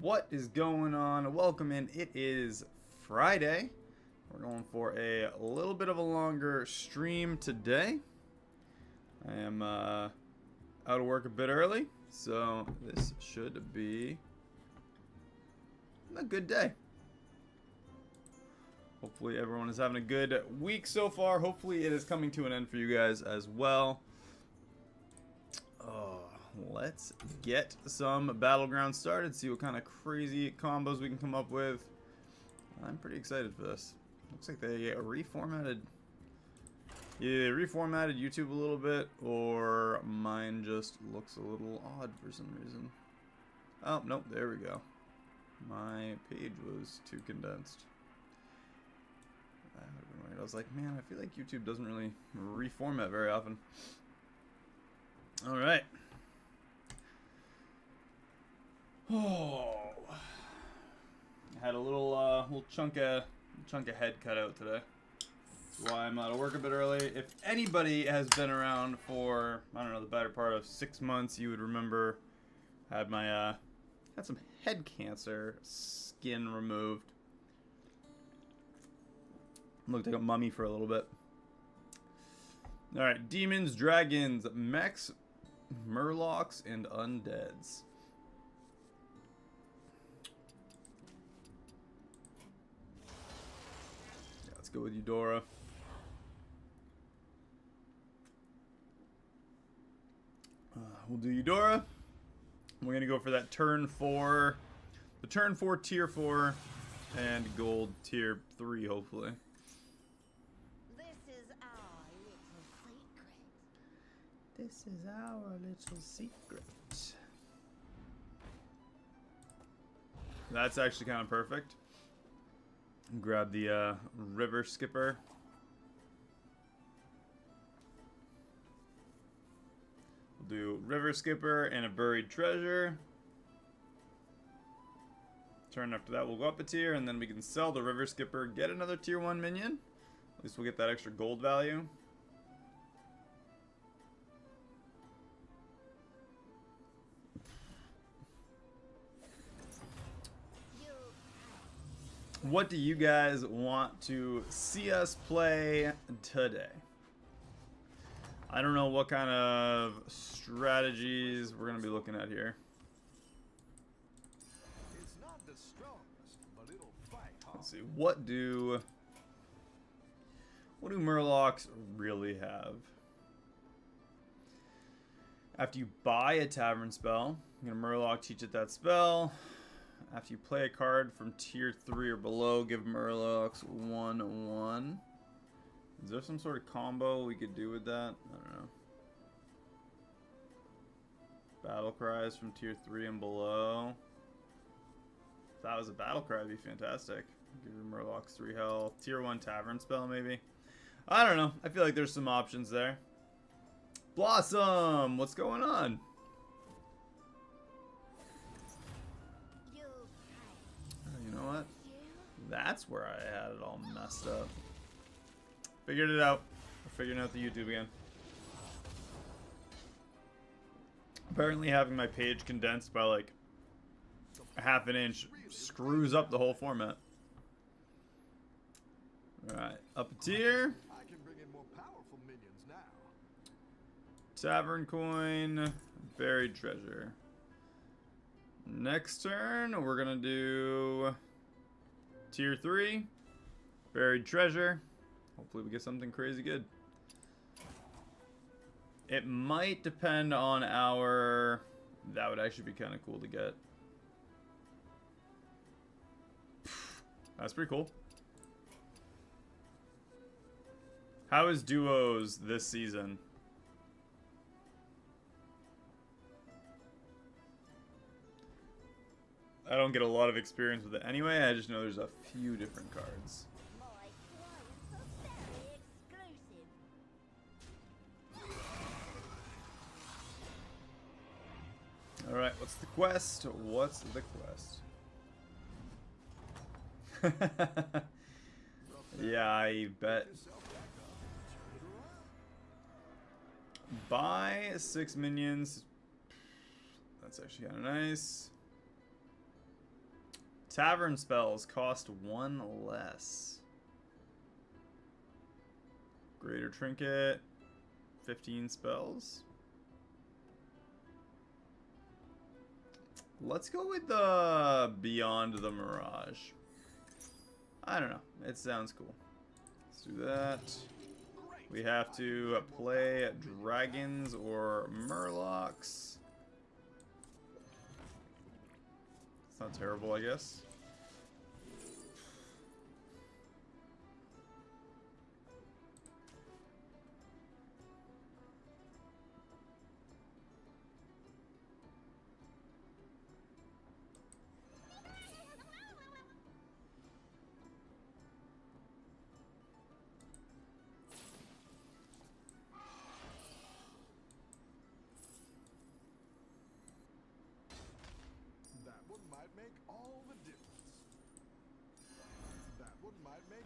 What is going on? Welcome in. It is Friday. We're going for a little bit of a longer stream today. I am out of work a bit early, so this should be a good day. Hopefully everyone is having a good week so far. Hopefully it is coming to an end for you guys as well. Let's get some Battlegrounds started, see what kind of crazy combos we can come up with. I'm pretty excited for this. Looks like they reformatted YouTube a little bit, or mine just looks a little odd for some reason. Oh, nope, there we go. My page was too condensed. That would have been weird. I was like, man, I feel like YouTube doesn't really reformat very often. Alright. Oh, I had a little chunk of head cut out today. That's why I'm out of work a bit early. If anybody has been around for, I don't know, the better part of 6 months, you would remember I had my had some head cancer, skin removed. Looked like a mummy for a little bit. All right, demons, dragons, mechs, murlocs, and undeads. Go with Eudora. We'll do Eudora. We're gonna go for that turn 4, the turn 4 tier 4, and gold tier 3, hopefully. This is our little secret. This is our little secret. That's actually kind of perfect. Grab the river skipper. We'll do river skipper and a buried treasure. Turn after that we'll go up a tier, and then we can sell the river skipper, get another tier 1 minion. At least we'll get that extra gold value. What do you guys want to see us play today? I don't know what kind of strategies we're going to be looking at here. It's not the strongest, but it'll fight hard. Let's see. What do Murlocs really have? After you buy a tavern spell, you're going to Murloc teach it that spell. After you play a card from tier 3 or below, give Murlocs 1/1. Is there some sort of combo we could do with that? I don't know. Battle cries from tier 3 and below. If that was a battle cry, it'd be fantastic. Give Murlocs 3 health. Tier 1 tavern spell, maybe. I don't know. I feel like there's some options there. Blossom! What's going on? You know what? That's where I had it all messed up. Figured it out. We're figuring out the YouTube again. Apparently having my page condensed by like a half an inch screws up the whole format. Alright, up a tier. I can bring in more powerful minions now. Tavern coin, buried treasure. Next turn, we're gonna do tier 3, buried treasure. Hopefully we get something crazy good. It might depend on our... That would actually be kind of cool to get. That's pretty cool. How is duos this season? I don't get a lot of experience with it anyway. I just know there's a few different cards. My clients are very exclusive. Alright, what's the quest? What's the quest? Yeah, I bet. Buy 6 minions. That's actually kind of nice. Tavern spells cost 1 less. Greater Trinket, 15 spells. Let's go with the Beyond the Mirage. I don't know. It sounds cool. Let's do that. We have to play dragons or murlocs. It's not terrible, I guess.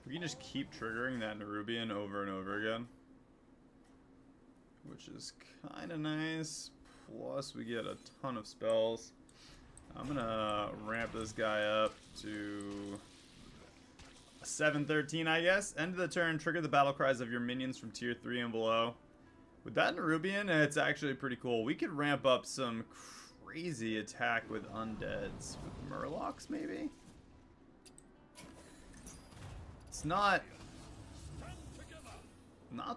We can just keep triggering that Nerubian over and over again, which is kind of nice. Plus, we get a ton of spells. I'm gonna ramp this guy up to a 713, I guess. End of the turn, trigger the battle cries of your minions from tier 3 and below. With that Nerubian, it's actually pretty cool. We could ramp up some crazy attack with undeads. With murlocs, maybe? It's not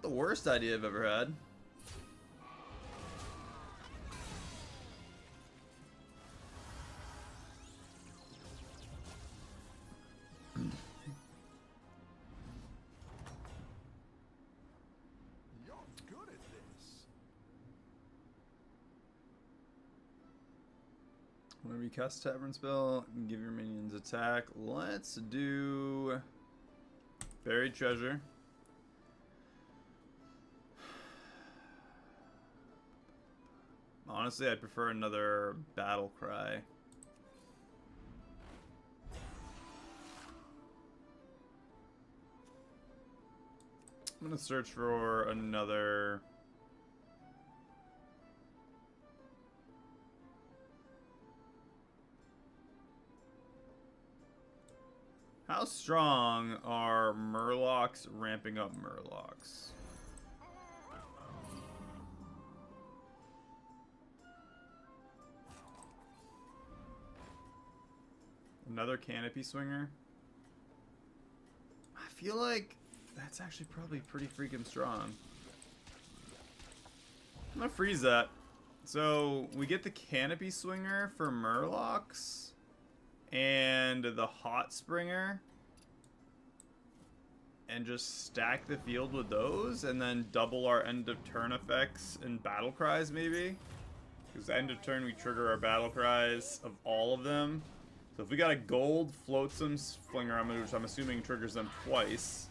the worst idea I've ever had. You're good at this. Whenever you cast Tavern spell, give your minions attack. Let's do Buried Treasure. Honestly, I'd prefer another Battle Cry. I'm gonna search for another. How strong are murlocs ramping up murlocs? Another canopy swinger? I feel like that's actually probably pretty freaking strong. I'm gonna freeze that. So we get the canopy swinger for murlocs and the hot springer, and just stack the field with those, and then double our end of turn effects and battle cries maybe, because end of turn we trigger our battle cries of all of them. So if we got a gold flotsam flinger, which I'm assuming triggers them twice.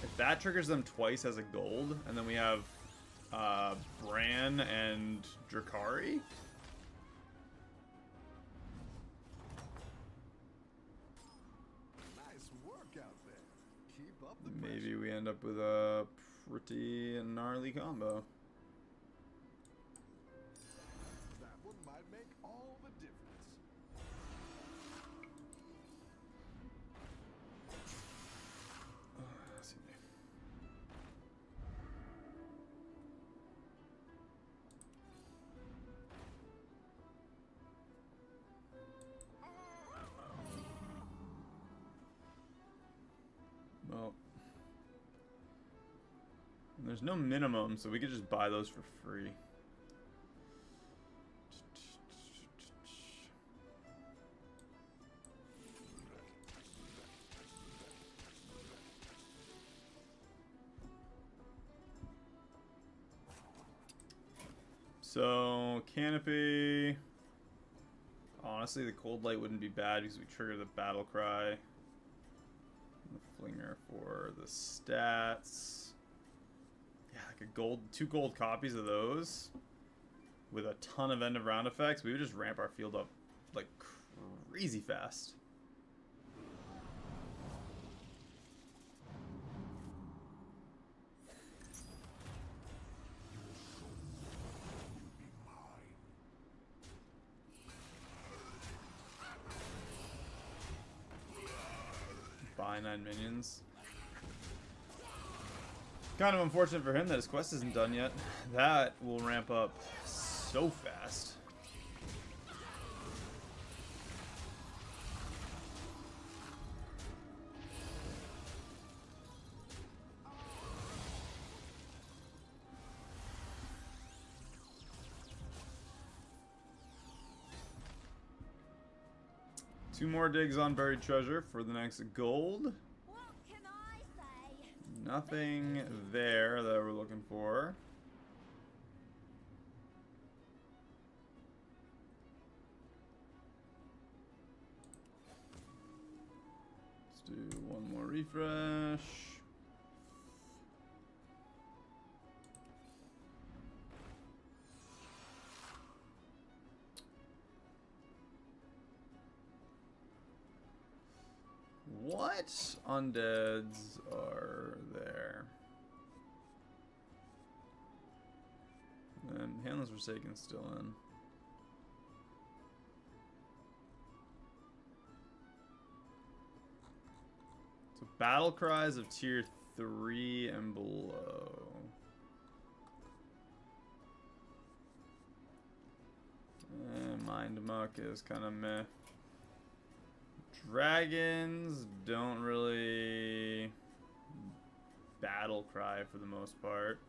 If that triggers them twice as a gold, and then we have Bran and Drakari. Nice work out there. Keep up the Maybe we end up with a pretty gnarly combo. That one might make all the difference. Let's see. Well, there's no minimum, so we could just buy those for free. So, canopy. Honestly, the cold light wouldn't be bad because we trigger the battle cry. The flinger for the stats. Yeah, like a gold, 2 gold copies of those with a ton of end of round effects. We would just ramp our field up like crazy fast. finite minions. Kind of unfortunate for him that his quest isn't done yet. That will ramp up so fast. Two more digs on buried treasure for the next gold. What can I say? Nothing there that we're looking for. Let's do one more refresh. What undeads are there? And Handless Forsaken still in. So battle cries of tier 3 and below. And Mind Muck is kind of meh. Dragons don't really battle cry for the most part.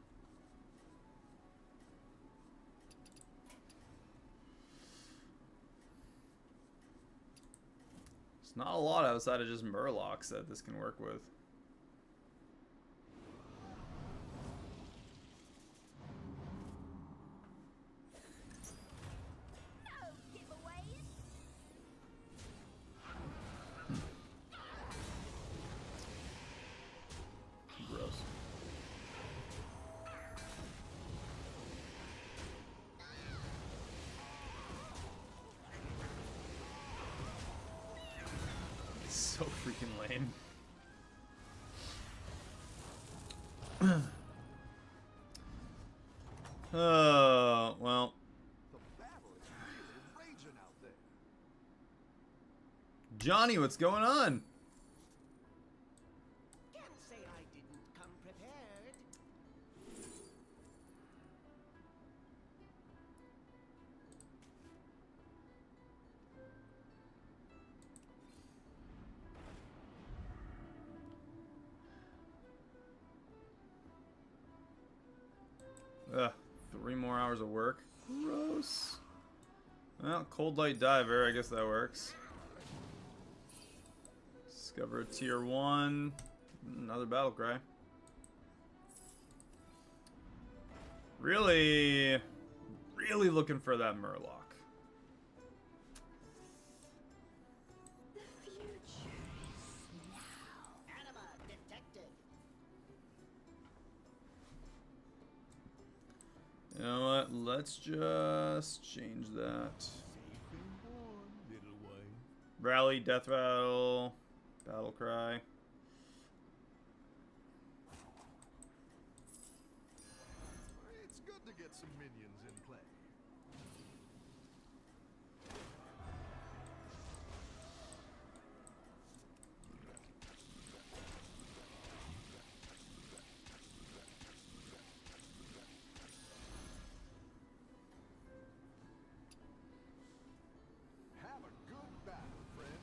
It's not a lot outside of just Murlocs that this can work with. No giveaways. Gross. So freaking lame. Oh, well. The battle is really raging out there. Johnny, what's going on? Can't say I didn't come prepared. Ugh, 3 more hours of work. Gross. Well, Cold Light Diver, I guess that works. Discover a tier 1. Another battle cry. Really looking for that Murloc. The future is now. Anima detected. You know what? Let's just change that. Safe and warm, little one. Rally, Death Rattle, Battle Cry. It's good to get some minions in play. Have a good battle, friend.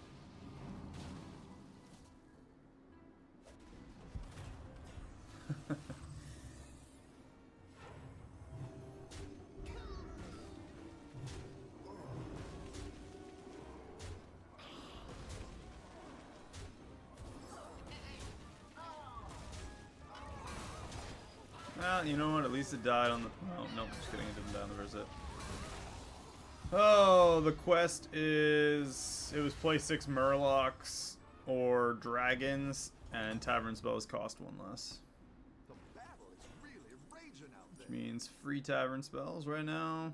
Well, you know what? At least it died on the... Oh, no, just kidding. It didn't die on the first hit. Oh, the quest is... It was play 6 Murlocs or Dragons, and Tavern Spells cost 1 less. The battle is really raging out there. Which means free Tavern Spells right now.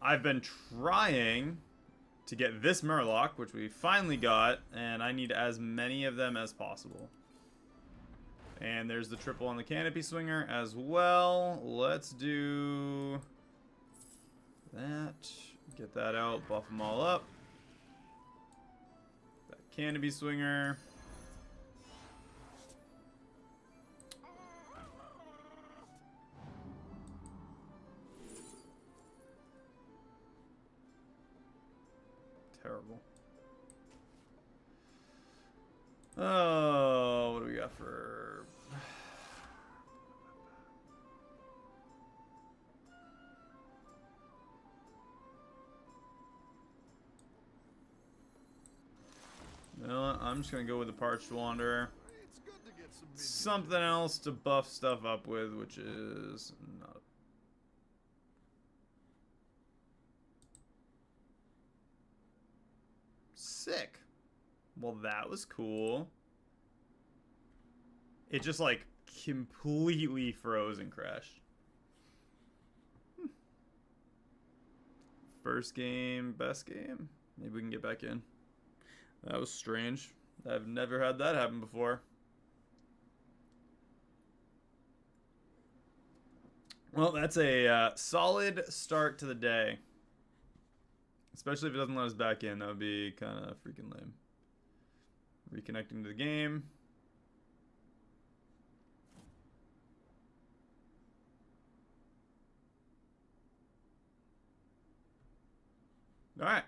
I've been trying to get this Murloc, which we finally got, and I need as many of them as possible. And there's the triple on the Canopy Swinger as well. Let's do that. Get that out, buff them all up. That Canopy Swinger. terrible. Oh, what do we got for... You know what? I'm just gonna go with the Parched Wanderer. It's good to get some Something else to buff stuff up with, which is not... Sick. Well, that was cool. It just, like, completely froze and crashed. First game, best game. Maybe we can get back in. That was strange. I've never had that happen before. Well, that's a solid start to the day. Especially if it doesn't let us back in. That would be kind of freaking lame. Reconnecting to the game. Alright.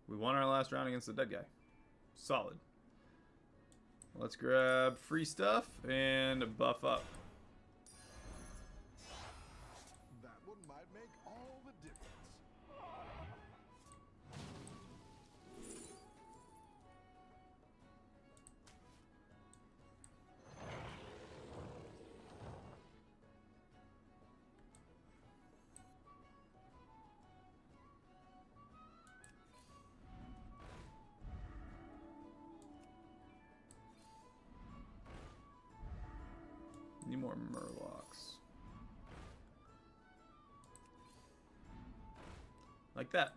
We won our last round against the dead guy. Solid. Let's grab free stuff and buff up. That one might make all the difference. Need more Murlocs. Like that.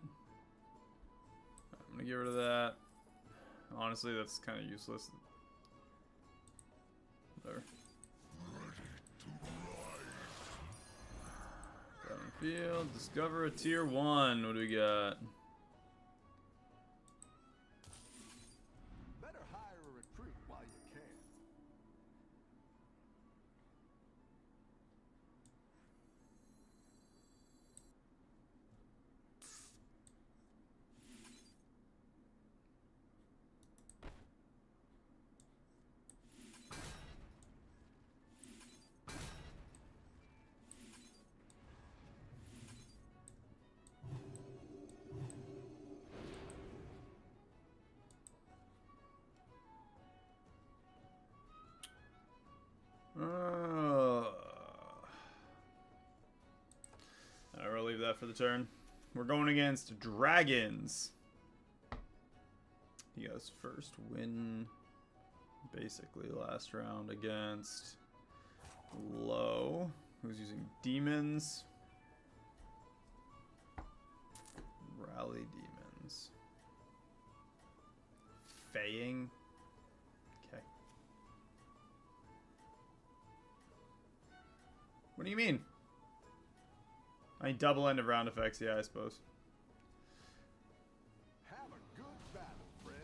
I'm gonna get rid of that. Honestly, that's kind of useless. There. Battlefield. Discover a tier 1. What do we got? Better hire a recruit while you can. I'll leave that for the turn. We're going against dragons. He goes first win. Basically last round against Low, who's using demons. Rally demons. Faying. Okay. What do you mean? I mean, double end of round effects, yeah, I suppose. Have a good battle, friend.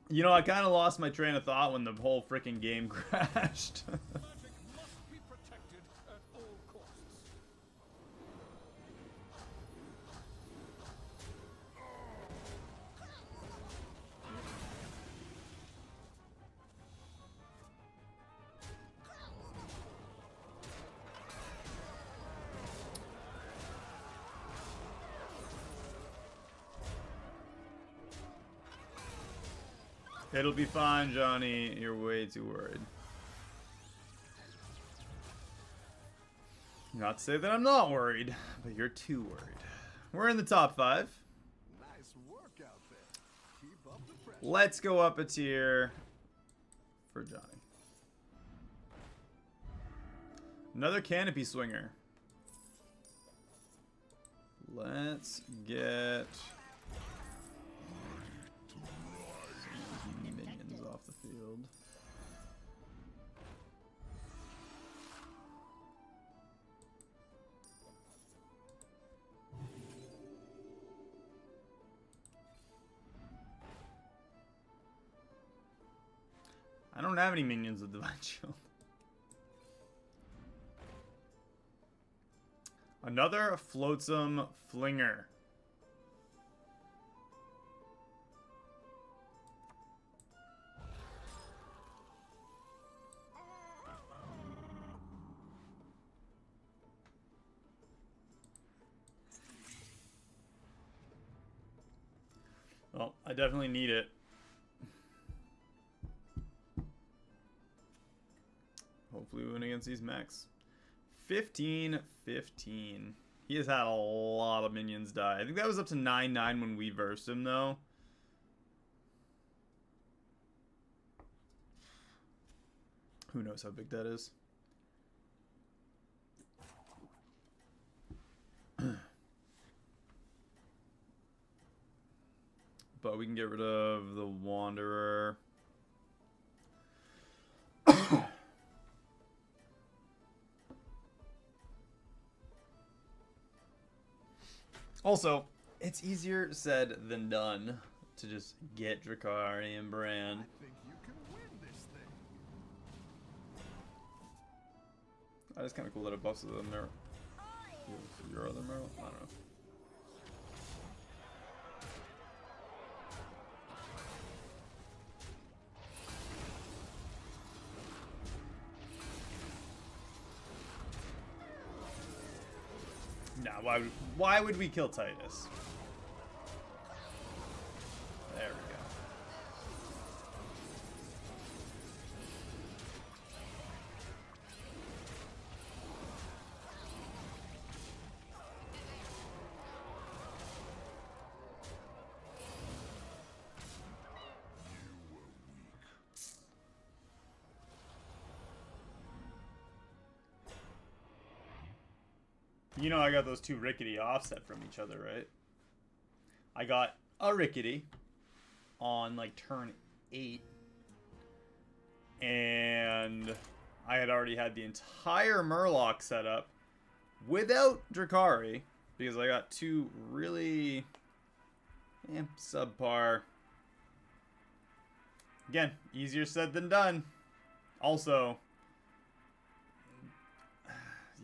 You know, I kind of lost my train of thought when the whole freaking game crashed. Magic must be protected at all costs. It'll be fine, Johnny. You're way too worried. Not to say that I'm not worried, but you're too worried. We're in the top 5. Nice work out there. Keep up the pressure. Let's go up a tier for Johnny. Another canopy swinger. Let's get some minions off the field. I don't have any minions with Divine Shield. Another floatsome flinger. I definitely need it. Hopefully we win against these mechs. 15-15. He has had a lot of minions die. I think that was up to 9-9 when we versed him, though. Who knows how big that is? But we can get rid of the Wanderer. Also, it's easier said than done to just get Drakari and Bran. I think you can win this thing. It's kind of cool that it buffs the mirror. Your other mirror? I don't know. Nah, why would we kill Titus? There we go. You know I got those two Rickety offset from each other, right? I got a Rickety on like turn 8. And I had already had the entire Murloc set up without Drakari. Because I got two really subpar. Again, easier said than done. Also,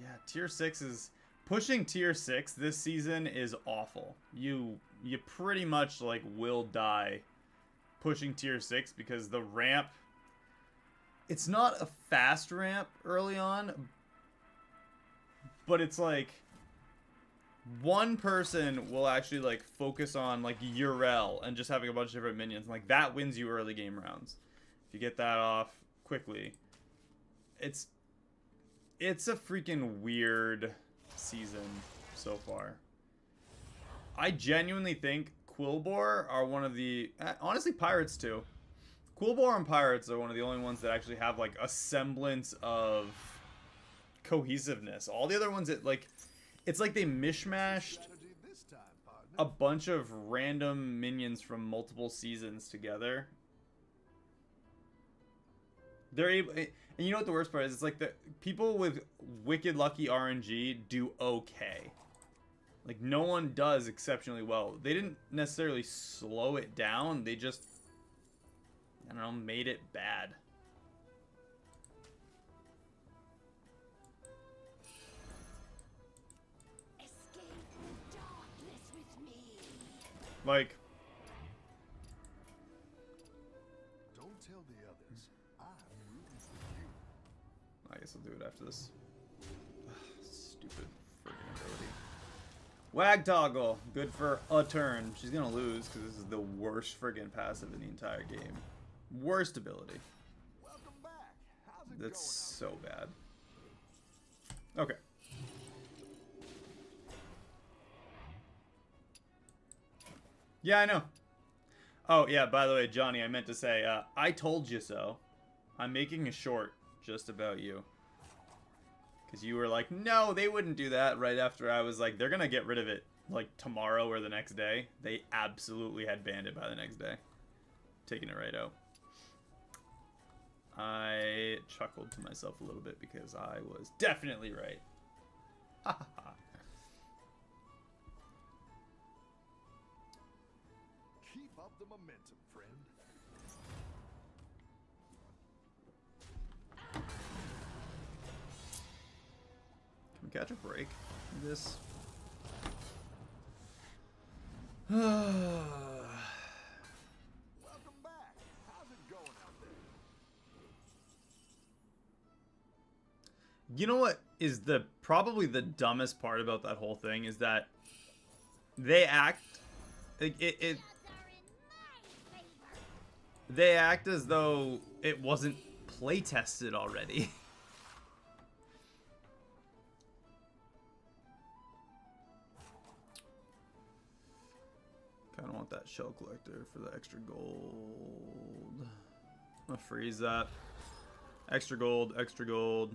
yeah, tier 6 is... Pushing tier 6 this season is awful. You pretty much like will die pushing tier 6 because the ramp, it's not a fast ramp early on, but it's like one person will actually like focus on like Urel and just having a bunch of different minions, and like that wins you early game rounds. If you get that off quickly, it's a freaking weird season so far. I genuinely think Quillbore are one of the... honestly, Pirates too. Quillbore and Pirates are one of the only ones that actually have like a semblance of cohesiveness. All the other ones, it's like they mishmashed a bunch of random minions from multiple seasons together. They're able... And you know what the worst part is? It's like the people with wicked lucky RNG do okay. Like, no one does exceptionally well. They didn't necessarily slow it down. They just, I don't know, made it bad. Escape the darkness with me. Like, Don't tell the others. I'm rooting for you. I guess I'll do it after this. Stupid friggin' ability. Wag Toggle. Good for a turn. She's gonna lose because this is the worst friggin' passive in the entire game. Worst ability. Welcome back. How's it That's going? so bad. Okay. Yeah, I know. Oh, yeah, by the way, Johnny, I meant to say, I told you so. I'm making a short just about you. Because you were like, no, they wouldn't do that right after I was like, they're going to get rid of it like tomorrow or the next day. They absolutely had banned it by the next day. Taking it right out. I chuckled to myself a little bit because I was definitely right. Ha ha ha. Keep up the momentum, friend. Can we catch a break in this? Welcome back. How's it going out there? You know what is probably the dumbest part about that whole thing is that they act like it Gods are in my They act as though it wasn't play tested already. Kind of want that shell collector for the extra gold. I'm gonna freeze that. Extra gold, extra gold.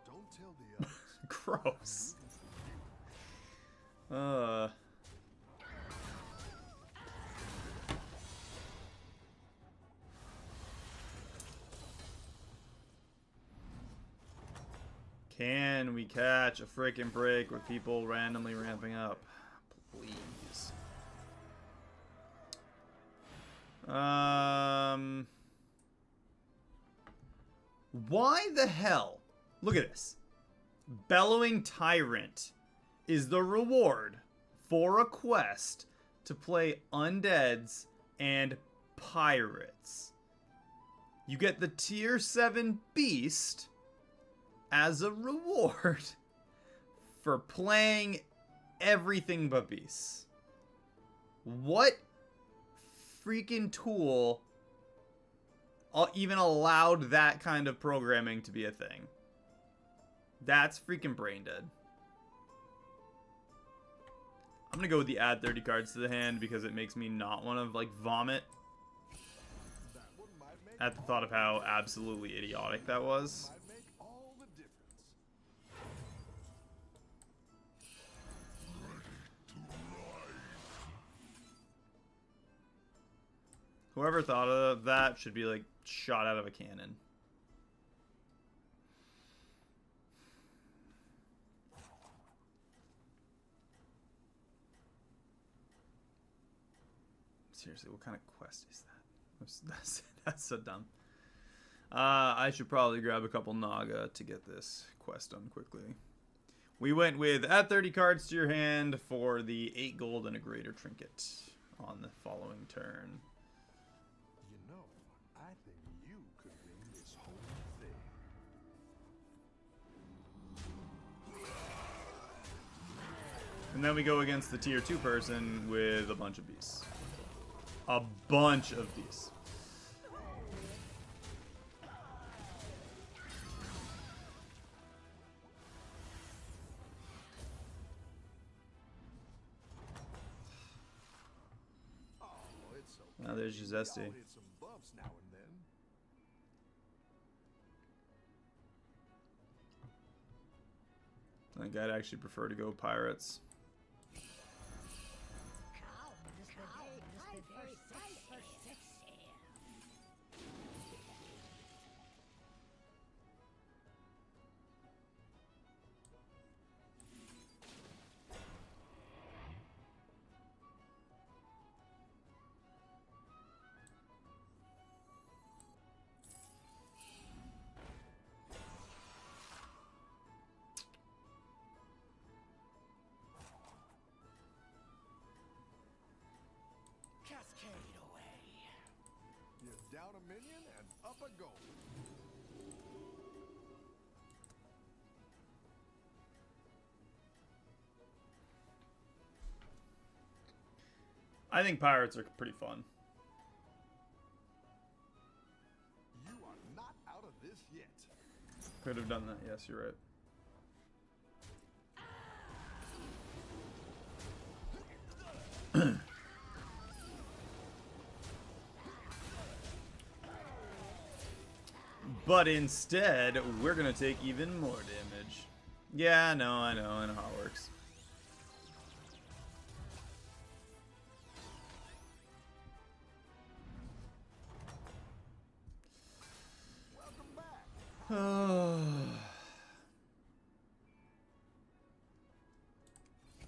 Don't tell the others. Gross. Can we catch a freaking break with people randomly ramping up? Please. Why the hell? Look at this. Bellowing Tyrant is the reward for a quest to play undeads and pirates. You get the tier 7 beast as a reward for playing everything but beasts. What freaking tool even allowed that kind of programming to be a thing? That's freaking brain dead. I'm gonna go with the add 30 cards to the hand because it makes me not want to like vomit at the thought of how absolutely idiotic that was. Might make all the difference. Whoever thought of that should be like shot out of a cannon. Seriously, what kind of quest is that? That's so dumb. I should probably grab a couple Naga to get this quest done quickly. We went with add 30 cards to your hand for the 8 gold and a greater trinket on the following turn. You know, I think you could win this whole thing. And then we go against the tier 2 person with a bunch of beasts. A bunch of beasts. Oh, it's okay. Now there's your Zesty. We all hit some bumps now and then. I think I'd actually prefer to go pirates. Cascade away. You're down a minion and up a goal. I think pirates are pretty fun. You are not out of this yet. Could have done that. Yes, you're right. But instead, we're gonna take even more damage. Yeah, no, I know how it works. Welcome back.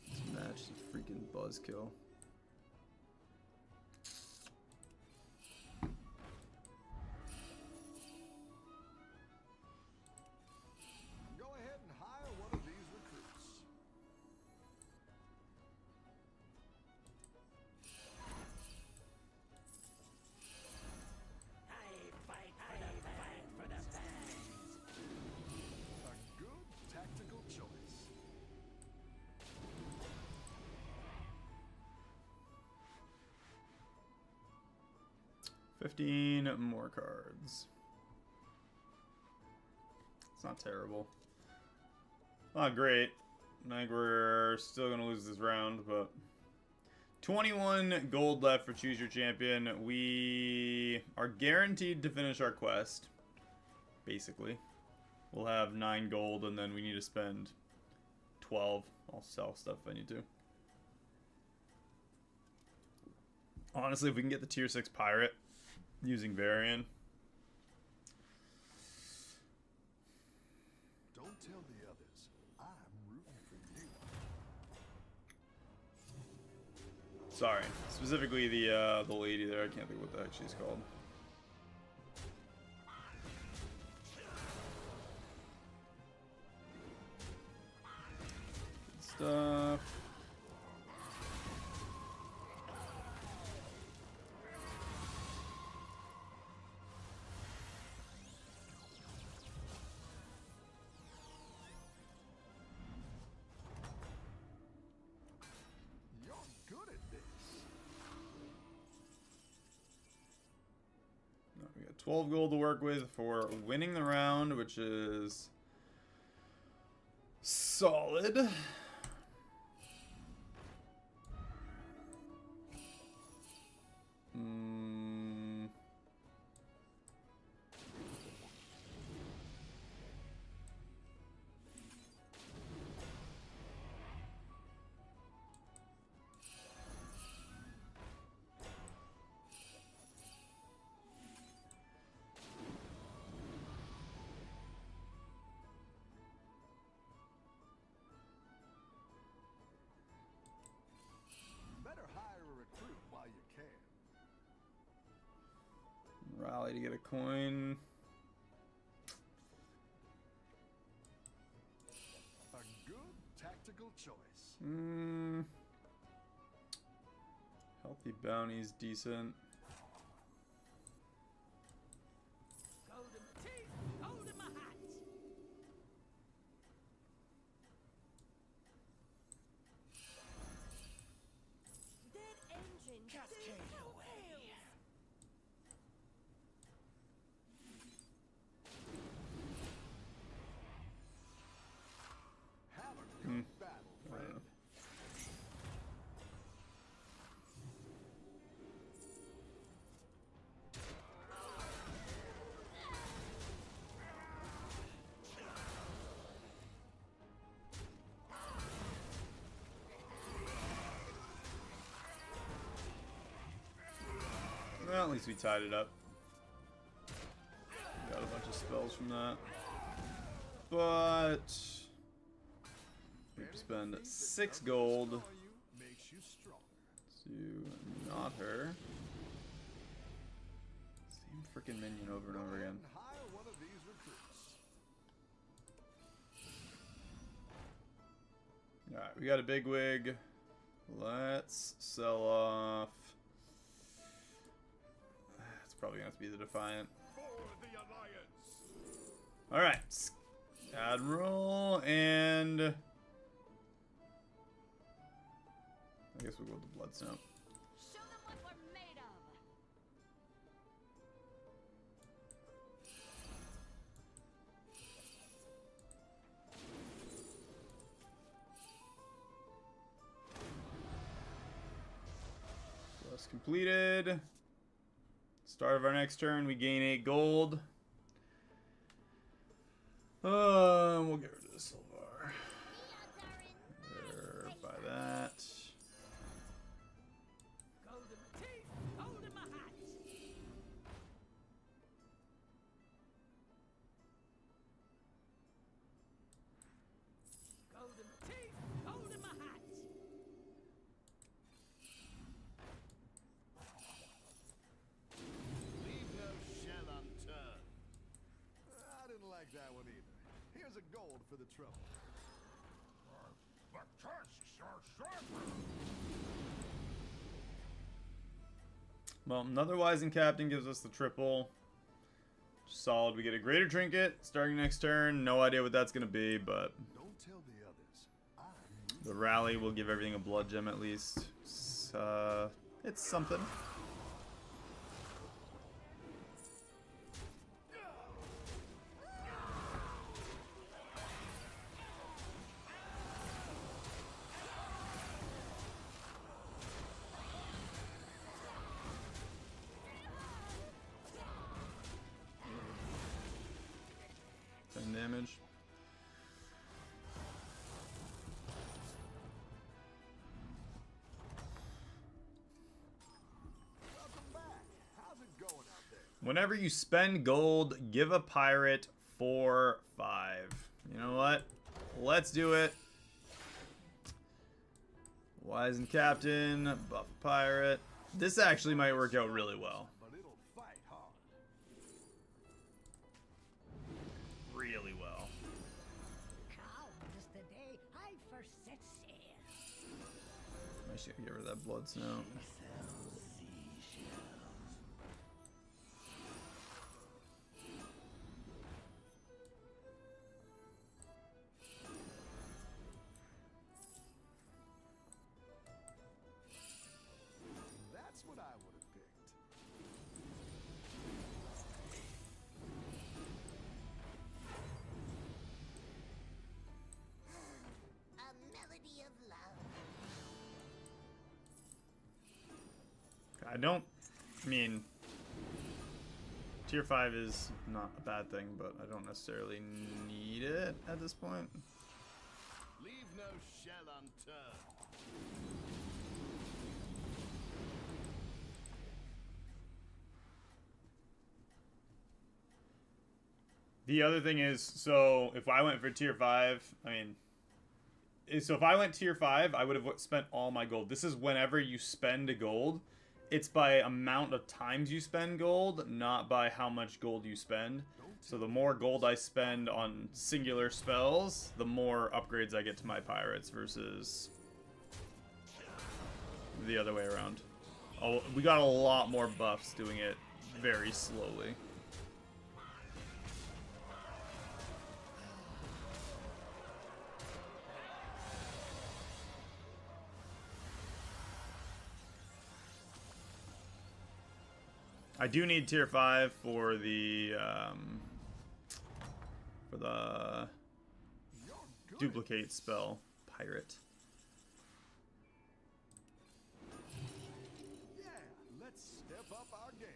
This match is a freaking buzzkill. Go ahead and hire one of these recruits. I fight for the bang for the bang. 15 more cards. It's not terrible. Not great. I think we're still going to lose this round, but 21 gold left for Choose Your Champion. We are guaranteed to finish our quest, basically. We'll have 9 gold, and then we need to spend 12. I'll sell stuff if I need to. Honestly, if we can get the tier 6 pirate using Varian. Don't tell the others. I'm rooting for you. Sorry, specifically the lady there. I can't think what the heck she's called. Good stuff. You're good at this. We got 12 gold to work with for winning the round, which is solid. Better hire a recruit while you can. Rally to get a coin. A good tactical choice. Healthy bounty's decent. Gold in my teeth, gold in my hat. Dead engine. Cascade away. Have a good battle, friend. Well, at least we tied it up. Got a bunch of spells from that. But we have to spend 6 gold Makes you stronger. to not her. Same freaking minion over and over again. Hire one of these recruits. Alright, we got a big wig. Let's sell off. It's probably going to have to be the Defiant. For the Alliance. Alright. Admiral and I guess we'll go with the Bloodstone. Show them what we're made of. Quest completed. Start of our next turn, we gain 8 gold. We'll get rid of the Silvar. There, buy that. Gold in my teeth, gold in my hat. Gold in my teeth, gold in my hat. Leave no shell unturned. I didn't like that one either. Here's a gold for the trouble. The tusks are sharper. Well, another Wizened Captain gives us the triple. Solid. We get a greater trinket starting next turn. No idea what that's going to be, but Don't tell the others. the rally will give everything a blood gem at least. It's something. damage. Welcome back. How's it going out there? Whenever you spend gold, give a pirate 4/5. You know what? Let's do it. Wizened Captain, buff pirate. This actually might work out really well. But it'll fight hard. Really well. Comes the day I first set sail. I should get rid of that blood snout. That's what I would have picked. A melody of love. I mean, tier 5 is not a bad thing, but I don't necessarily need it at this point. Leave no shell unturned. The other thing is, so if I went for tier 5, so if I went tier 5, I would have spent all my gold. This is whenever you spend a gold. It's by amount of times you spend gold, not by how much gold you spend. So the more gold I spend on singular spells, the more upgrades I get to my pirates versus the other way around. Oh, we got a lot more buffs doing it very slowly. I do need tier 5 for the duplicate spell, pirate. Yeah, let's step up our game.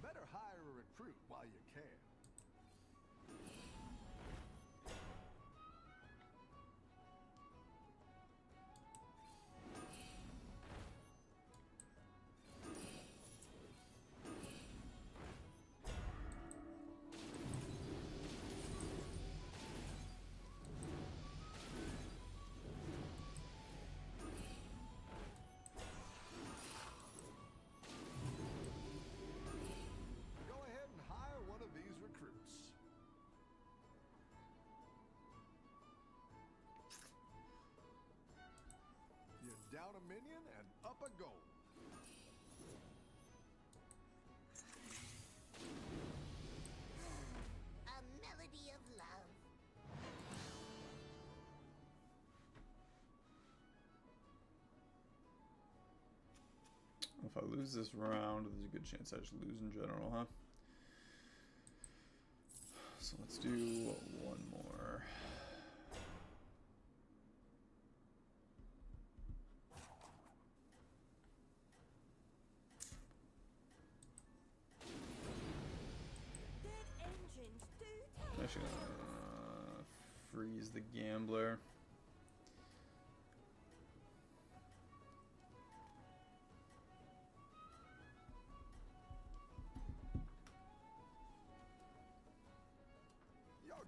Better hire a recruit while you can. Go ahead and hire one of these recruits. You're down a minion and up a gold. A melody of love. If I lose this round, there's a good chance I just lose in general, huh? So let's do one more. Dead engines do tell. Actually, freeze the gambler.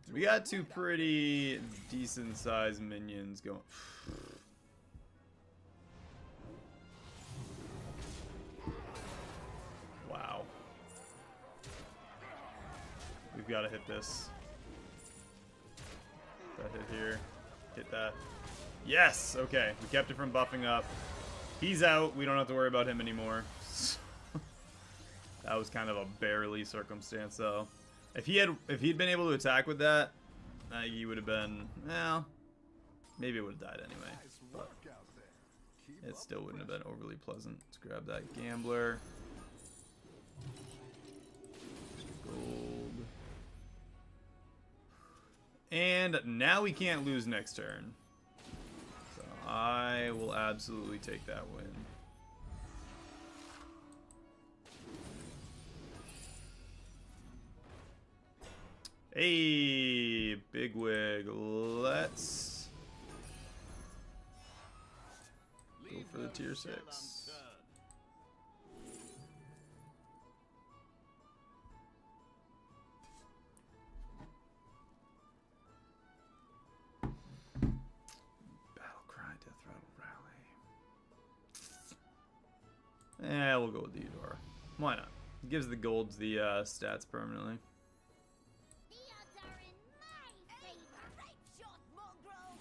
You're We doing got two great out pretty decent sized minions going. Wow. We've got to hit this. That hit here. Hit that. Yes! Okay. We kept it from buffing up. He's out. We don't have to worry about him anymore. That was kind of a barely circumstance, though. If he'd been able to attack with that, he would have been, well, maybe it would have died anyway. Nice But work out there. Keep it up still the wouldn't have pressure. been overly pleasant. Let's grab that gambler. Extra gold. And now we can't lose next turn. So I will absolutely take that win. Hey, Bigwig. Let's go for the tier 6. Battlecry, Death Rattle, Rally. Yeah, we'll go with the Eudora. Why not? Gives the golds the stats permanently. The odds are in my favor. Right shot, mongrel.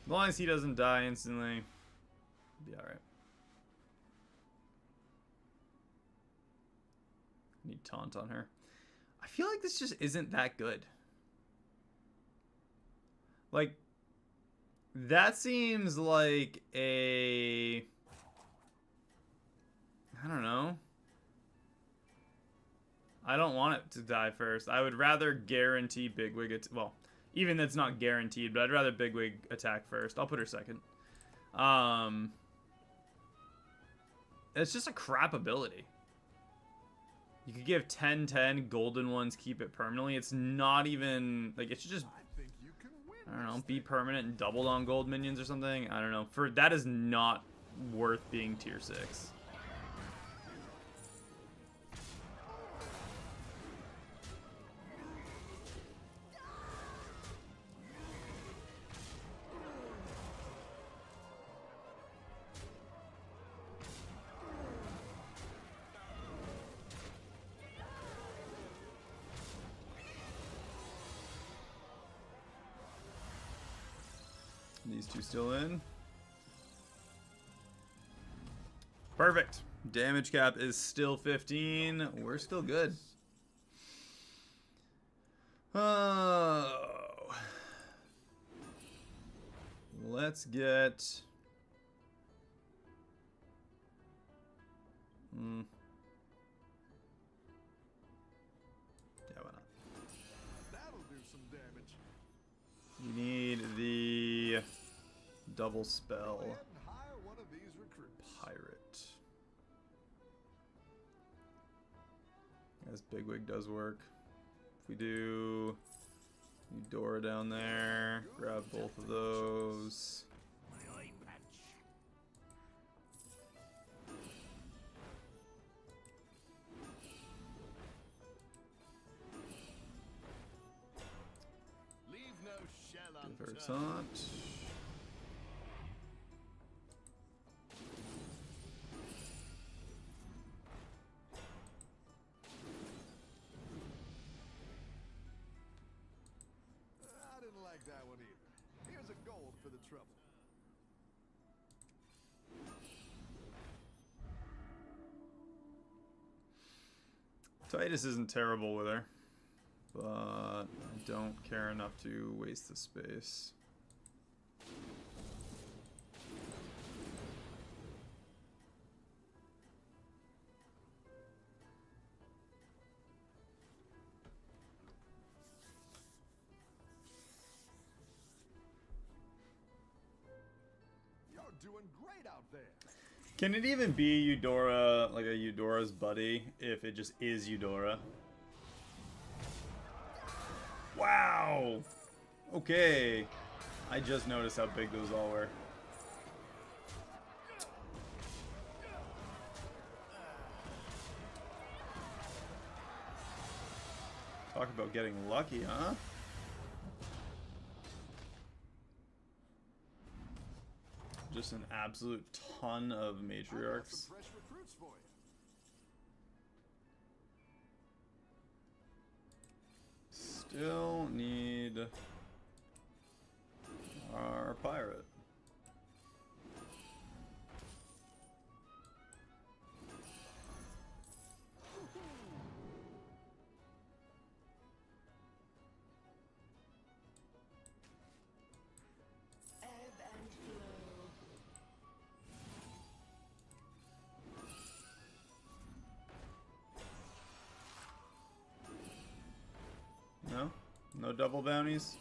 As long as he doesn't die instantly, be alright. Need taunt on her. I feel like this just isn't that good. Like, that seems like a... I don't know. I don't want it to die first. I would rather guarantee Bigwig... Well, even that's not guaranteed, but I'd rather Bigwig attack first. I'll put her second. It's just a crap ability. You could give 10-10, golden ones keep it permanently. It's not even... Like, it should just... I don't know, be permanent and doubled on gold minions or something. I don't know. That is not worth being tier 6. These two still in. Perfect. Damage cap is still 15. We're still good. Oh. Let's get... Yeah, why not? That'll do some damage. You need the double spell Go ahead and hire one of these recruits. pirate. As Bigwig does work. If we do Eudora down there, grab both of those. Leave no shell Give her unturned. taunt. I didn't like that one either. Here's a gold for the trouble. Titus isn't terrible with her, but I don't care enough to waste the space. You're doing great out there. Can it even be Eudora, like a Eudora's buddy, if it just is Eudora? Wow! Okay. I just noticed how big those all were. Talk about getting lucky, huh? Just an absolute ton of I've got matriarchs. some fresh recruits for you. Still need our pirate. No? No double bounties?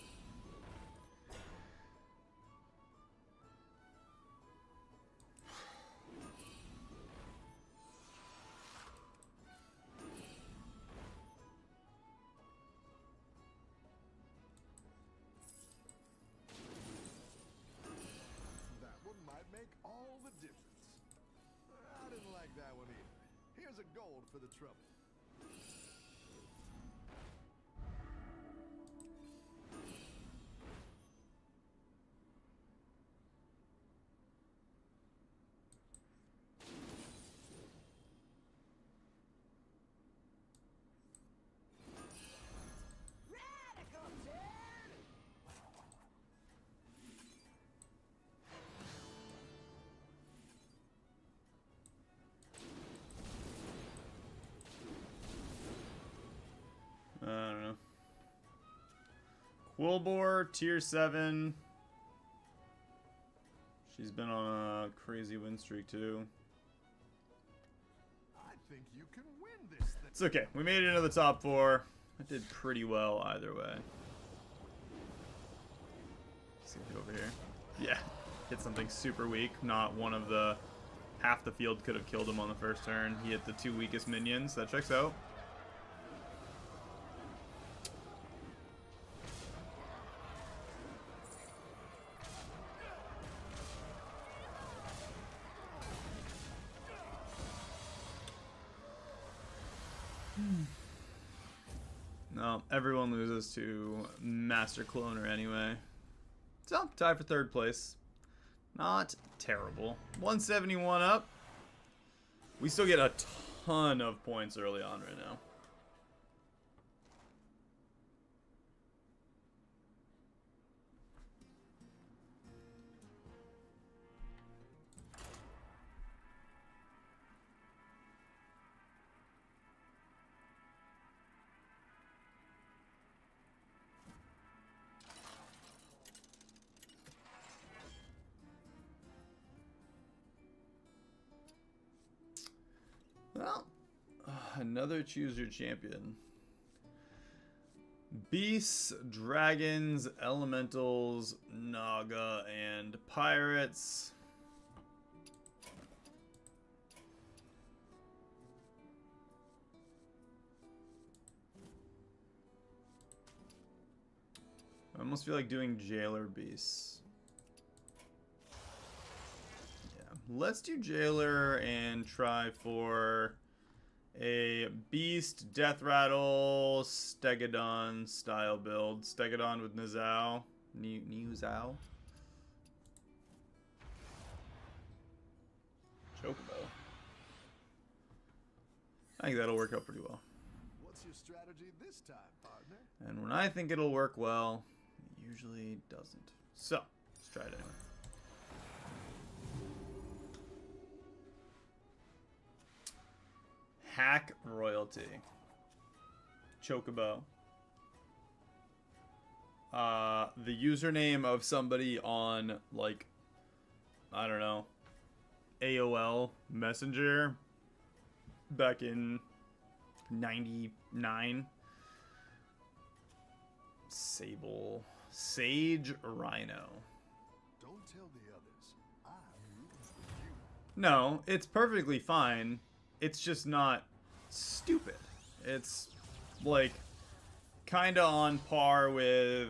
like that one either. Here's a gold for the trouble. Radical turn! I don't know. Quillbore, tier 7. She's been on a crazy win streak too. I think you can win this thing. It's okay. We made it into the top 4. I did pretty well either way. Let's get over here. Yeah. Hit something super weak. Not one of the... Half the field could have killed him on the first turn. He hit the 2 weakest minions. That checks out. No, everyone loses to Master Cloner anyway. So, tied for 3rd place. Not terrible. 171 up. We still get a ton of points early on right now. Well, another choose your champion. Beasts, dragons, elementals, naga, and pirates. I almost feel like doing jailer beasts. Let's do Jailer and try for a Beast, Death Rattle, Stegodon style build. Stegodon with Nizao. Nizao? Chocobo. I think that'll work out pretty well. What's your strategy this time, partner? And when I think it'll work well, it usually doesn't. So, let's try it anyway. Hack royalty. Chocobo. The username of somebody on, like, I don't know, AOL Messenger back in 99. Sage Rhino. Don't tell the others. I'm rooting for you. No, it's perfectly fine. It's just not stupid. It's, like, kind of on par with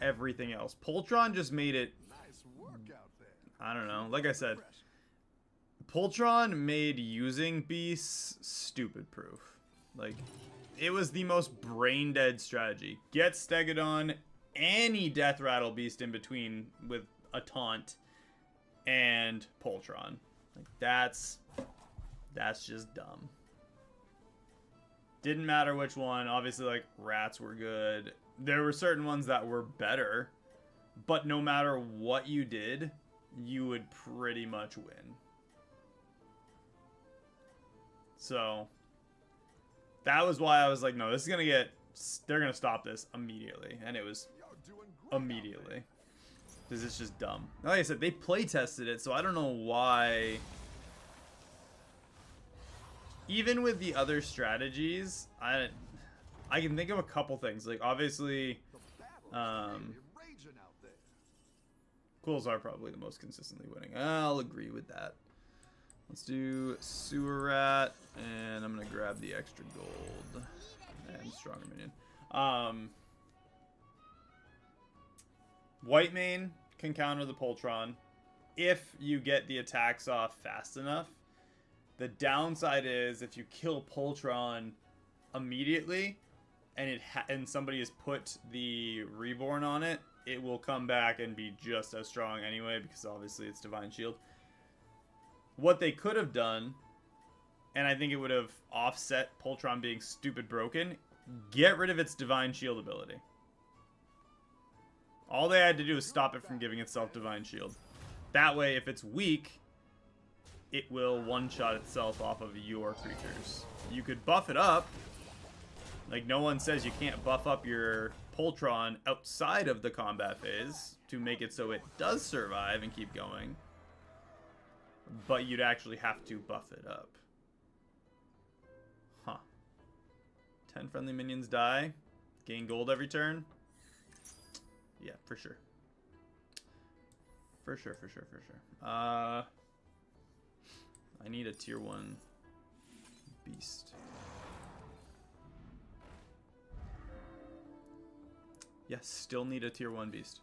everything else. Poltron just made it, Nice work out there. I don't know, like I said, Poltron made using beasts stupid proof. Like, it was the most brain dead strategy. Get Stegodon, any Death Rattle beast in between with a taunt, and Poltron. Like, that's just dumb. Didn't matter which one. Obviously, like, rats were good. There were certain ones that were better, but no matter what you did, you would pretty much win. So, that was why I was like, no, this is going to get... They're going to stop this immediately. And it was You're doing great out immediately. Because it's just dumb. Like I said, they play tested it, so I don't know why... Even with the other strategies, I can think of a couple things. Like, obviously, there. The battle's really raging out there. Quills are probably the most consistently winning. I'll agree with that. Let's do Sewer Rat, and I'm going to grab the extra gold and Stronger Minion. White Mane can counter the Poltron if you get the attacks off fast enough. The downside is if you kill Poltron immediately, and somebody has put the Reborn on it, it will come back and be just as strong anyway, because obviously it's Divine Shield. What they could have done, and I think it would have offset Poltron being stupid broken, get rid of its Divine Shield ability. All they had to do is stop it from giving itself Divine Shield. That way, if it's weak, it will one-shot itself off of your creatures. You could buff it up. Like, no one says you can't buff up your Poltron outside of the combat phase to make it so it does survive and keep going. But you'd actually have to buff it up. Huh. 10 friendly minions die. Gain gold every turn. Yeah, for sure. For sure. I need a tier 1 beast. Yes, still need a tier 1 beast.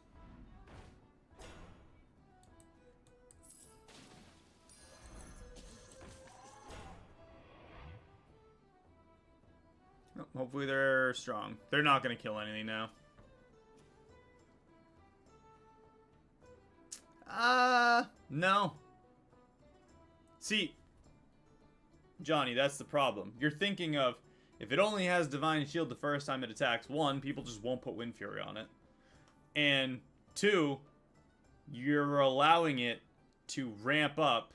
Oh, hopefully they're strong. They're not going to kill anything now. No. See, Johnny, that's the problem. You're thinking of, if it only has Divine Shield the first time it attacks, 1, people just won't put Wind Fury on it. And 2, you're allowing it to ramp up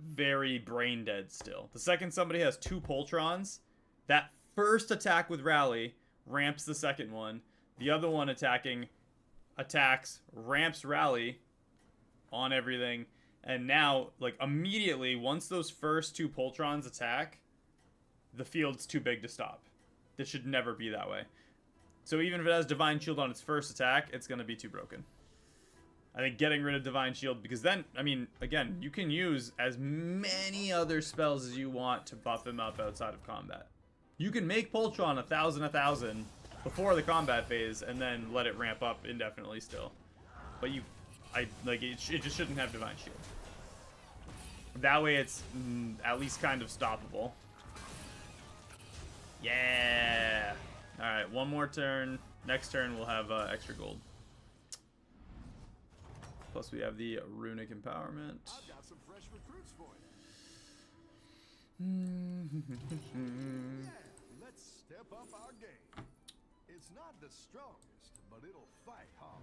very brain dead still. The second somebody has 2 Poltrons, that first attack with Rally ramps the second one. The other one attacks, ramps Rally on everything. And now, like, immediately, once those first 2 Poltrons attack, the field's too big to stop. This should never be that way. So even if it has Divine Shield on its first attack, it's going to be too broken. I think getting rid of Divine Shield, because then, I mean, again, you can use as many other spells as you want to buff him up outside of combat. You can make Poltron 1,000 before the combat phase, and then let it ramp up indefinitely still. But it just shouldn't have Divine Shield. That way it's at least kind of stoppable. Yeah! Alright, one more turn. Next turn we'll have extra gold. Plus we have the Runic Empowerment. I've got some fresh recruits for you. Yeah, let's step up our game. It's not the strongest, but it'll fight hard.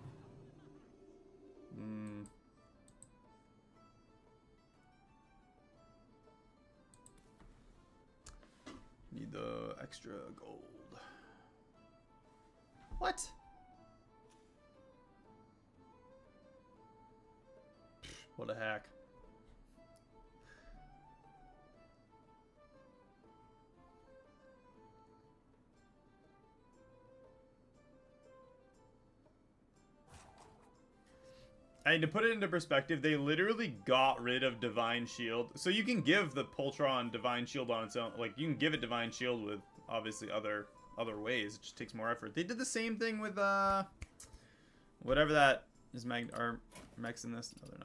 Need the extra gold. What? What a hack. And to put it into perspective, they literally got rid of Divine Shield. So you can give the Poltron Divine Shield on its own. Like, you can give it Divine Shield with, obviously, other ways. It just takes more effort. They did the same thing with, whatever that is Mechs in this? No, they're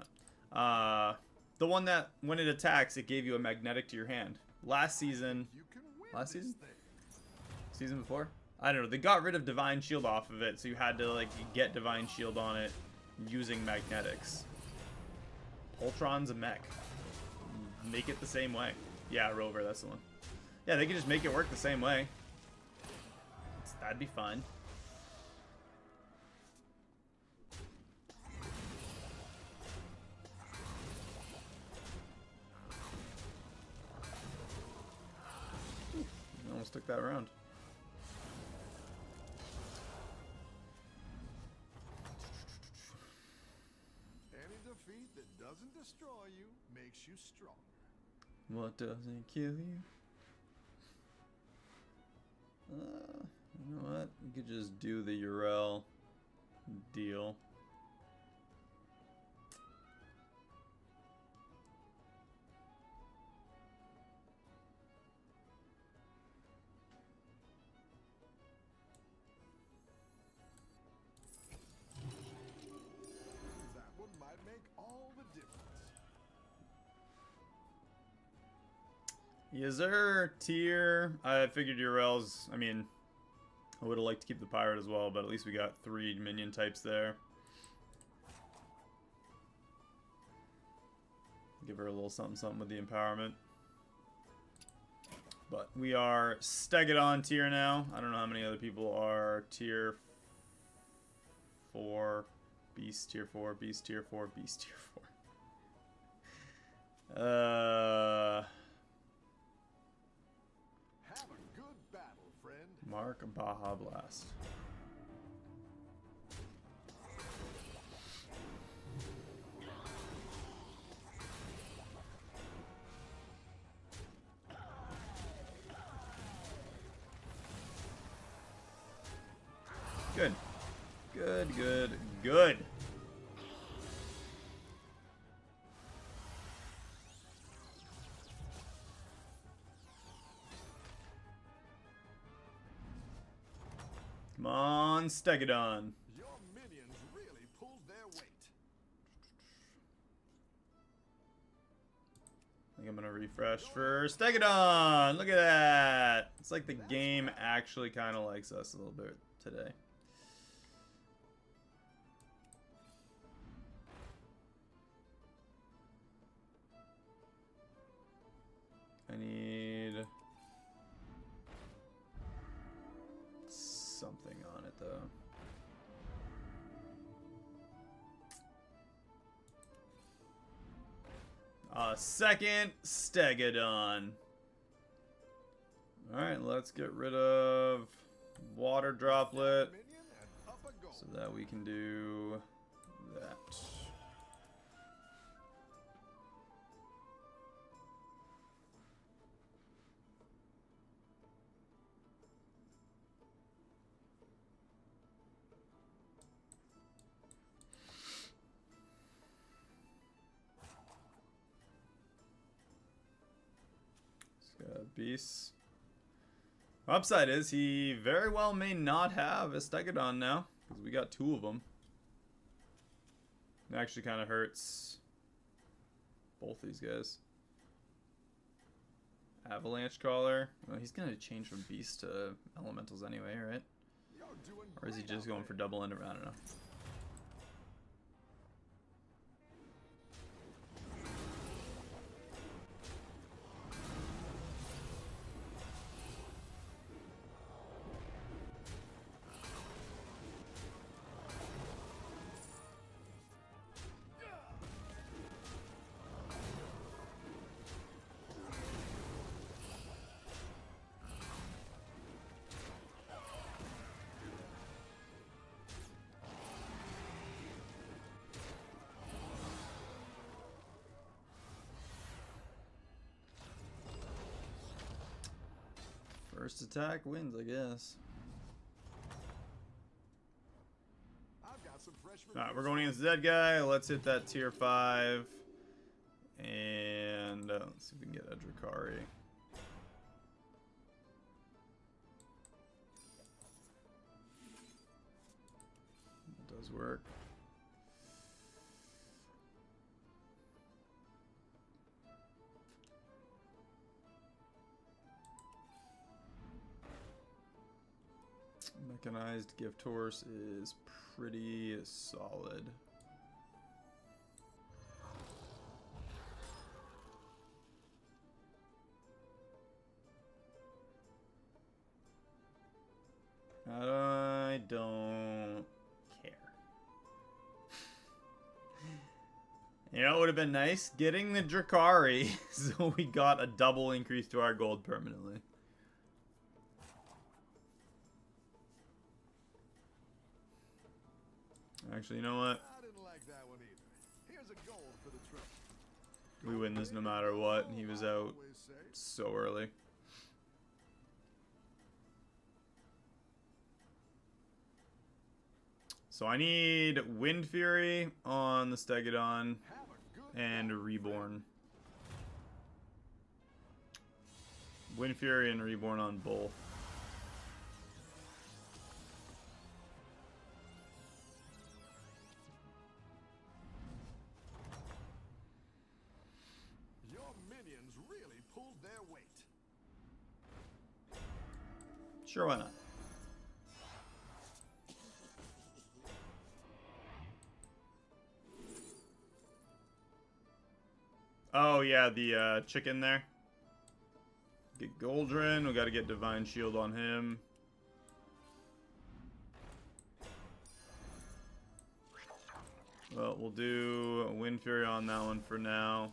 not. The one that, when it attacks, it gave you a magnetic to your hand. Last season... You can win Last this season? thing. Season before? I don't know. They got rid of Divine Shield off of it, so you had to, like, get Divine Shield on it using magnetics. Poltron's a mech. Make it the same way. Yeah, Rover, that's the one. Yeah, they could just make it work the same way. That'd be fun. Almost took that round. Any defeat that doesn't destroy you makes you stronger. What doesn't kill you? You know what? We could just do the Urel deal. That one might make all the difference. Is there tier? I figured Urel's. I mean, I would have liked to keep the pirate as well, but at least we got 3 minion types there. Give her a little something something with the empowerment. But we are Stegadon tier now. I don't know how many other people are tier 4. Beast tier 4, Beast tier 4, Beast tier 4. Have a good battle, friend. Mark Baja Blast. Good. Good, good, good. Come on, Stegadon. Your minions really pulled their weight. I think I'm gonna refresh for Stegadon. Look at that. It's like the game actually kind of likes us a little bit today. I need something on it though. A second Stegadon. Alright, let's get rid of water droplet Minion and up a goal. so that we can do that. Beasts. Upside is he very well may not have a Stegadon now because we got 2 of them. It actually kind of hurts both these guys. Avalanche Caller. Well, he's gonna change from Beast to Elementals anyway, right? You're doing Or is he great just out going for double end? I don't know. First attack wins, I guess. I've got some fresh Alright, we're going against the dead guy. Let's hit that tier 5. And let's see if we can get a Drakari. That does work. Mechanized Gift Horse is pretty solid. I don't care. You know, it would have been nice getting the Drakari so we got a double increase to our gold permanently. Actually, you know what? I didn't like that one either. Here's a gold for the trophy. We win this no matter what. He was out Always say. so early. So I need Wind Fury on the Stegadon Have a good and battle, Reborn. Wind Fury and Reborn on both. Your minions really pulled their weight. Sure, why not? Oh yeah, the chicken there. Get Goldrin. We got to get Divine Shield on him. Well, we'll do Wind Fury on that one for now.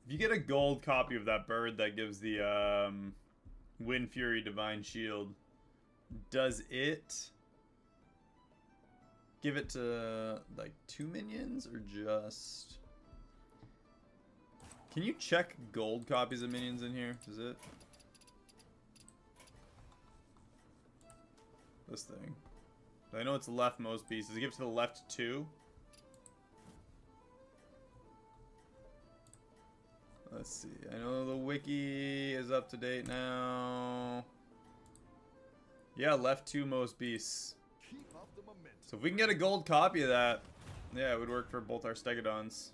If you get a gold copy of that bird that gives the Wind Fury Divine Shield, does it give it to like 2 minions or just... Can you check gold copies of minions in here? Does it? This thing. I know it's the leftmost piece. Does it give it to the left 2? Let's see. I know the wiki is up to date now. Yeah, left 2 most beasts. Keep up the momentum. So if we can get a gold copy of that, yeah, it would work for both our Stegodons.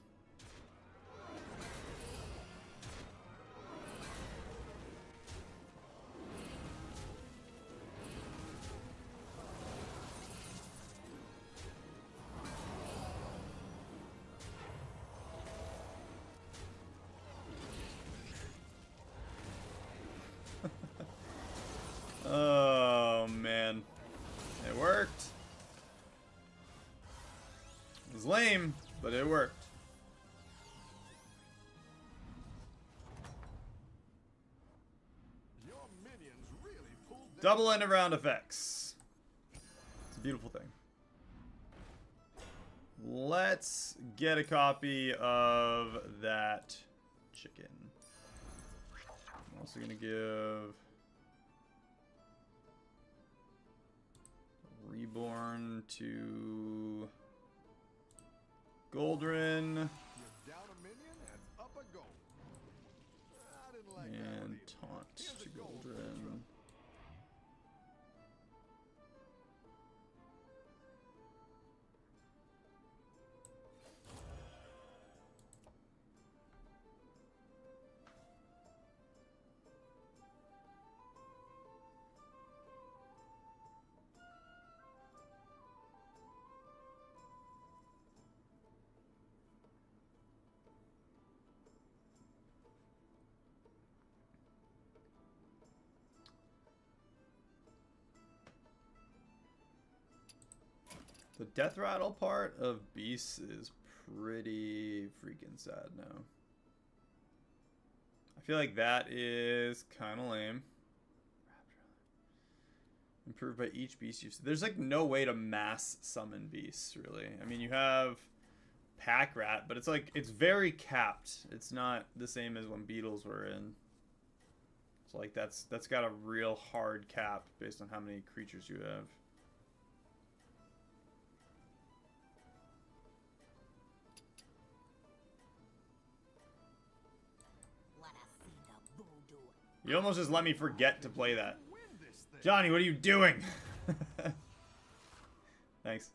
Oh, man. It worked. It was lame, but it worked. Your minions really pulled that. Double end of round effects. It's a beautiful thing. Let's get a copy of that chicken. I'm also going to give Reborn to Goldrin. You're down a minion and up a goal. I didn't like that one And either. taunt Here's to a goal for the Goldrin. trouble. The death rattle part of beasts is pretty freaking sad now. I feel like that is kind of lame. Improved by each beast use. There's like no way to mass summon beasts, really. I mean, you have Pack Rat, but it's like, it's very capped. It's not the same as when Beetles were in. So like that's got a real hard cap based on how many creatures you have. Let us see the voodoo. You almost just let me forget to play that. Win this thing. Johnny, what are you doing? Thanks.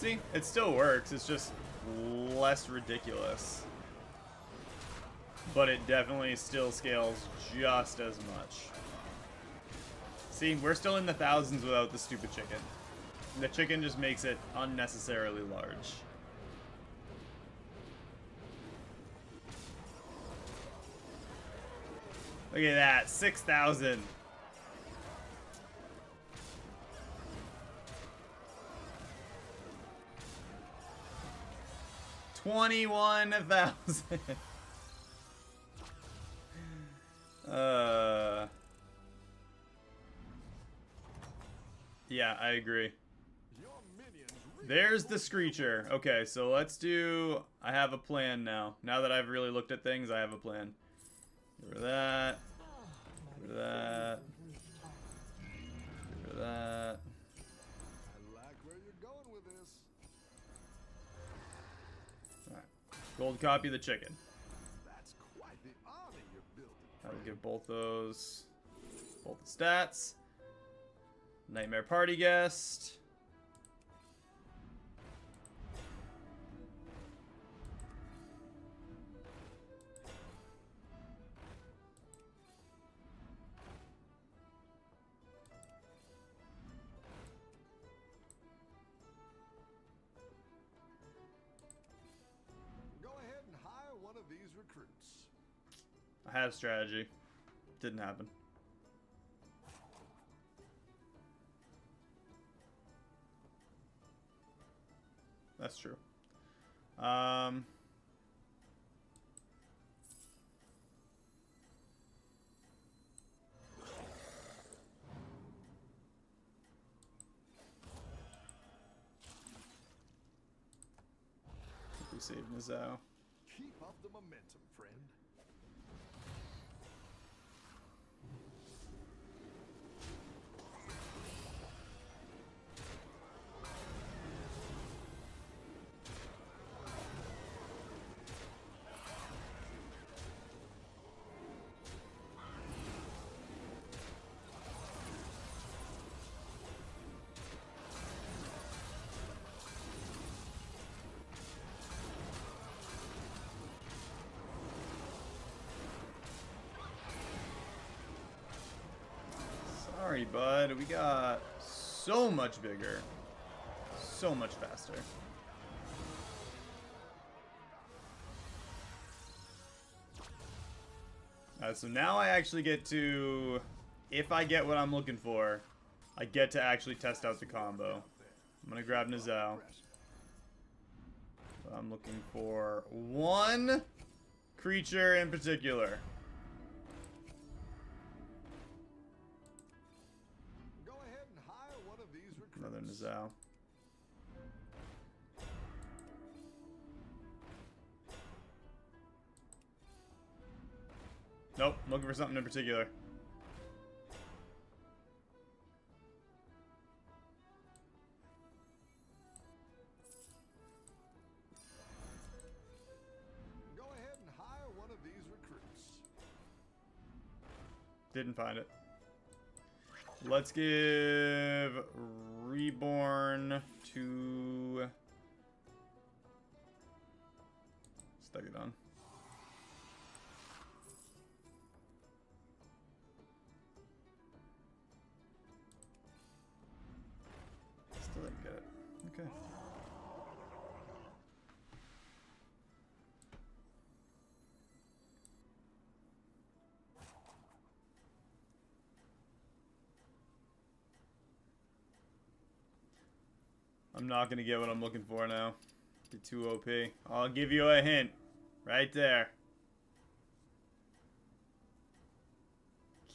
See, it still works. It's just less ridiculous. But it definitely still scales just as much. See, we're still in the thousands without the stupid chicken. The chicken just makes it unnecessarily large. Look at that, 6,000. $21,000. Yeah, I agree. There's the Screecher. Okay, so let's do... I have a plan now. Now that I've really looked at things, I have a plan. Get rid of that. Get rid of that. Get rid of that. I like where you're going with this. Alright. Gold copy of the chicken. That's quite the army you're building. That'll give both those... both the stats. Nightmare Party Guest. Go ahead and hire one of these recruits. I had a strategy. Didn't happen. That's true. We saved Nizao. Keep up the momentum, friend. Sorry, bud. We got so much bigger. So much faster. So now I actually get to... if I get what I'm looking for, I get to actually test out the combo. I'm gonna grab Nizao. I'm looking for one creature in particular. Go ahead and hire one of these recruits. Another Nizao. Nope, I'm looking for something in particular. Go ahead and hire one of these recruits. Didn't find it. Let's give Reborn to Stegadon. Still didn't get it. Okay. I'm not gonna get what I'm looking for now. Get too OP. I'll give you a hint. Right there.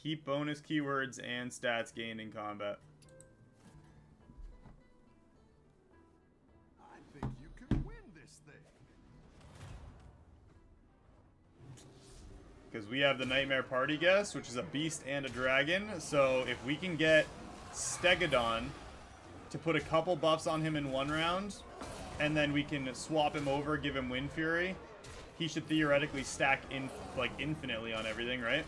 Keep bonus keywords and stats gained in combat. I think you can win this thing. Because we have the Nightmare Party Guest, which is a beast and a dragon. So if we can get Stegadon to put a couple buffs on him in one round, and then we can swap him over, give him Wind Fury, he should theoretically stack in like infinitely on everything, right?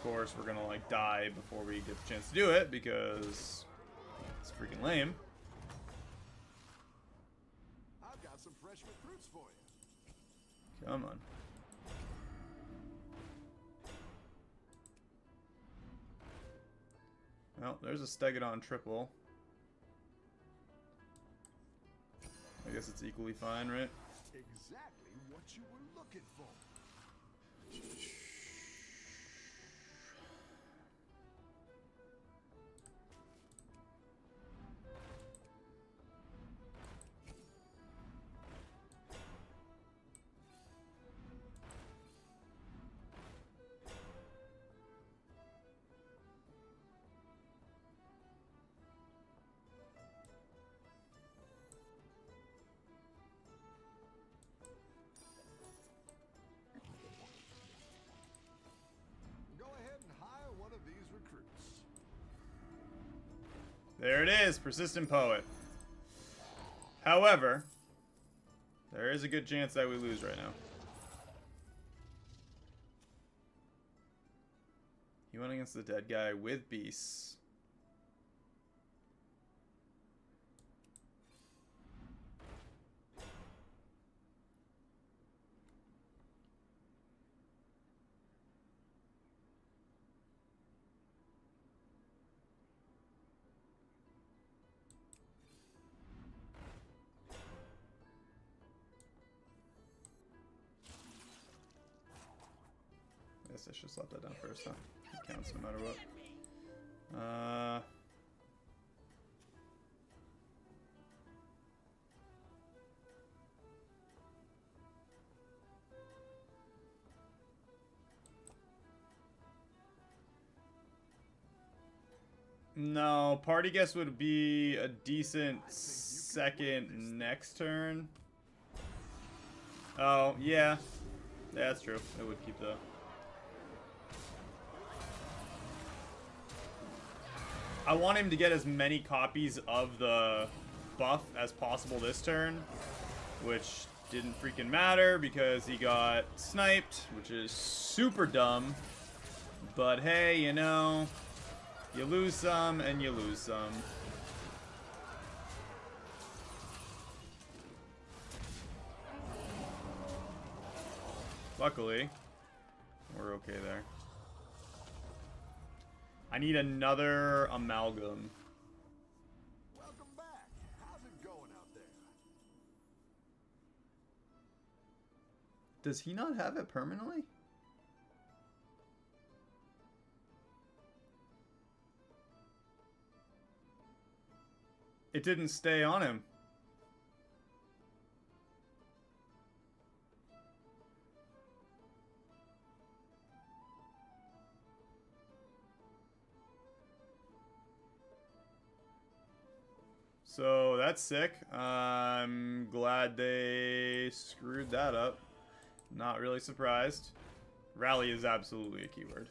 course, we're gonna like die before we get the chance to do it because it's freaking lame. I've got some fresh recruits for you. Come on. Well, there's a Stegodon triple. I guess it's equally fine, right? Exactly what you were looking for. There it is, Persistent Poet. However, there is a good chance that we lose right now. He went against the dead guy with beasts. I should slap that down first, huh? It counts no matter what. No, party guest would be a decent second next turn. Oh, yeah. Yeah, that's true. It would keep the... I want him to get as many copies of the buff as possible this turn, which didn't freaking matter because he got sniped, which is super dumb. But hey, you know, you lose some and you lose some. Luckily, we're okay there. I need another amalgam. Welcome back. How's it going out there? Does he not have it permanently? It didn't stay on him. So that's sick. I'm glad they screwed that up. Not really surprised. Rally is absolutely a keyword.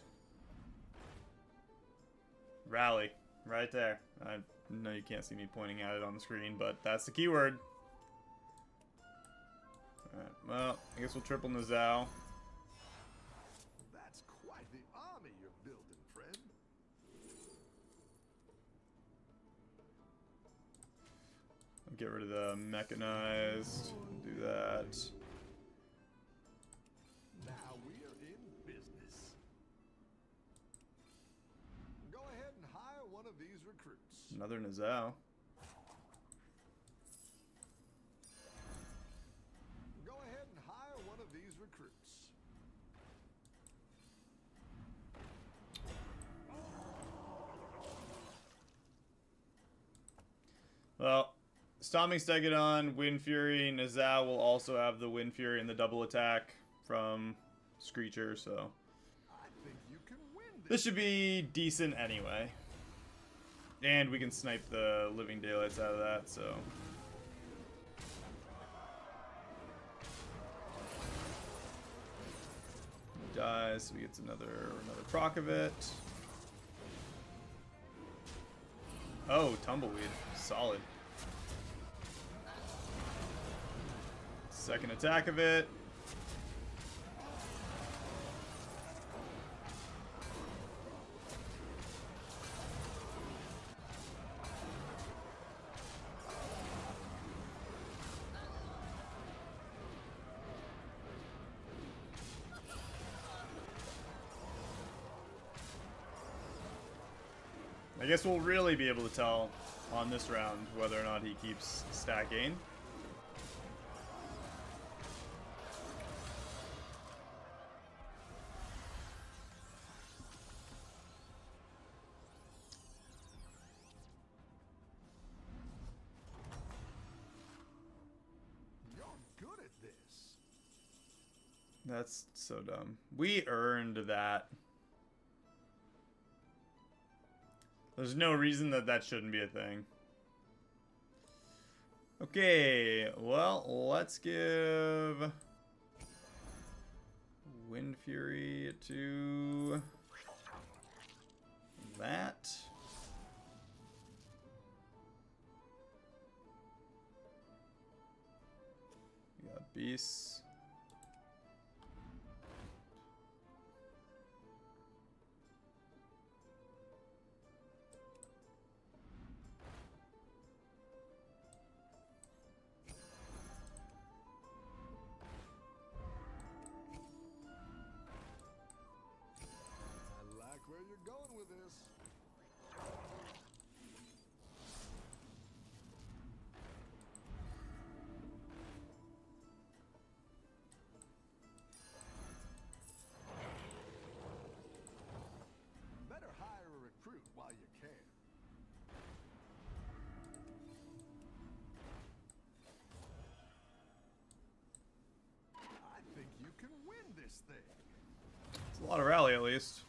Rally, right there. I know you can't see me pointing at it on the screen, but that's the keyword. Alright, well, I guess we'll triple Nizao. That's quite the army you're building, friend. Get rid of the mechanized. Do that. Now we're in business. Go ahead and hire one of these recruits. Another Nizao. Go ahead and hire one of these recruits. Well, Stomping Stegodon, Wind Fury, Nizao will also have the Wind Fury and the double attack from Screecher, so I think you can win this should be decent anyway. And we can snipe the Living Daylights out of that, so. He dies, so he gets another proc of it. Oh, Tumbleweed. Solid. Second attack of it. I guess we'll really be able to tell on this round whether or not he keeps stacking. You're good at this. That's so dumb. We earned that. There's no reason that that shouldn't be a thing. Okay, well, let's give Wind Fury to that. We got Beasts. I like where you're going with this. Better hire a recruit while you can. I think you can win this thing. It's a lot of rally, at least.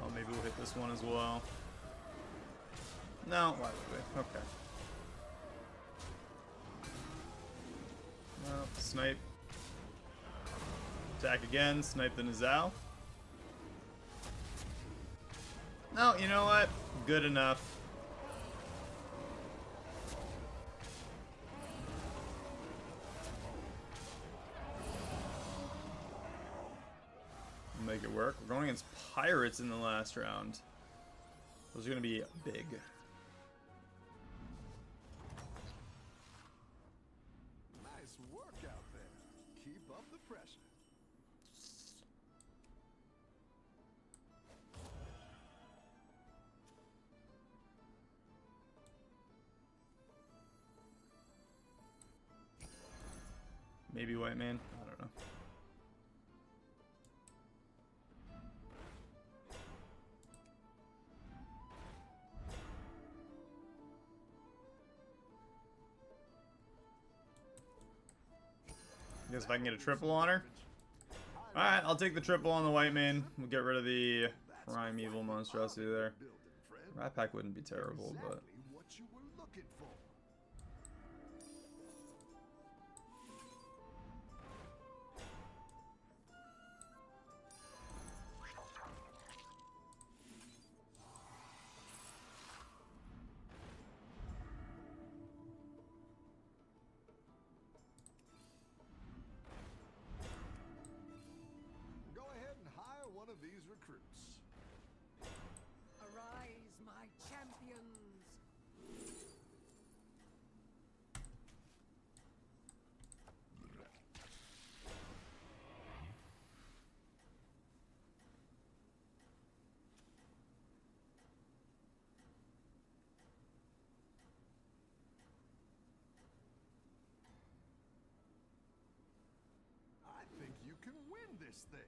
Oh, maybe we'll hit this one as well. No, why would we? Okay. No, snipe. Attack again, snipe the Nizal. No, you know what? Good enough. Make it work. We're going against pirates in the last round. Those are going to be big. Nice work out there. Keep up the pressure. Maybe white man. I don't know. I guess if I can get a triple on her. Alright, I'll take the triple on the white main. We'll get rid of the primeval monstrosity there. Rat Pack wouldn't be terrible, but... Exactly what you were looking for. Go ahead and hire one of these recruits. Arise, my champions! I think you can win this thing.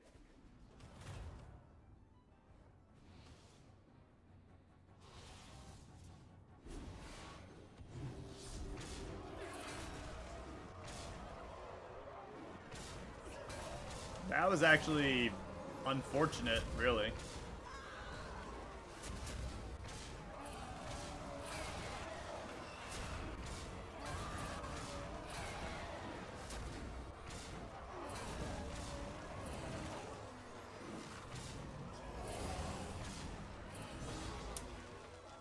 That was actually unfortunate, really.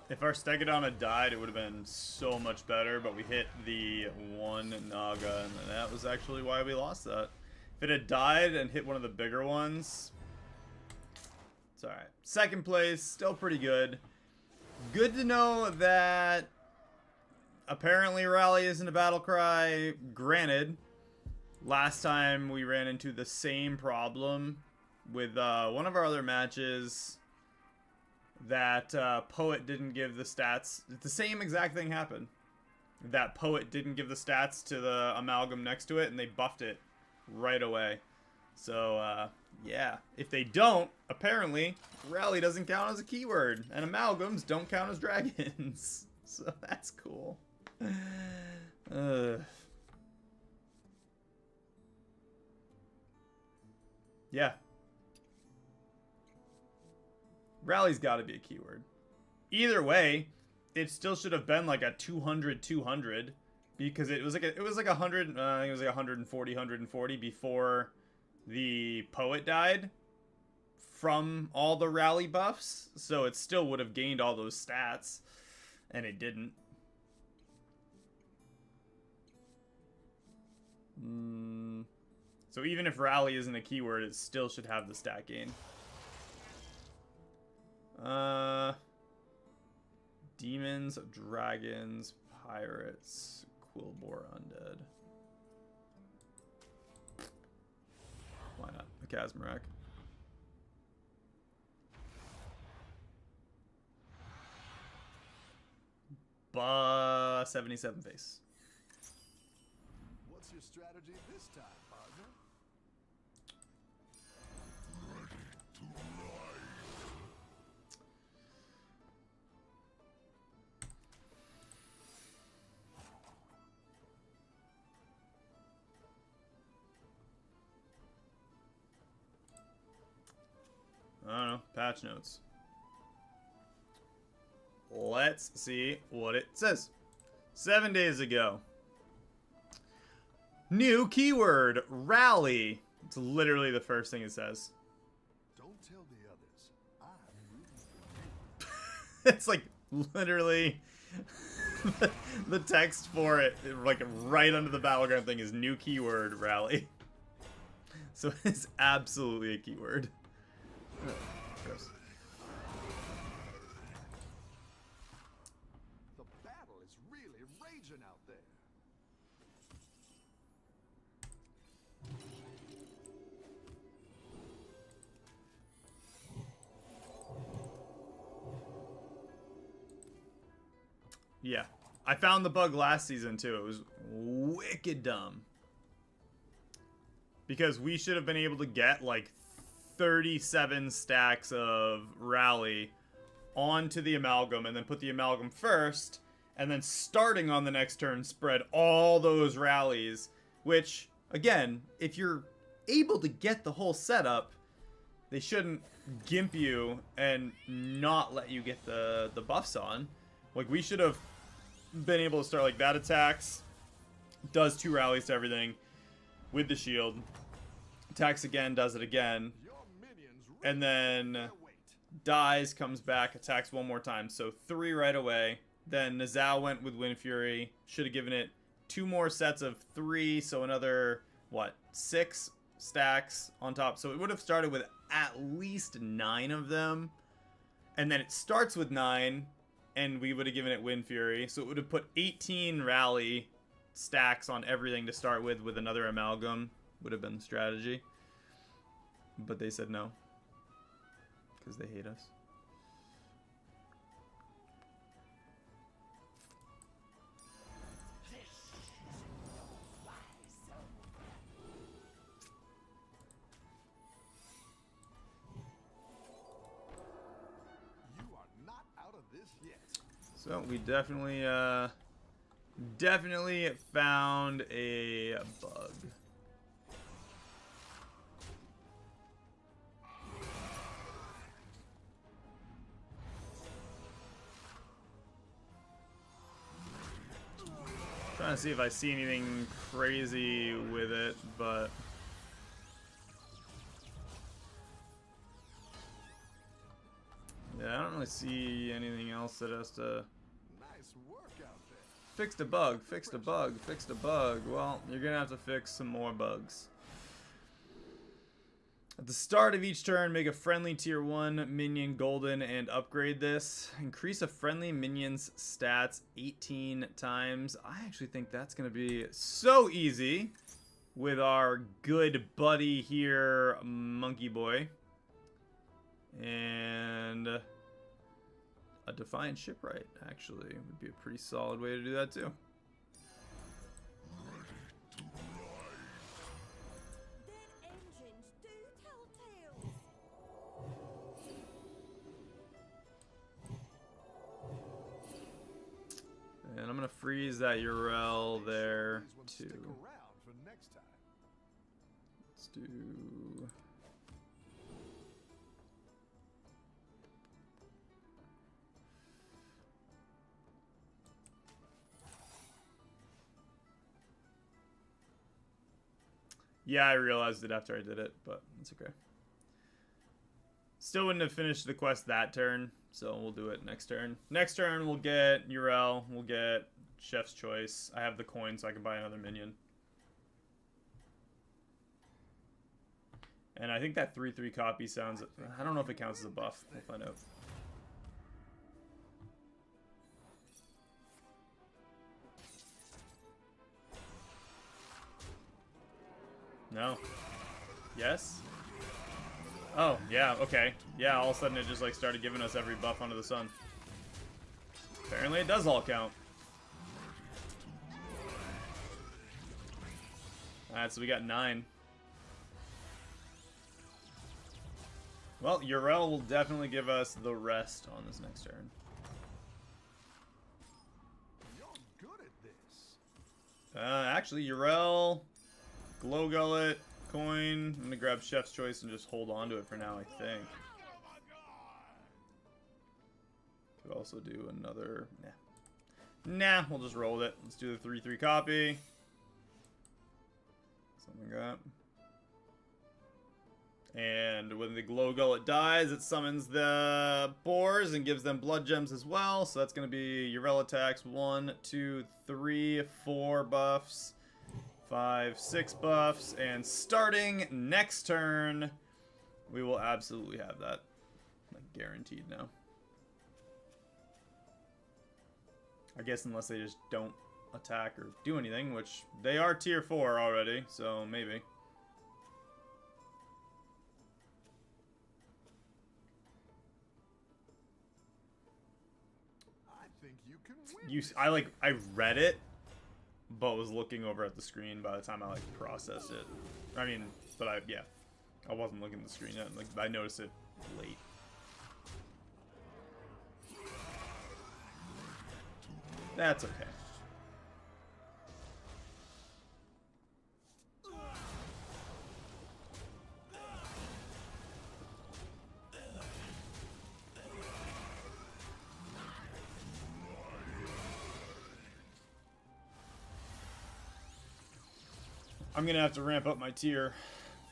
If our Stegodon had died, it would have been so much better, but we hit the one Naga, and that was actually why we lost that. If it had died and hit one of the bigger ones, it's alright. Second place, still pretty good. Good to know that apparently Rally isn't a battle cry. Granted, Last time we ran into the same problem with one of our other matches that Poet didn't give the stats. The same exact thing happened. That Poet didn't give the stats to the amalgam next to it, and they buffed it right away. So, yeah. If they don't, apparently, rally doesn't count as a keyword, and amalgams don't count as dragons. So that's cool. Yeah. Rally's got to be a keyword. Either way, it still should have been like a 200 because it was like 100. I think it was like 140 before the Poet died from all the rally buffs. So it still would have gained all those stats, and it didn't. So even if rally isn't a keyword, it still should have the stat gain. Demons, dragons, pirates, Quillbore, undead. Why not? A Kazmarak. 77 face. What's your strategy this time, partner? I don't know. Patch notes. Let's see what it says. 7 days ago. New keyword, rally. It's literally the first thing it says. Don't tell the others. I'm rooting for you. It's like literally the text for it, like right under the battleground thing, is new keyword, rally. So it's absolutely a keyword. Gross. The battle is really raging out there. Yeah. I found the bug last season too. It was wicked dumb. Because we should have been able to get like 37 stacks of rally onto the amalgam and then put the amalgam first, and then starting on the next turn spread all those rallies, which again, if you're able to get the whole setup, they shouldn't gimp you and not let you get the buffs on. Like, we should have been able to start like that attacks, does 2 rallies to everything with the shield, attacks again, does it again, and then dies, comes back, attacks one more time. So 3 right away. Then Nizal went with Wind Fury. Should have given it 2 more sets of 3, so another, what, 6 stacks on top. So it would have started with at least 9 of them. And then it starts with 9, and we would have given it Wind Fury. So it would have put 18 rally stacks on everything to start with another amalgam. Would have been the strategy. But they said no. Because they hate us. You are not out of this yet. So we definitely found a bug. Trying to see if I see anything crazy with it, but yeah, I don't really see anything else that has to. Nice work out there. Fixed a bug, fixed a bug, fixed a bug. Well, you're gonna have to fix some more bugs. At the start of each turn, make a friendly tier 1 minion golden and upgrade this. Increase a friendly minion's stats 18 times. I actually think that's gonna be so easy with our good buddy here, Monkey Boy. And a Defiant Shipwright, actually, would be a pretty solid way to do that, too. Their engines do tell tales. And I'm going to freeze that Urel there, too. Stick around for next time. Let's do... Yeah, I realized it after I did it, but it's okay. Still wouldn't have finished the quest that turn, so we'll do it next turn. Next turn, we'll get Urel, we'll get Chef's Choice. I have the coin, so I can buy another minion. And I think that 3/3 copy sounds... I don't know if it counts as a buff. We'll find out. No. Yes? Oh, yeah, okay. Yeah, all of a sudden it just like started giving us every buff under the sun. Apparently it does all count. Alright, so we got 9. Well, Urel will definitely give us the rest on this next turn. You're good at this. Actually, Urel, Glow Gullet, coin. I'm gonna grab Chef's Choice and just hold on to it for now, I think. Could also do another... Nah, we'll just roll with it. Let's do the 3/3 copy. Something like that. And when the Glow Gullet dies, it summons the boars and gives them blood gems as well. So that's going to be Urel attacks 1, 2, 3, 4 buffs, 5, 6 buffs. And starting next turn, we will absolutely have that. Like, guaranteed now. I guess unless they just don't attack or do anything, which they are tier 4 already, so maybe. I read it, but was looking over at the screen by the time I processed it. I mean, but I wasn't looking at the screen yet. Like, I noticed it late. That's okay. I'm gonna have to ramp up my tier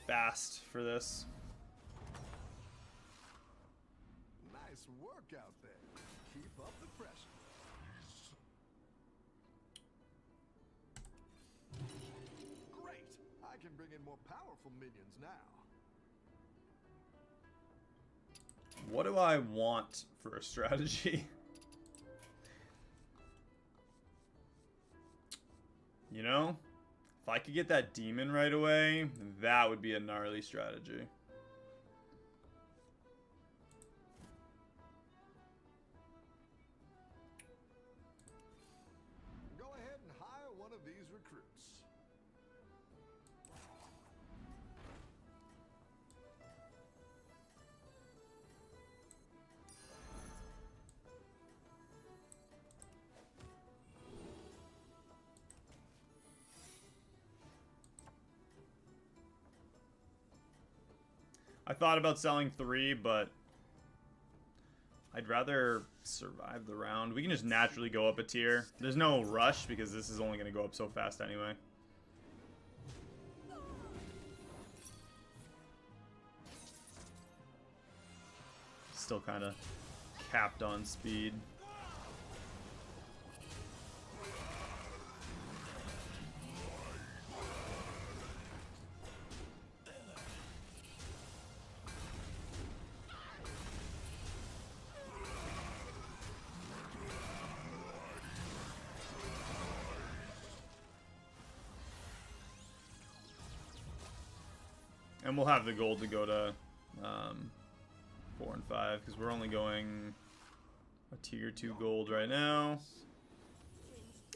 fast for this. Nice work out there. Keep up the pressure. Great. I can bring in more powerful minions now. What do I want for a strategy? You know? If I could get that demon right away, that would be a gnarly strategy. Go ahead and hire one of these recruits. I thought about selling 3, but I'd rather survive the round. We can just naturally go up a tier. There's no rush because this is only going to go up so fast anyway. Still kind of capped on speed. And we'll have the gold to go to 4 and 5 because we're only going a tier 2 gold right now.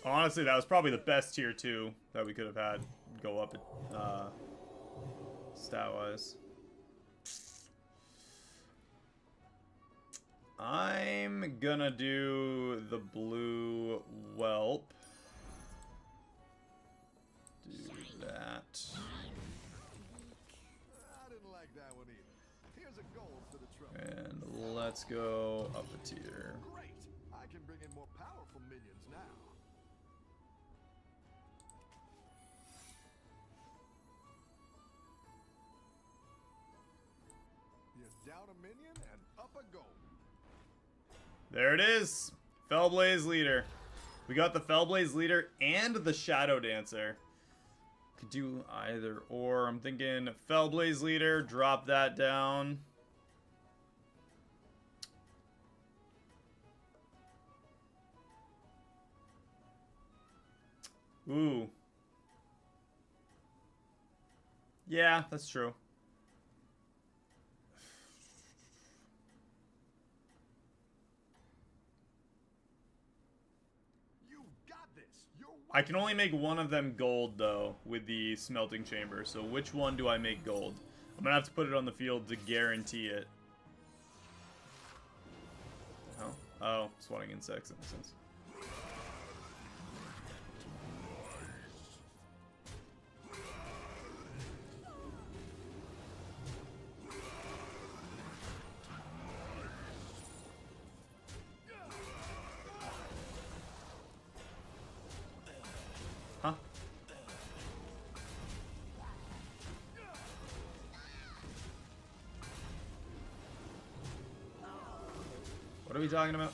Honestly, that was probably the best tier 2 that we could have had go up stat-wise. I'm gonna do the blue whelp. Do that. I didn't like that one either. Here's a gold for the trouble. And let's go up a tier. Great! I can bring in more powerful minions now. You're down a minion and up a gold. There it is. Fellblaze Leader. We got the Fellblaze Leader and the Shadow Dancer. Could do either or. I'm thinking Fellblaze Leader, drop that down. Ooh. Yeah, that's true. I can only make one of them gold, though, with the smelting chamber. So which one do I make gold? I'm going to have to put it on the field to guarantee it. Oh, swatting insects, in a sense. Huh? What are we talking about?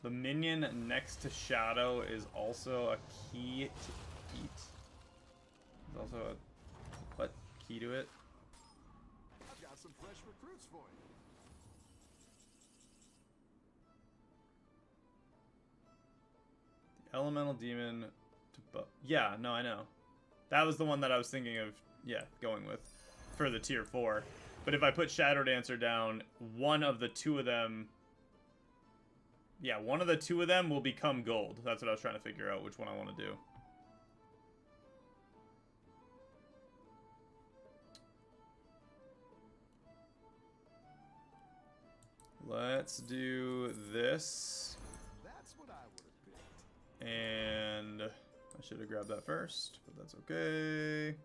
The minion next to Shadow is also a key to eat. There's also a what key to it? I've got some fresh recruits for you. The elemental demon to yeah, no, I know. That was the one that I was thinking of, yeah, going with for the tier 4. But if I put Shadow Dancer down, one of the two of them, yeah, one of the two of them will become gold. That's what I was trying to figure out, which one I want to do. Let's do this. That's what I would have picked. And I should have grabbed that first, but that's okay.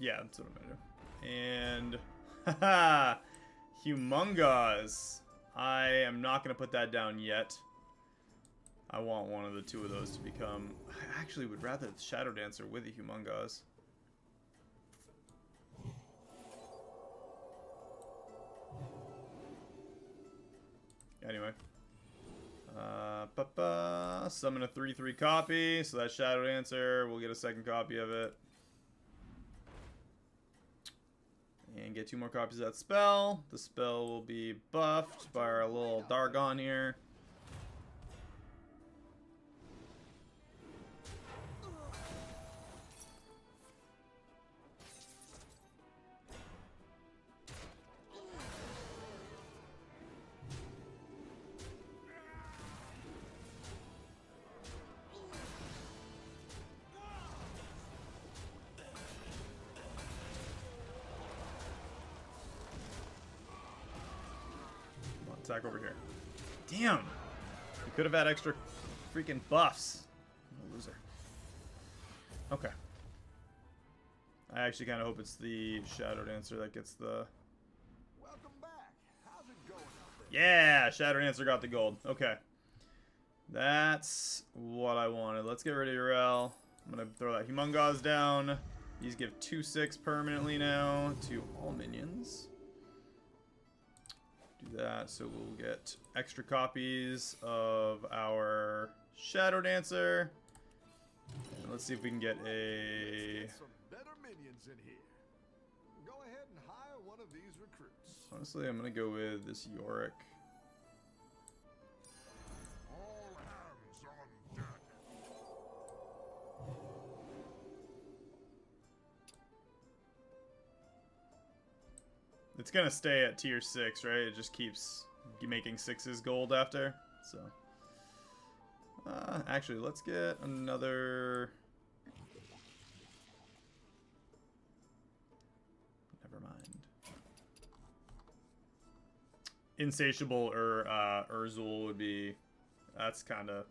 Yeah, that's what I'm gonna do. And haha, Humongous. I am not gonna put that down yet. I want one of the two of those to become. I actually would rather the Shadow Dancer with a Humongous. Anyway. Summon a 3/3 copy, so that Shadow Dancer, we'll get a second copy of it. And get 2 more copies of that spell. The spell will be buffed by our little Dargon here. Attack over here. Damn! You could have had extra freaking buffs. I'm a loser. Okay. I actually kind of hope it's the Shadow Dancer that gets the... Welcome back. How's it going out there? Yeah! Shadow Dancer got the gold. Okay. That's what I wanted. Let's get rid of Urel. I'm going to throw that Humongous down. These give 2/6 permanently now to all minions. Do that, so we'll get extra copies of our Shadow Dancer. And let's see if we can get a... Some better minions in here. Go ahead and hire one of these recruits. Honestly, I'm going to go with this Yorick. All hands on deck. It's gonna stay at tier 6, right? It just keeps making 6s gold after. So, actually, let's get another. Never mind. Insatiable or Urzul would be. That's kind of.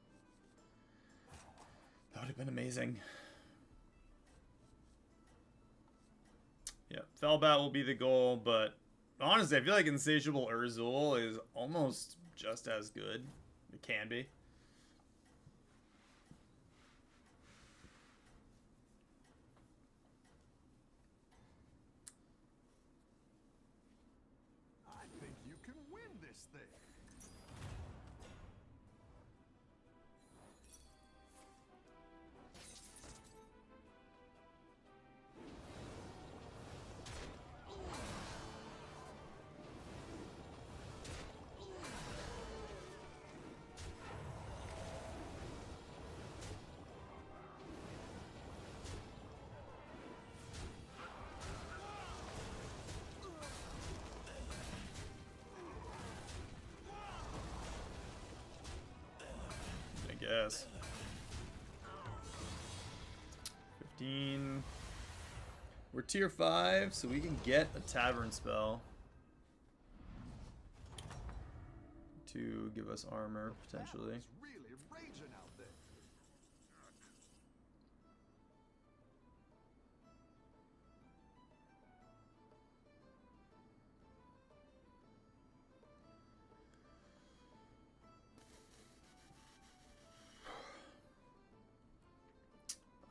That would have been amazing. Yeah, Fellbat will be the goal, but honestly, I feel like Insatiable Urzul is almost just as good. It can be. I think you can win this thing. I guess. 15. We're tier 5, so we can get a tavern spell to give us armor, potentially. It's really raging out there.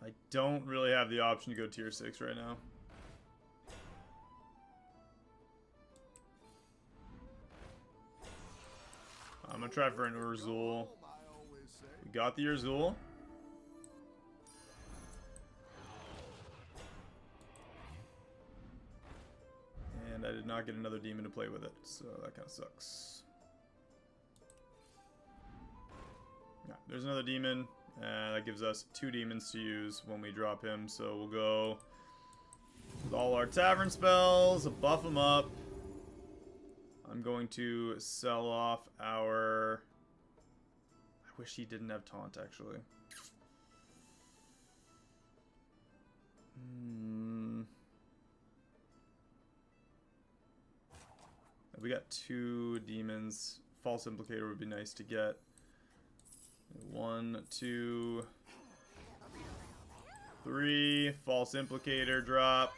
I don't really have the option to go tier 6 right now. I'm gonna try for an Urzul. I always say. We got the Urzul. And I did not get another demon to play with it, so that kind of sucks. Yeah, there's another demon. That gives us 2 demons to use when we drop him, so we'll go with all our tavern spells, buff them up. I'm going to sell off our... I wish he didn't have taunt, actually. We got 2 demons. False Implicator would be nice to get. 1, 2, 3. False Implicator drop.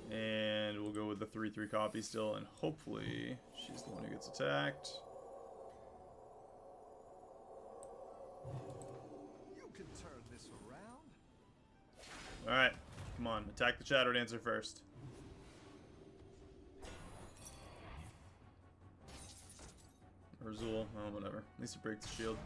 And we'll go with the 3/3 copy still, and hopefully she's the one who gets attacked. You can turn this around. Alright, come on, attack the Shadow Dancer first. Urzul, oh whatever. At least it breaks the shield.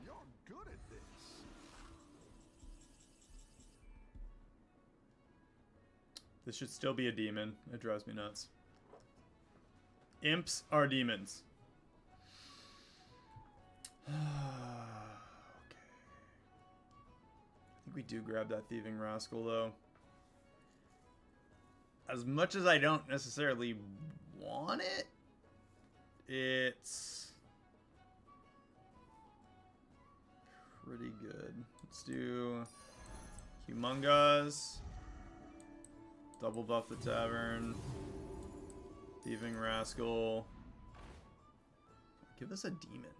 You're good at this. This should still be a demon. It drives me nuts. Imps are demons. Okay. I think we do grab that Thieving Rascal, though. As much as I don't necessarily want it, it's pretty good. Let's do Humongous. Double buff the Tavern. Thieving Rascal. Give us a demon.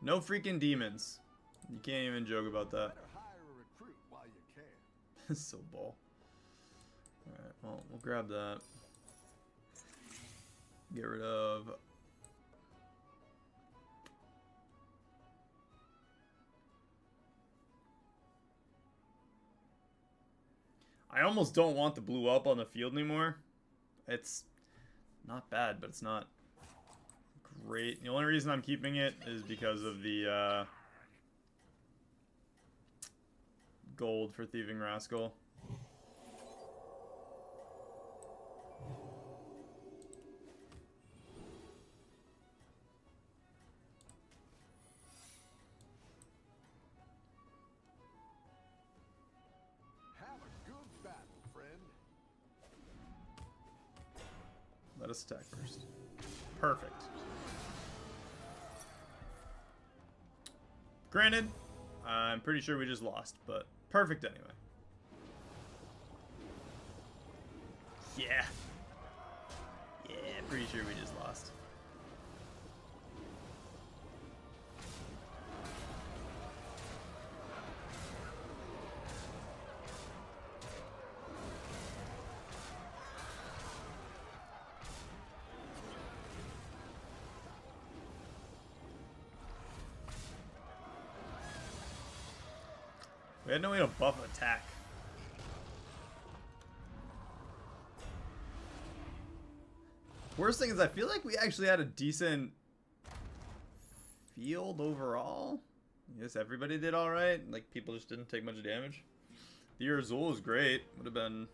No freaking demons. You can't even joke about that. Better hire a recruit while you can. So ball. Alright, well, we'll grab that. Get rid of... I almost don't want the blue up on the field anymore. It's not bad, but it's not great. The only reason I'm keeping it is because of the gold for Thieving Rascal. Have a good battle, friend. Let us attack first. Perfect. Granted, I'm pretty sure we just lost, but perfect anyway. Yeah. Yeah, pretty sure we just lost. We had no way to buff attack. Worst thing is I feel like we actually had a decent field overall. I guess everybody did alright. Like, people just didn't take much damage. The Urzul was great. Would have been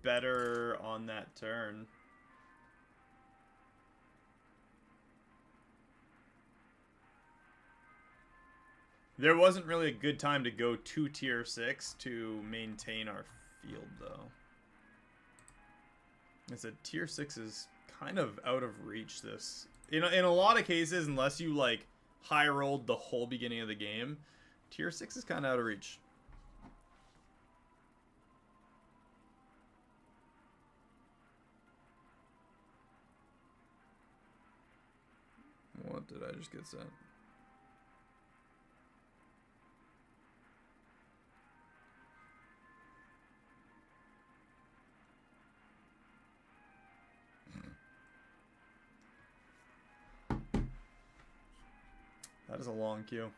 better on that turn. There wasn't really a good time to go to tier 6 to maintain our field, though. I said tier 6 is kind of out of reach this. In a lot of cases, unless you, like, high rolled the whole beginning of the game, tier 6 is kind of out of reach. What did I just get sent? That is a long queue.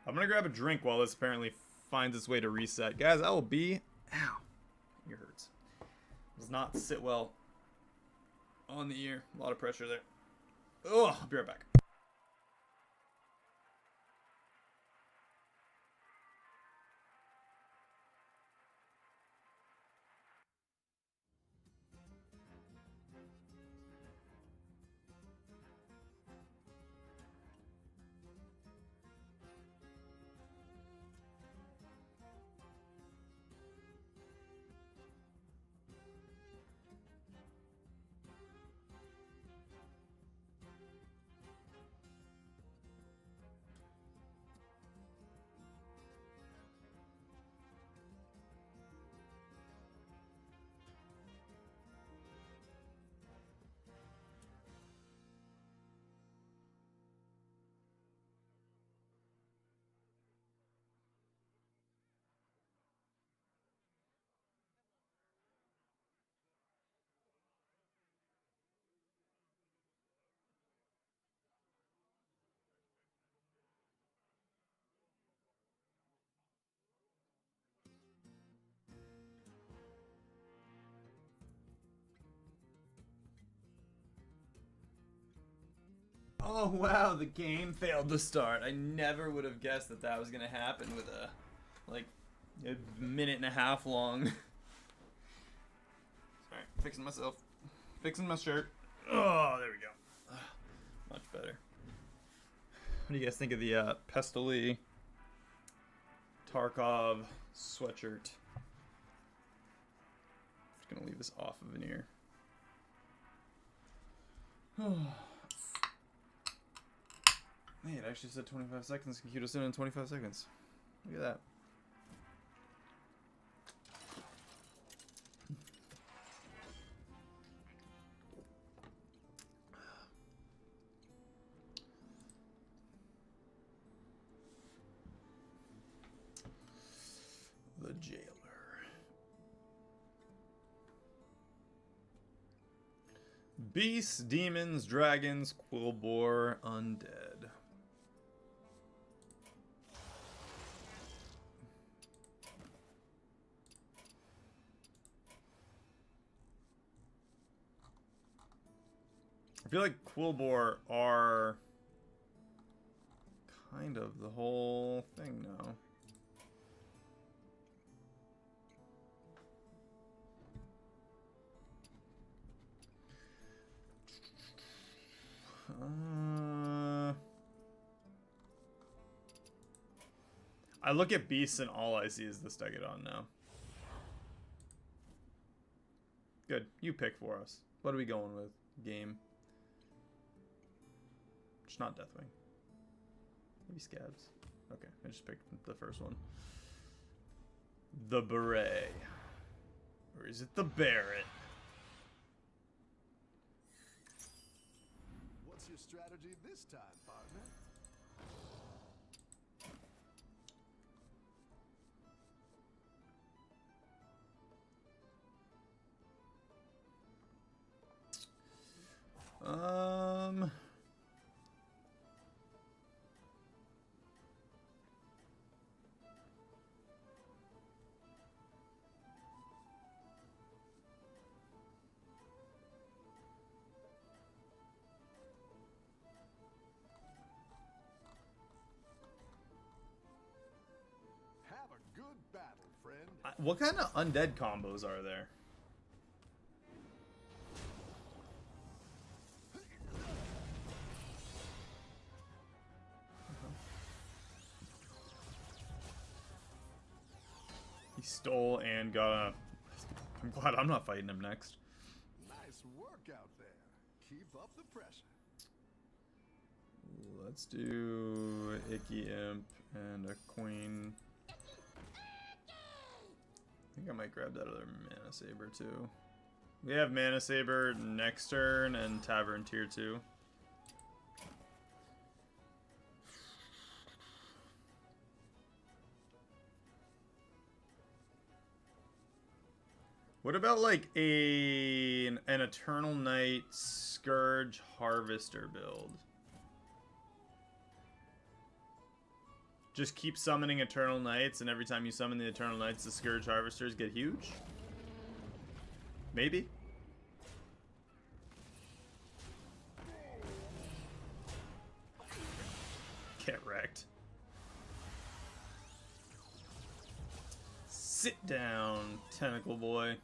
I'm gonna grab a drink while this apparently finds its way to reset. Guys, I will be... Ow. Ear hurts. Does not sit well on the ear. A lot of pressure there. Ugh, I'll be right back. Oh wow, the game failed to start. I never would have guessed that that was gonna happen with a, like, a minute and a half long. Sorry, fixing myself. Fixing my shirt. Oh, there we go. Much better. What do you guys think of the Pestily Tarkov sweatshirt? Just gonna leave this off of an ear. Man, it actually said 25 seconds. Can queue us in 25 seconds. Look at that. The Jailer. Beasts, demons, dragons, Quillbore, undead. feel like Quillbore are kind of the whole thing now. I look at beasts and all I see is the Stegodon now. Good. You pick for us. What are we going with? Game. Just not Deathwing. Maybe Scabs. Okay, I just picked the first one. The Beret. Or is it the Barret? What's your strategy this time, partner? Have a good battle, friend. What kind of undead combos are there? He stole and got a... I'm glad I'm not fighting him next. Nice work out there. Keep up the pressure. Let's do Icky Imp and a Queen. I think I might grab that other Mana Saber too. We have Mana Saber next turn and Tavern tier 2. What about like an Eternal Night Scourge Harvester build? Just keep summoning Eternal Knights, and every time you summon the Eternal Knights, the Scourge Harvesters get huge? Maybe? Get wrecked. Sit down, Tentacle Boy.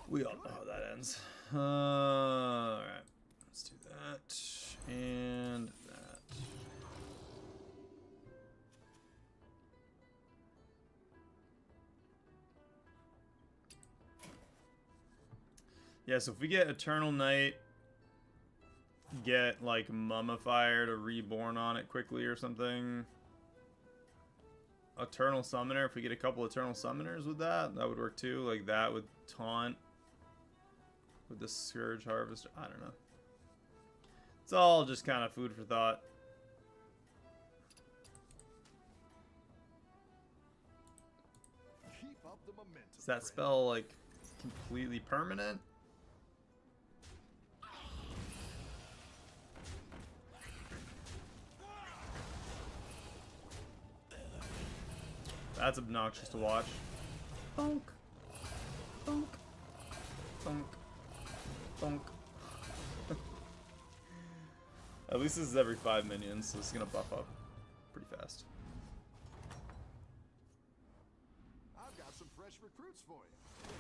We all know how that ends. Alright. Let's do that. And that. Yeah, so if we get Eternal Night, get like Mummifier to Reborn on it quickly or something. Eternal Summoner, if we get a couple Eternal Summoners with that, that would work too. Like that with Taunt. With the Scourge Harvester. I don't know. It's all just kind of food for thought. Keep up the momentum. Is that spell like completely permanent? That's obnoxious to watch. Bonk. Bonk. Bonk. Bonk. At least this is every 5 minions, so it's gonna buff up pretty fast. I've got some fresh recruits for you.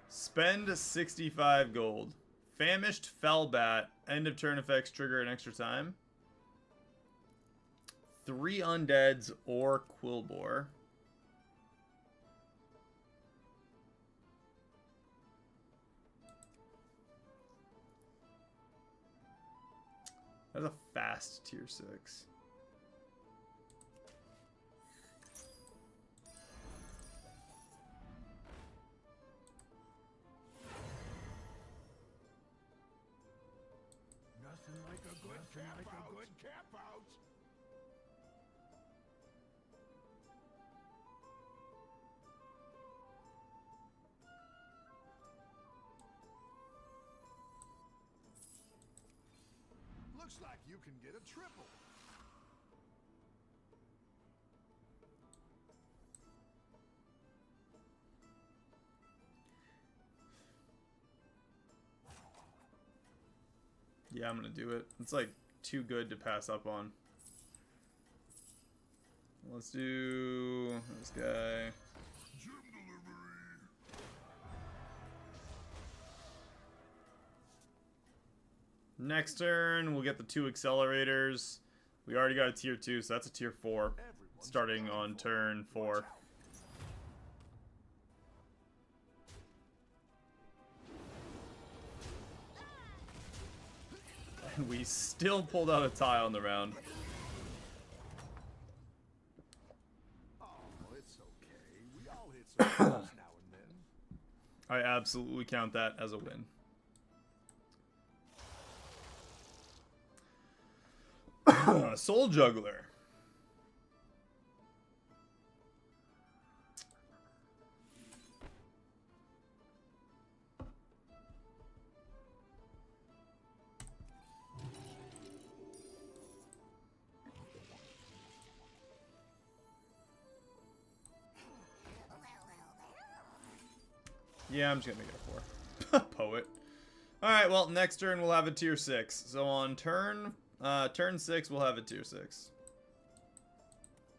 Spend 65 gold. Famished Fellbat. End of turn effects trigger an extra time. 3 undeads or Quillbore. That's a fast tier 6. Nothing like a good cap out. Looks like you can get a triple. Yeah, I'm gonna do it. It's like too good to pass up on. Let's do this guy. Next turn, we'll get the 2 accelerators. We already got a tier 2, so that's a tier 4. Starting on turn 4. And we still pulled out a tie on the round. Oh, it's okay. We all hit some goals now and then. I absolutely count that as a win. Soul Juggler. Yeah, I'm just gonna make it a 4. Poet. Alright, well, next turn we'll have a tier 6. So on turn 6, we'll have a tier 6.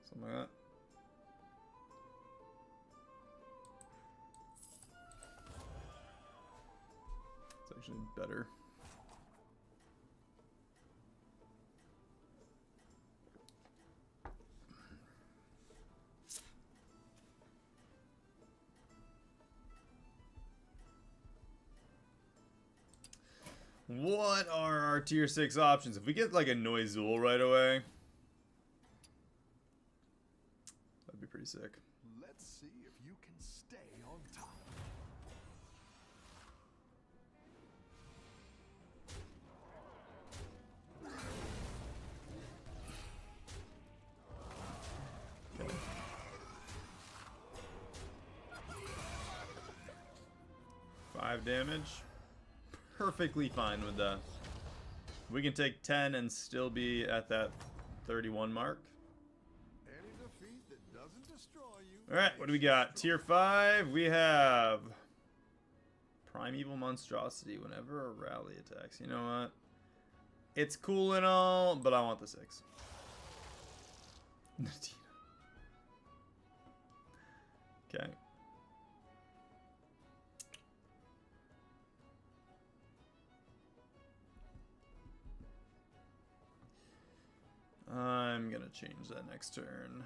Something like that. It's actually better. What are our tier 6 options? If we get like a Noizul right away, that'd be pretty sick. Let's see if you can stay on top. Okay. Five damage. Perfectly fine with that. We can take 10 and still be at that 31 mark. Any defeat that doesn't destroy you. Alright, what do we got? Tier 5, we have Primeval Monstrosity whenever a rally attacks. You know what? It's cool and all, but I want the 6. Okay. I'm gonna change that next turn.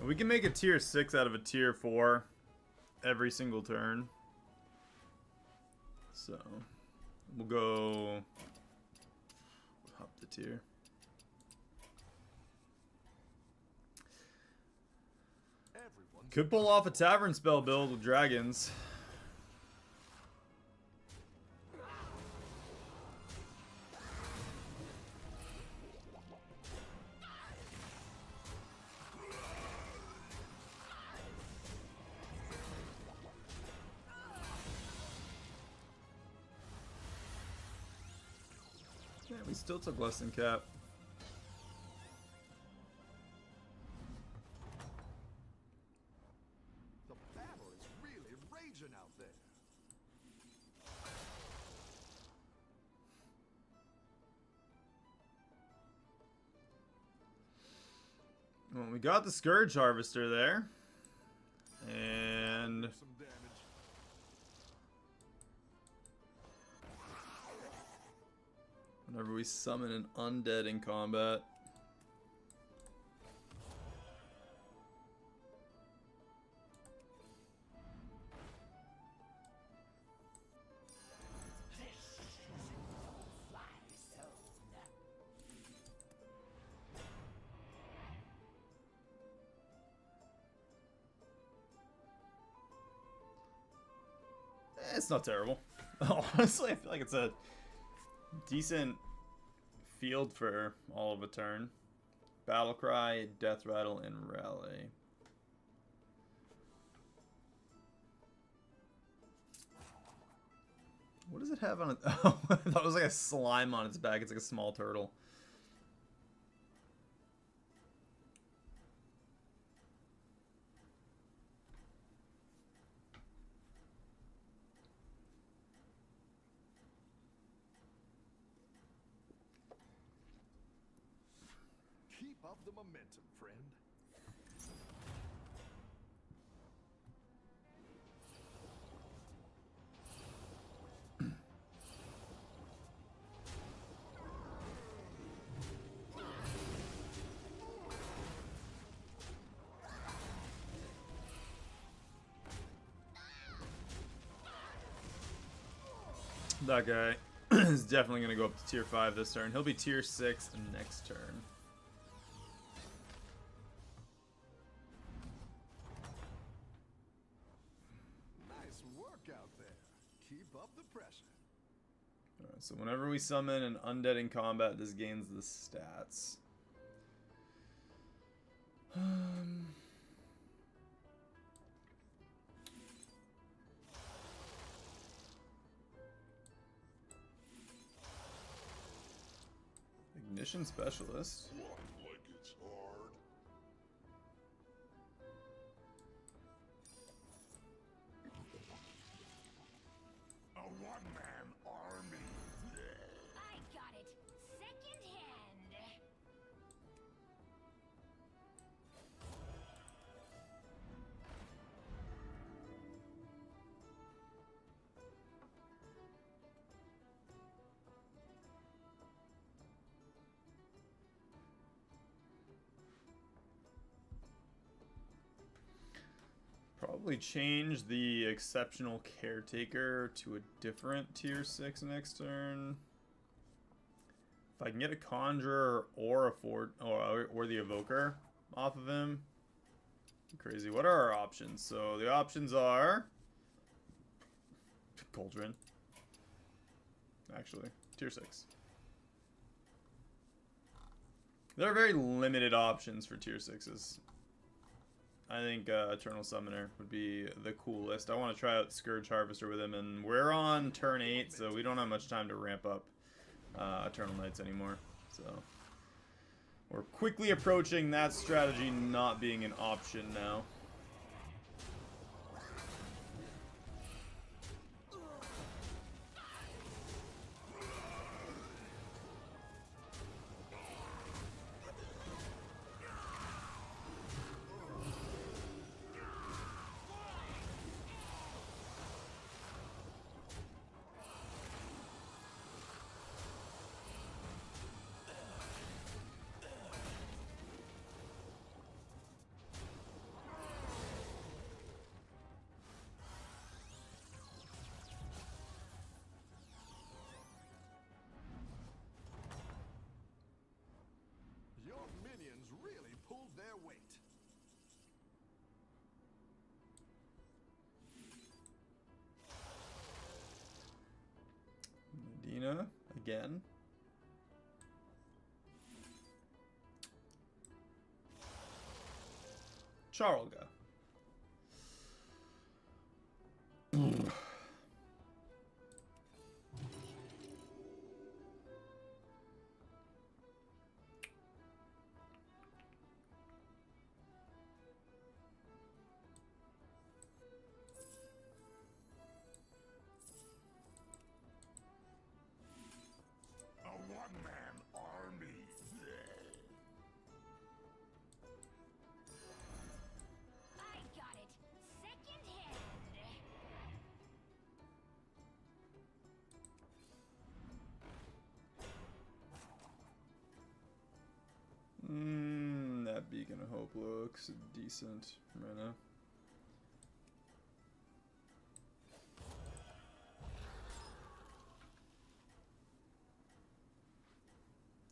We can make a tier 6 out of a tier 4 every single turn. So, we'll go up the tier. Could pull off a tavern spell build with dragons. Yeah, we still took less than cap. The battle is really raging out there. Well, we got the Scourge Harvester there. And Some damage. whenever we summon an undead in combat, it's not terrible. Honestly, I feel like it's a decent field for all of a turn. Battlecry, Death Rattle, and Rally. What does it have on it? Oh, I thought it was like a slime on its back. It's like a small turtle. Keep up the momentum, friend. That guy is definitely going to go up to tier 5 this turn. He'll be tier 6 next turn. Nice work out there. Keep up the pressure. Alright, so whenever we summon an undead in combat, this gains the stats. Ignition Specialist. Like it's hard. A one-man army. I got it. Second hand. Probably change the Exceptional Caretaker to a different tier 6 next turn. If I can get a Conjurer or a or the Evoker off of him. Crazy. What are our options? So the options are Cauldron. Actually, tier 6. There are very limited options for tier 6s. I think Eternal Summoner would be the coolest. I want to try out Scourge Harvester with him, and we're on turn 8, so we don't have much time to ramp up Eternal Knights anymore. So we're quickly approaching that strategy not being an option now. Your minions really pulled their weight. Medina again. Charlga. A one-man army. I got it. Second hand. That Beacon of Hope looks decent right now.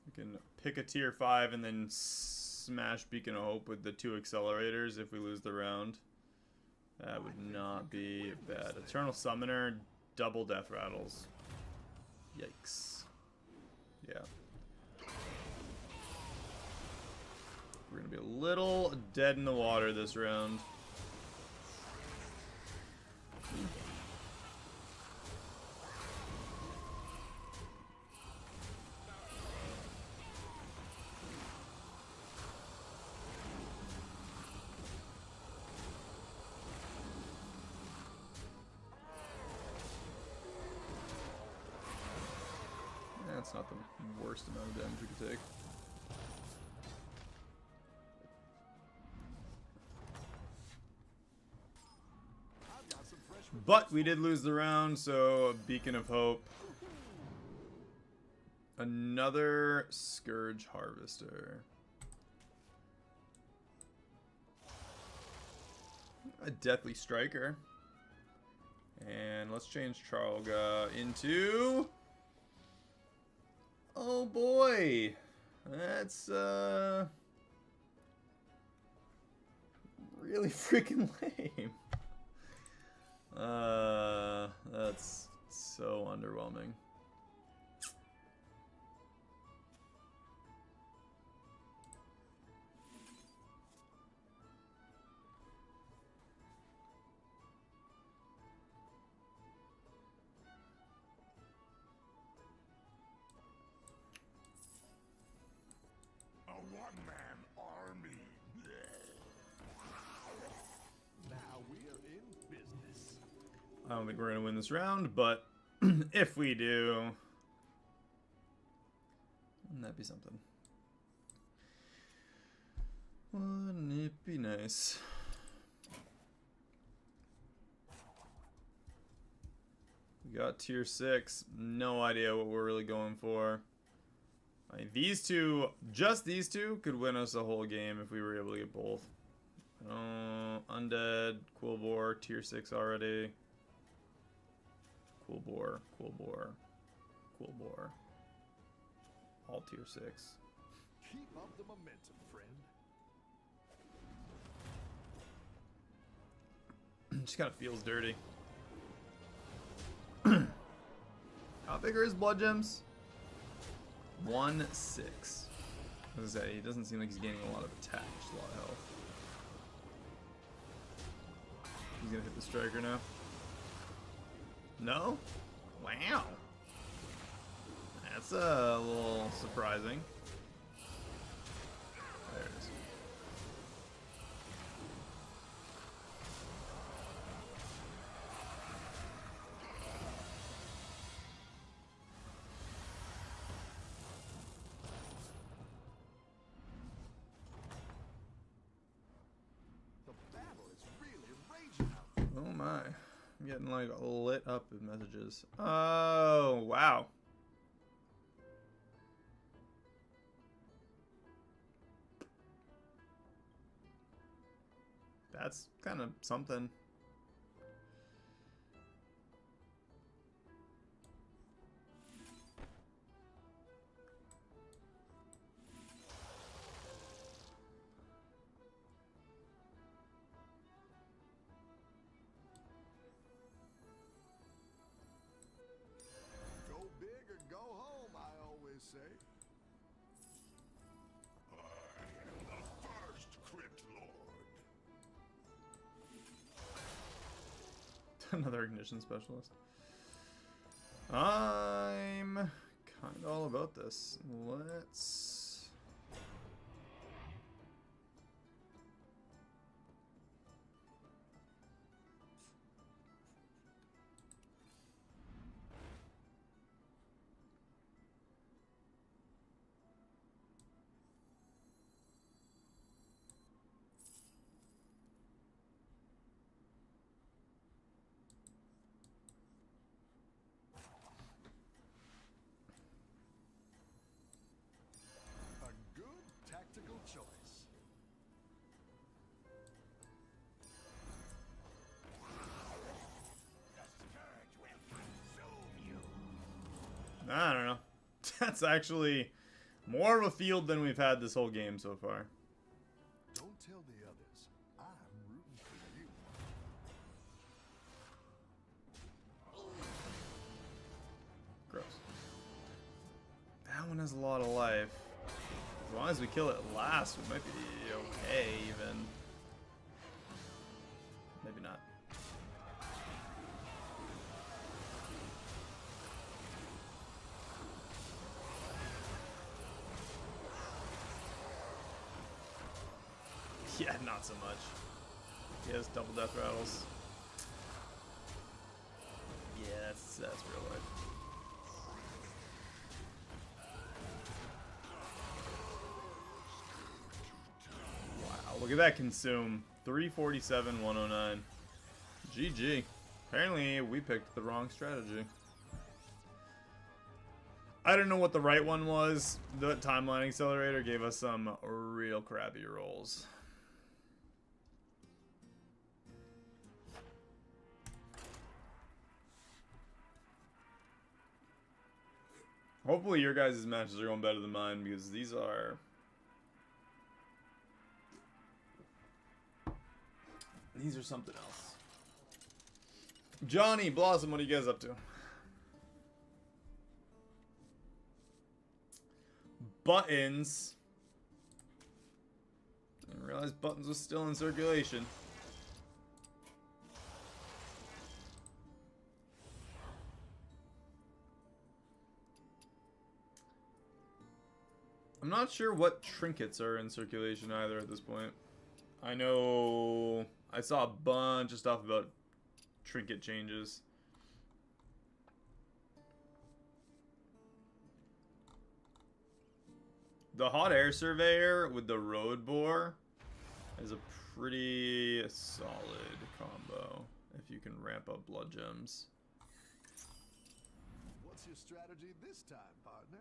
You can pick a tier 5 and then smash Beacon of Hope with the 2 accelerators if we lose the round. That would not be bad. Eternal Summoner, double Death Rattles. Yikes. Yeah. little dead in the water this round. That's not the worst amount of damage we could take. But we did lose the round, so a beacon of hope. Another Scourge Harvester. A Deathly Striker. And let's change Charlga into... Oh boy! That's, really freaking lame. That's so underwhelming. A one-man army. Now we're in business. I don't think we're gonna win this round, but if we do, wouldn't that be something? Wouldn't it be nice? We got tier 6. No idea what we're really going for. I mean, these two, just these two, could win us a whole game if we were able to get both. Undead, Quillbore, tier 6 already. Quillbore, Quillbore, Quillbore. All tier 6. Keep up the momentum, friend. Just kind of feels dirty. How big are his blood gems? 1-6. As I say, he doesn't seem like he's gaining a lot of attack, just a lot of health. He's gonna hit the striker now. No? Wow. That's a little surprising. There it is. The battle is really raging out there. Oh my. I'm getting like lit up with messages. Oh, wow. That's kind of something. Go big or go home, I always say. I am the first Crypt Lord. Another ignition specialist. I'm kind of all about this. Let's... A good tactical choice. I don't know. That's actually more of a field than we've had this whole game so far. Don't tell the others. I'm rooting for you. Gross. That one has a lot of life. As long as we kill it last, we might be okay even. Maybe not. Yeah, not so much. He has double death rattles. Yeah, that's real life. Wow, look at that consume. 347, 109. GG. Apparently, we picked the wrong strategy. I don't know what the right one was. The timeline accelerator gave us some real crappy rolls. Hopefully your guys' matches are going better than mine, because these are... These are something else. Johnny, Blossom, what are you guys up to? Buttons. Didn't realize buttons was still in circulation. I'm not sure what trinkets are in circulation either at this point. I know I saw a bunch of stuff about trinket changes. The hot air surveyor with the road boar is a pretty solid combo if you can ramp up blood gems. What's your strategy this time, partner?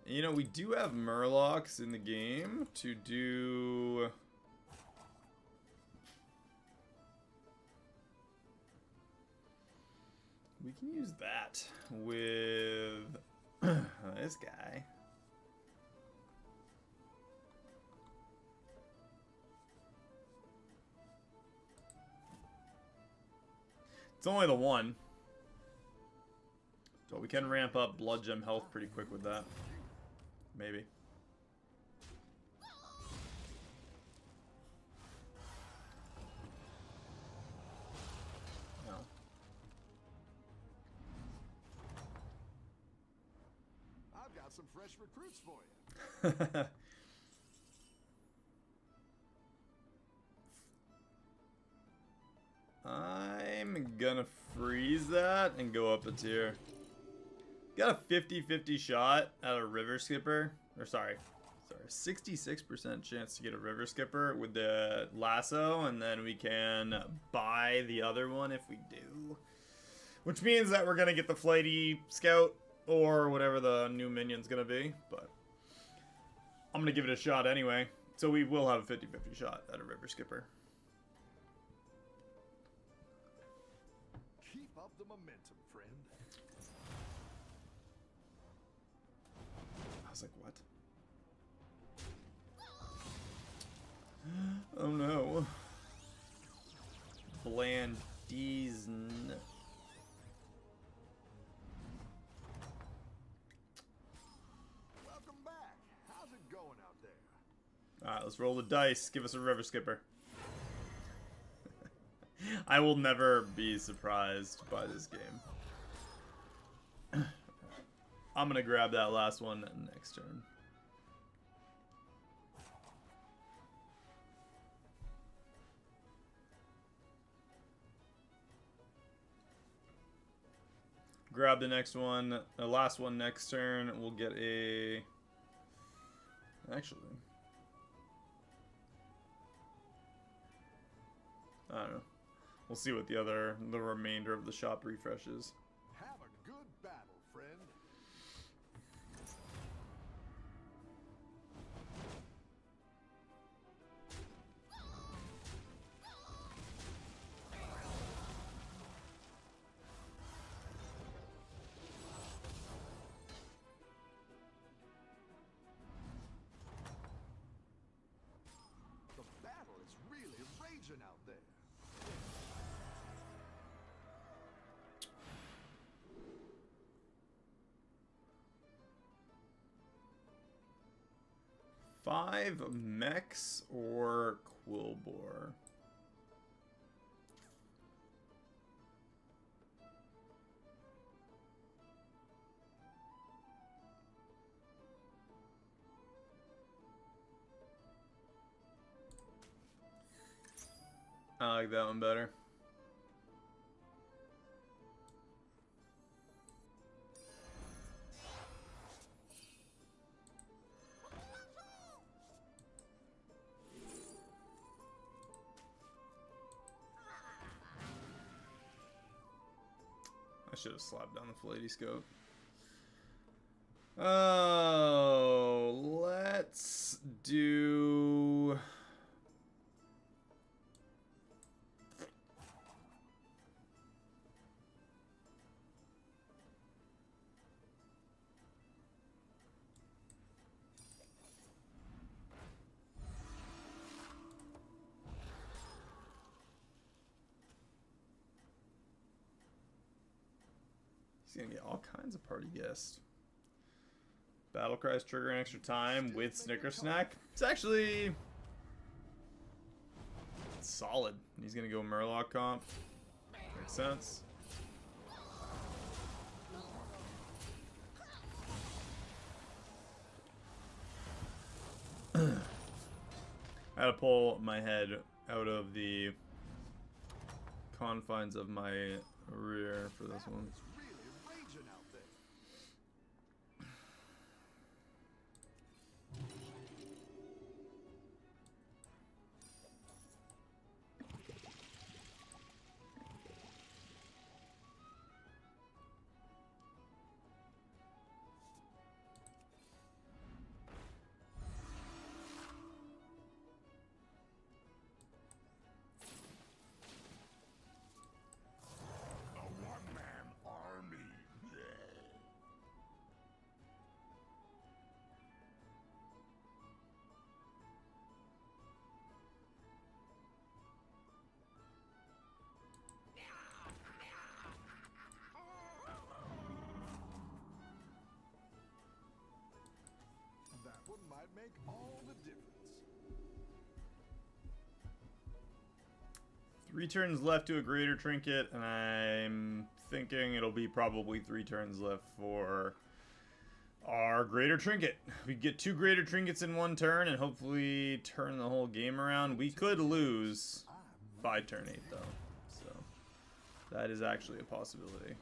You know, we do have Murlocs in the game to do... We can use that with this guy. It's only the one. So we can ramp up blood gem health pretty quick with that. Maybe. No. I've got some fresh recruits for you. I'm gonna freeze that and go up a tier. Got a 50-50 shot at a river skipper. Or sorry, 66% chance to get a river skipper with the lasso, and then we can buy the other one if we do. Which means that we're gonna get the flighty scout or whatever the new minion's gonna be, but I'm gonna give it a shot anyway. So we will have a 50-50 shot at a river skipper. Keep up the momentum, friend. I was like, what? Oh no. Blandizen. Welcome back. How's it going out there? Alright, let's roll the dice. Give us a river skipper. I will never be surprised by this game. I'm gonna grab that last one next turn. Grab the next one, the last one next turn. We'll get a... Actually... I don't know. We'll see what the remainder of the shop refreshes. Have a good battle, friend. The battle is really raging out there. 5 mechs or Quillbore? I like that one better. I should have slapped down the Flighty scope. Oh, let's do... He's gonna get all kinds of party guests. Battle cries trigger an extra time with Snicker Snack. It's actually solid. He's gonna go Murloc comp. Makes sense. I had to pull my head out of the confines of my rear for this one. It's really raging out there. A one-man army. That one might make all the difference. 3 turns left to a greater trinket, and I'm thinking it'll be probably 3 turns left for our greater trinket. We get 2 greater trinkets in 1 turn and hopefully turn the whole game around. We could lose by turn 8 though, so that is actually a possibility.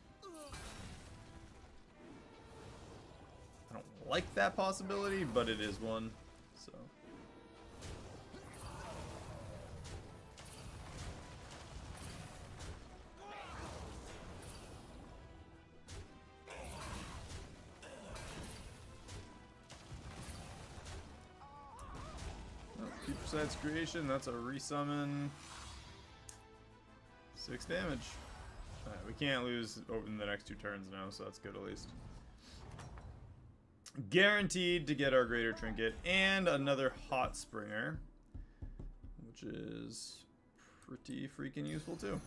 I don't like that possibility, but it is one, so. Keep Side's creation, that's a resummon. 6 damage. Alright, we can't lose over the next 2 turns now, so that's good at least. Guaranteed to get our greater trinket and another hot springer, which is pretty freaking useful too.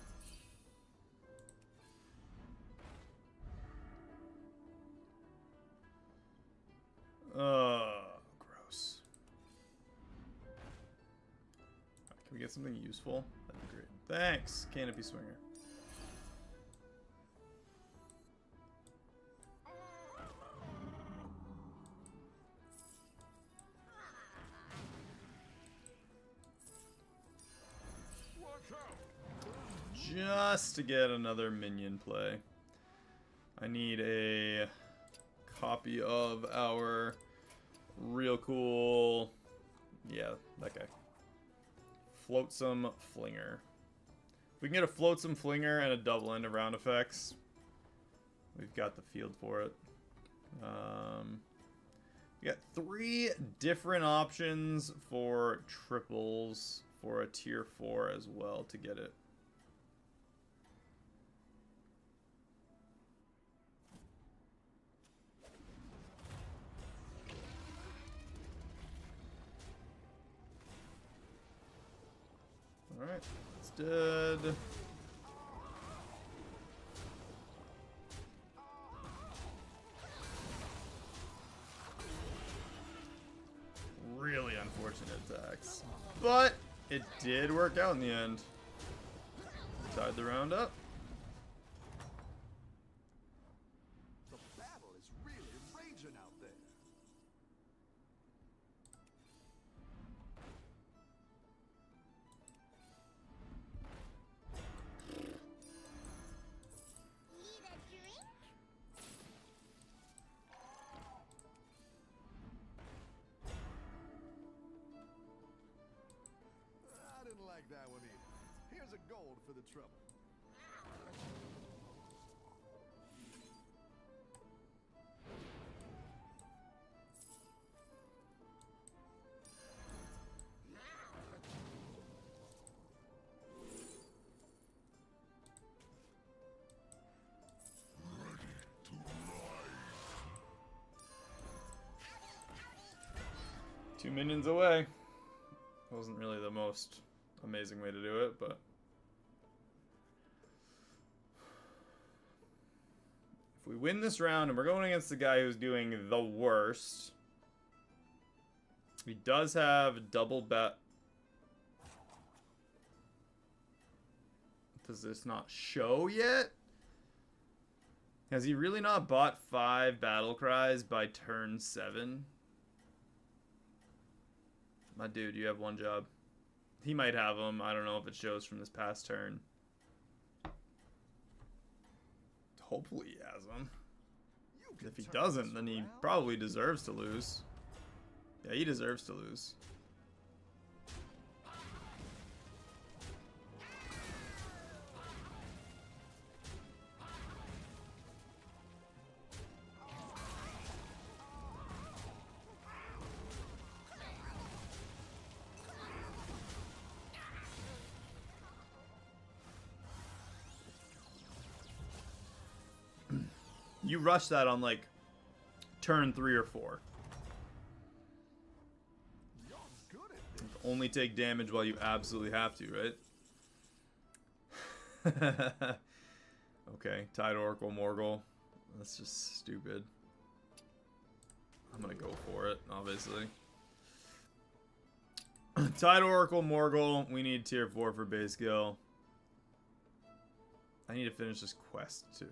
Gross. Can we get something useful? That'd be great. Thanks, Canopy Swinger. Just to get another minion play. I need a copy of our real cool, yeah, that guy. Floatsome Flinger. If we can get a Floatsome Flinger and a double end of round effects, we've got the field for it. We got 3 different options for triples for a tier 4 as well to get it. Alright, it's dead. Really unfortunate attacks. But it did work out in the end. Tied the round up. The battle is really raging out there. Need a drink? I didn't like that one either. Here's a gold for the trouble. Two minions away. Wasn't really the most amazing way to do it, but if we win this round and we're going against the guy who's doing the worst, he does have double bet. Does this not show yet? Has he really not bought 5 battle cries by turn 7? My dude, you have one job. He might have them. I don't know if it shows from this past turn. Hopefully he has them. If he doesn't, then he probably deserves to lose. Yeah, he deserves to lose. You rush that on like turn 3 or 4. You're good at this. Only take damage while you absolutely have to, right? Okay, Tide Oracle Morgul. That's just stupid. I'm gonna go for it, obviously. Tide Oracle Morgul. We need tier 4 for base skill. I need to finish this quest too.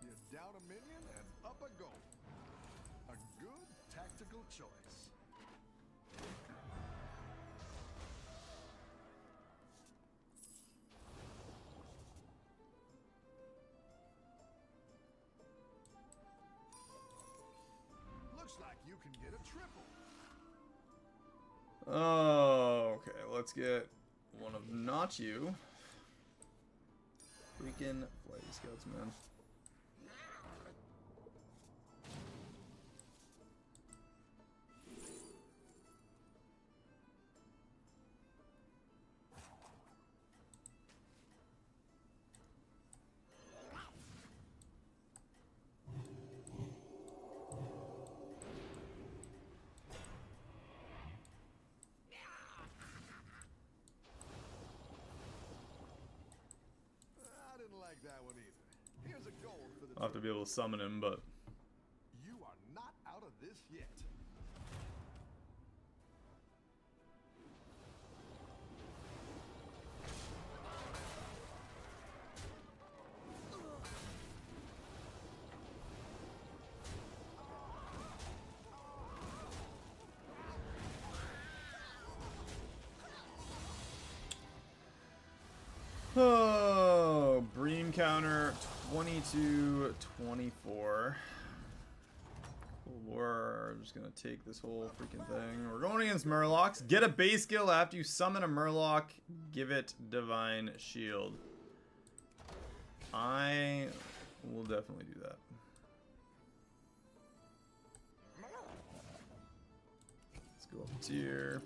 You're down a minion and up a goal. A good tactical choice. Looks like you can get a triple. Oh, okay. Let's get one of not you. Freaking Flighty Scouts, man. I didn't like that one either. Here's a gold for the I'll have to be able to summon him, but You are not out of this yet. oh, Bream counter 22-24. We're just gonna take this whole freaking thing. We're going against Murlocs. Get a base skill after you summon a Murloc. Give it Divine Shield. I will definitely do that. Let's go up a tier.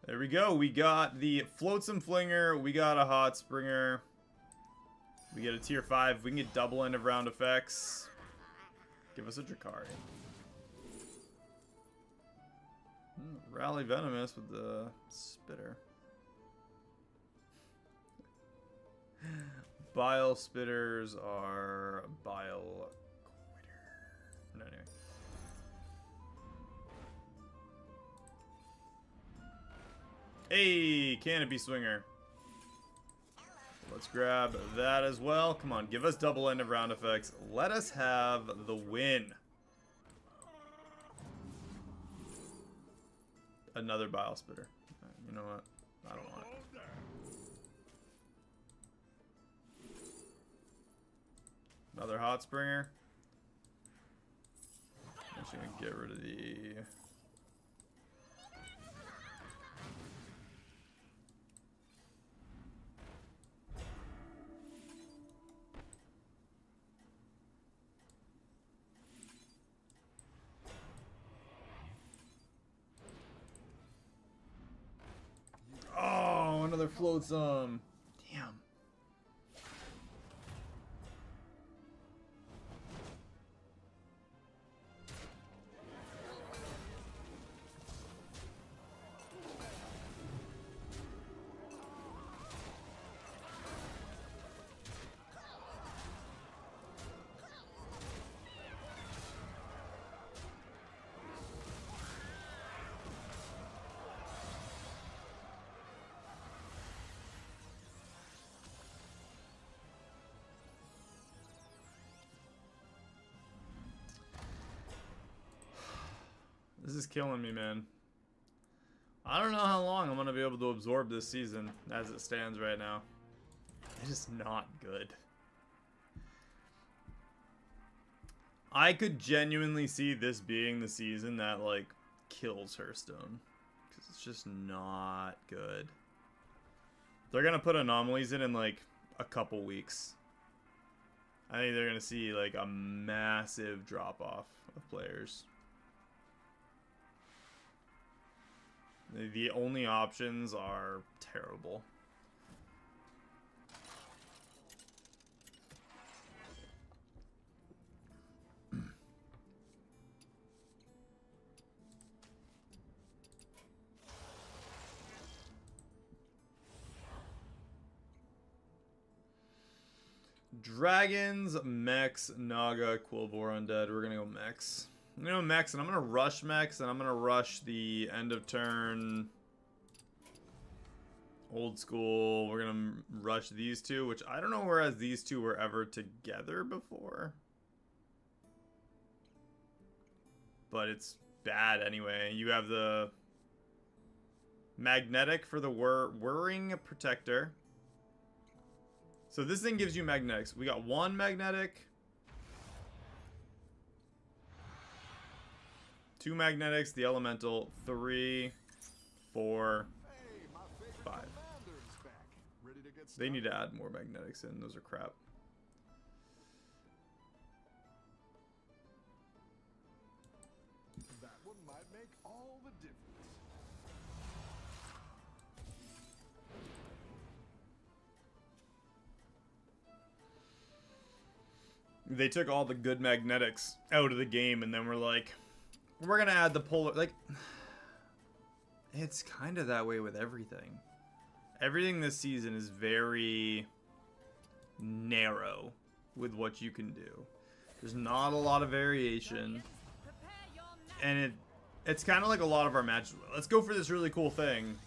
There we go. We got the Flotsam Flinger. We got a Hot Springer. We get a tier 5. We can get double end of round effects. Give us a Drakari. Rally Venomous with the Spitter. Bile spitters are bile quitter. No, anyway. Hey, canopy swinger. Let's grab that as well. Come on, give us double end of round effects. Let us have the win. Another bile spitter. You know what? I don't want it. Another hot springer. I'm just gonna get rid of the. Oh, another floatsome. Damn. This is killing me, man. I don't know how long I'm going to be able to absorb this season as it stands right now. It is not good. I could genuinely see this being the season that, like, kills Hearthstone. Because it's just not good. They're going to put anomalies in like, a couple weeks. I think they're going to see, like, a massive drop-off of players. The only options are terrible. Dragons, mechs, Naga, Quilboar, Undead. We're gonna go mechs. I'm gonna go mechs, and I'm gonna rush mechs, and I'm gonna rush the end of turn old school. We're gonna rush these two, which I don't know whereas these two were ever together before. But it's bad anyway. You have the magnetic for the whirring protector. So this thing gives you magnetics. We got one magnetic. 2 magnetics, the elemental, 3, 4, 5. They need to add more magnetics in. Those are crap. That one might make all the difference. They took all the good magnetics out of the game, and then we're like, we're gonna add the polar. Like, it's kind of that way with everything. Everything this season is very narrow with what you can do. There's not a lot of variation, and it's kind of like a lot of our matches. Let's go for this really cool thing.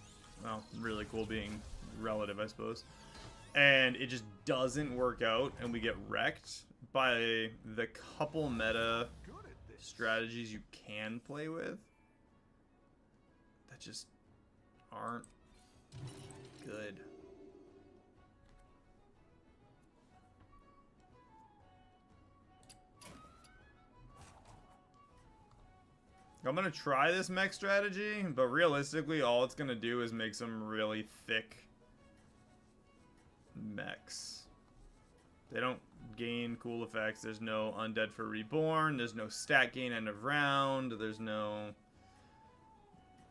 Well, really cool being relative, I suppose. And it just doesn't work out, and we get wrecked by the couple meta strategies you can play with that just aren't good. I'm gonna try this mech strategy, but realistically all it's gonna do is make some really thick mechs. They don't gain cool effects. There's no undead for reborn. There's no stat gain end of round. There's no...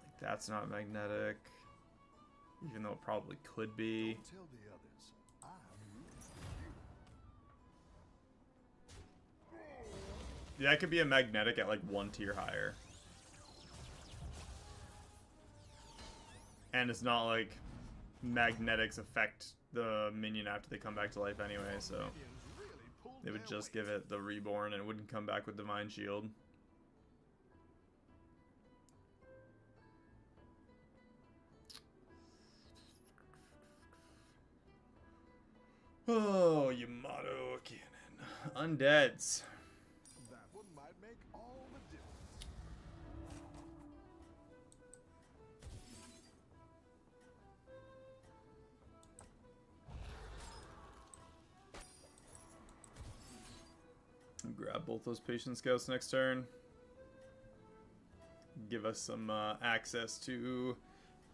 Like, that's not magnetic. Even though it probably could be. Don't tell the others. I'm rooting for you. Yeah, it could be a magnetic at like 1 tier higher. And it's not like magnetics affect the minion after they come back to life anyway, so Minions really pulled they would their just weight. give it the reborn and it wouldn't come back with Divine Shield. Oh, Yamato Cannon. Undeads. That one might make all the difference. Grab both those Patient Scouts next turn. Give us some access to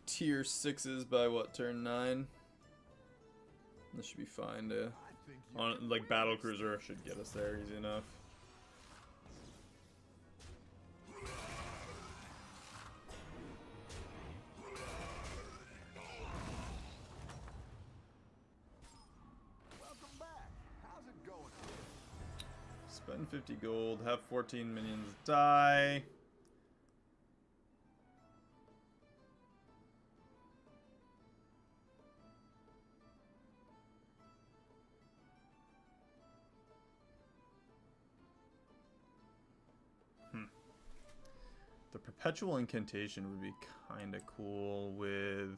tier 6s by what, turn 9? This should be fine to... I think you On, can like, win Battle this Cruiser should get us there easy enough. Welcome back. How's it going? Spend 50 gold, have 14 minions die. The perpetual incantation would be kind of cool with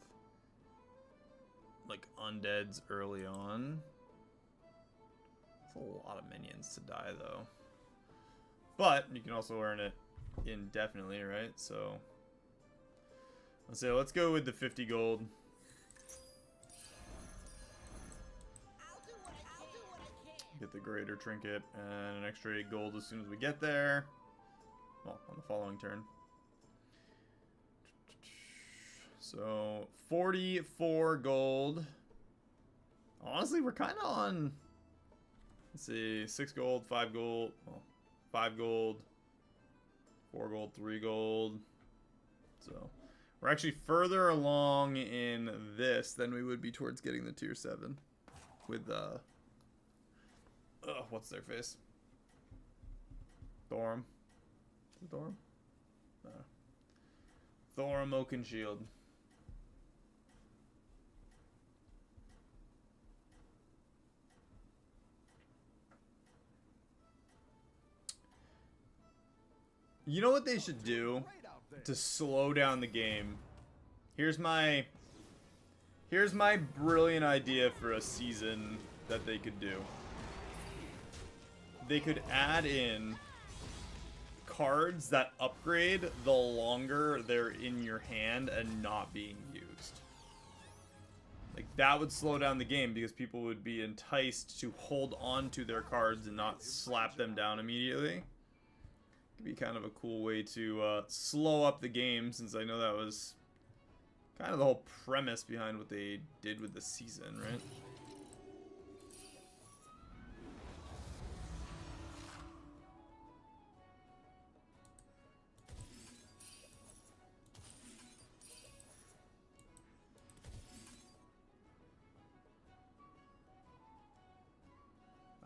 like undeads early on. It's a lot of minions to die though. But you can also earn it indefinitely, right? So let's go with the 50 gold. I'll do what I can. Get the greater trinket and an extra 8 gold as soon as we get there. Well, on the following turn. So 44 gold. Honestly, we're kind of on. Let's see, 6 gold, 5 gold, well, 5 gold, 4 gold, 3 gold. So we're actually further along in this than we would be towards getting the tier 7 with what's their face? Thorum. Is it Thorum? No. Thorum Oaken Shield. You know what they should do Great out there. to slow down the game? Here's my brilliant idea for a season that they could do. They could add in cards that upgrade the longer they're in your hand and not being used. Like, that would slow down the game because people would be enticed to hold on to their cards and not slap them down immediately. Could be kind of a cool way to slow up the game, since I know that was kind of the whole premise behind what they did with the season, right?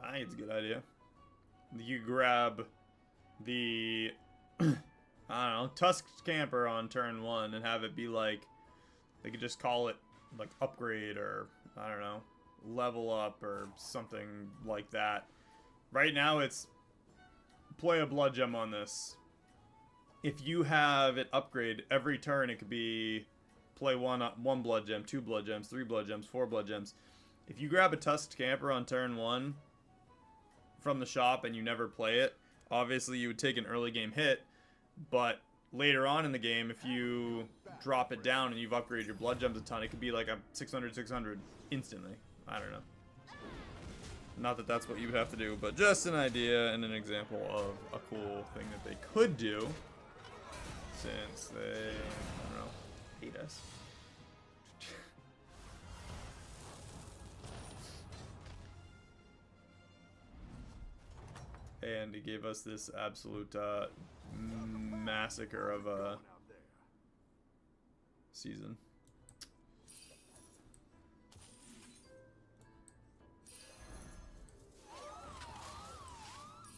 I think it's a good idea. You grab the I don't know, Tusked Camper on turn 1 and have it be like, they could just call it like upgrade or I don't know, level up or something like that. Right now it's play a blood gem on this. If you have it upgrade every turn, it could be play one blood gem, 2 blood gems, 3 blood gems, 4 blood gems. If you grab a Tusked Camper on turn 1 from the shop and you never play it, obviously you would take an early game hit, but later on in the game, if you drop it down and you've upgraded your blood gems a ton, it could be like a 600 instantly. I don't know. Not that that's what you would have to do, but just an idea and an example of a cool thing that they could do, since they, I don't know, hate us. And it gave us this absolute massacre of a season.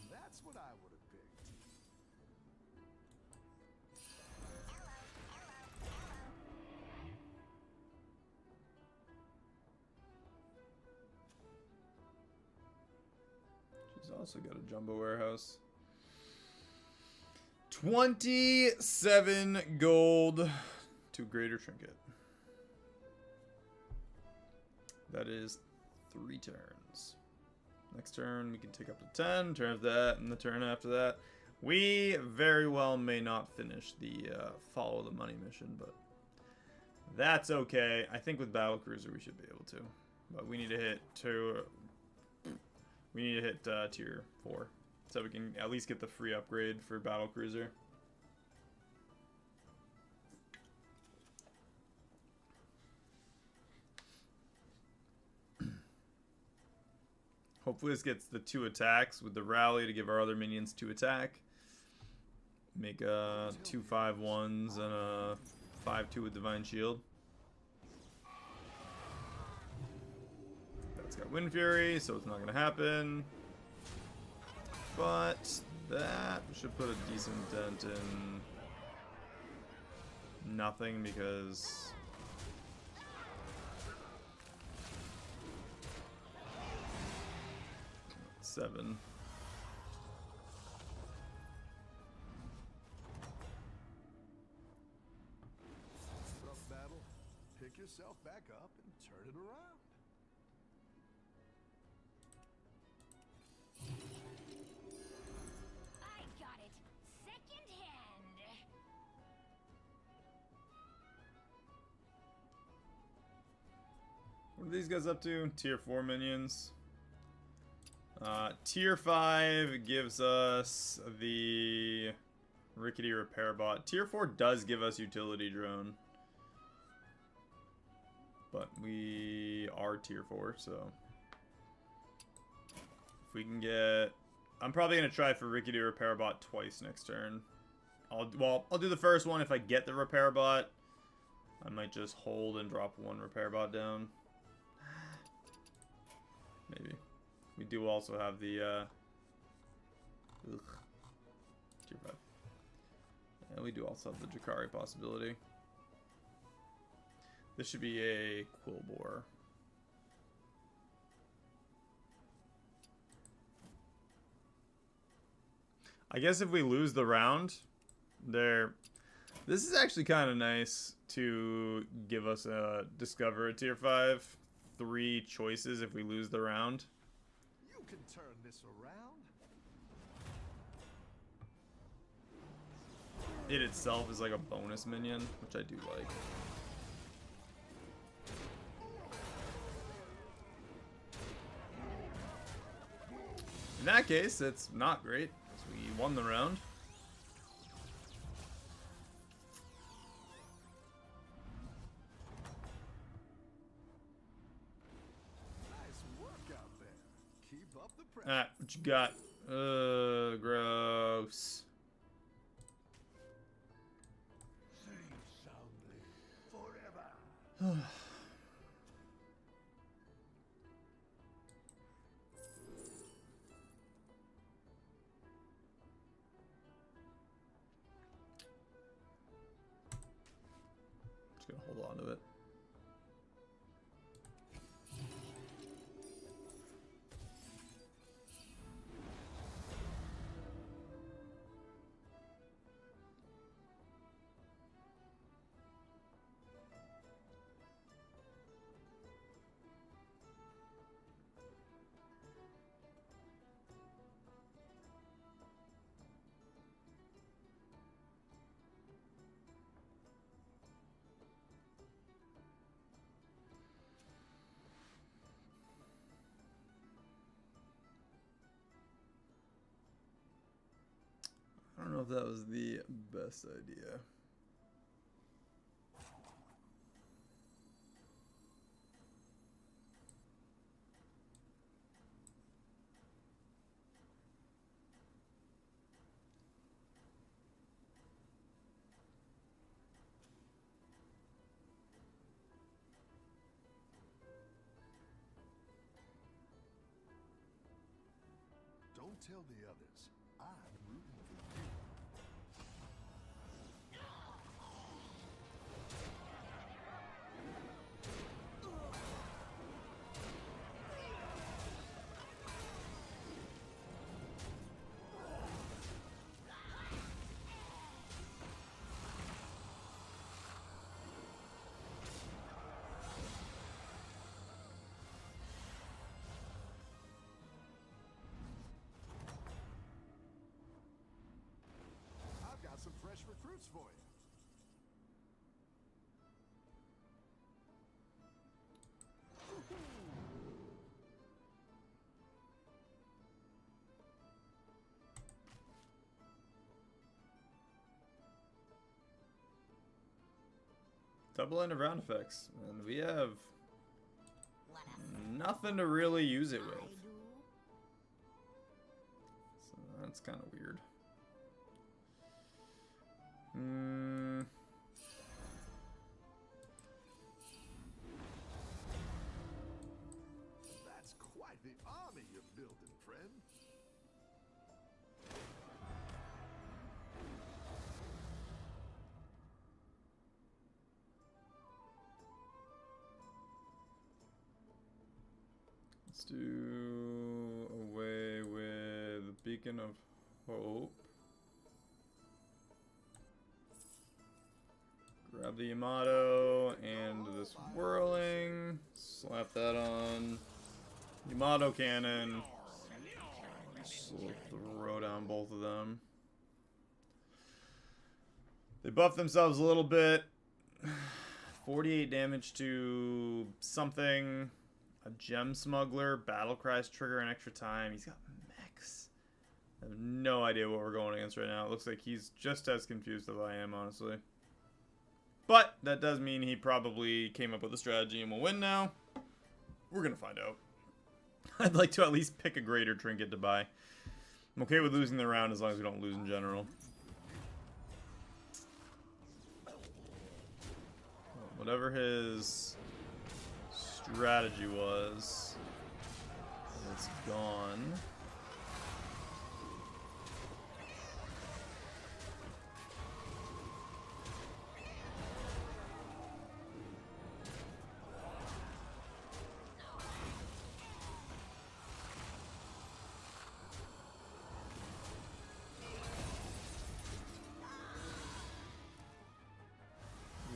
That's what I would have picked. Also got a jumbo warehouse. 27 gold to greater trinket. That is 3 turns. Next turn we can take up to 10. Turn after that, and the turn after that. We very well may not finish the follow the money mission, but that's okay. I think with Battlecruiser we should be able to. But we need to hit tier 4. So we can at least get the free upgrade for Battlecruiser. Hopefully this gets the 2 attacks with the rally to give our other minions 2 attack. Make 2 5/1s and a 5/2 with Divine Shield. That's got Wind Fury, so it's not going to happen. But that should put a decent dent in nothing because... Seven. Rough battle. Pick yourself back up and turn it around. I got it. Second hand. What are these guys up to? Tier 4 minions. Tier 5 gives us the Rickety Repair Bot. Tier 4 does give us Utility Drone. But we are Tier 4, so... If we can get... I'm probably going to try for Rickety Repair Bot twice next turn. I'll do the first one if I get the Repair Bot. I might just hold and drop 1 Repair Bot down. Maybe. We do also have the, Tier 5. And we do also have the Jakari possibility. This should be a Quillbore. I guess if we lose the round, this is actually kind of nice to give us a Discover a Tier 5. 3 choices if we lose the round. You can turn this around. It itself is like a bonus minion, which I do like. In that case, it's not great, because we won the round. Nice work out there. Keep up the pressure. Ah, what you got? Gross. Sleep soundly forever. Just gonna hold on to it. I don't know if that was the best idea. Don't tell the others. I'm rooting for you. recruits for you. Double end of round effects. And we have nothing to really use it with. So that's kind of weird. That's quite the army you're building, friend. Let's do away with Beacon of Hope. Grab the Yamato and this whirling. Slap that on. Yamato cannon. So we'll throw down both of them. They buff themselves a little bit. 48 damage to something. A gem smuggler. Battle cries trigger an extra time. He's got mechs. I have no idea what we're going against right now. It looks like he's just as confused as I am, honestly. But that does mean he probably came up with a strategy and will win now. We're going to find out. I'd like to at least pick a greater trinket to buy. I'm okay with losing the round as long as we don't lose in general. Whatever his strategy was, it's gone.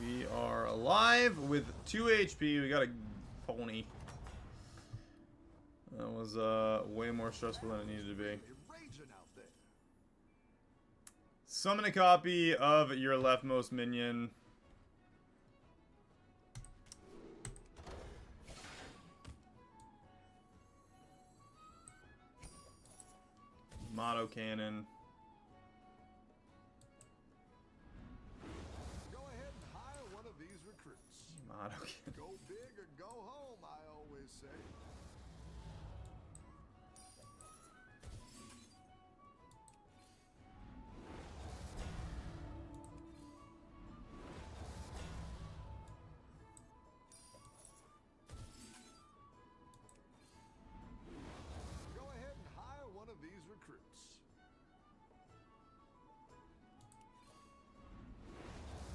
We are alive with 2 HP. We got a pony. That was way more stressful than it needed to be. You're raging out there. Summon a copy of your leftmost minion. Motto cannon. Go ahead and hire one of these recruits. Motto cannon. Go big or go home, I always say. Go ahead and hire one of these recruits.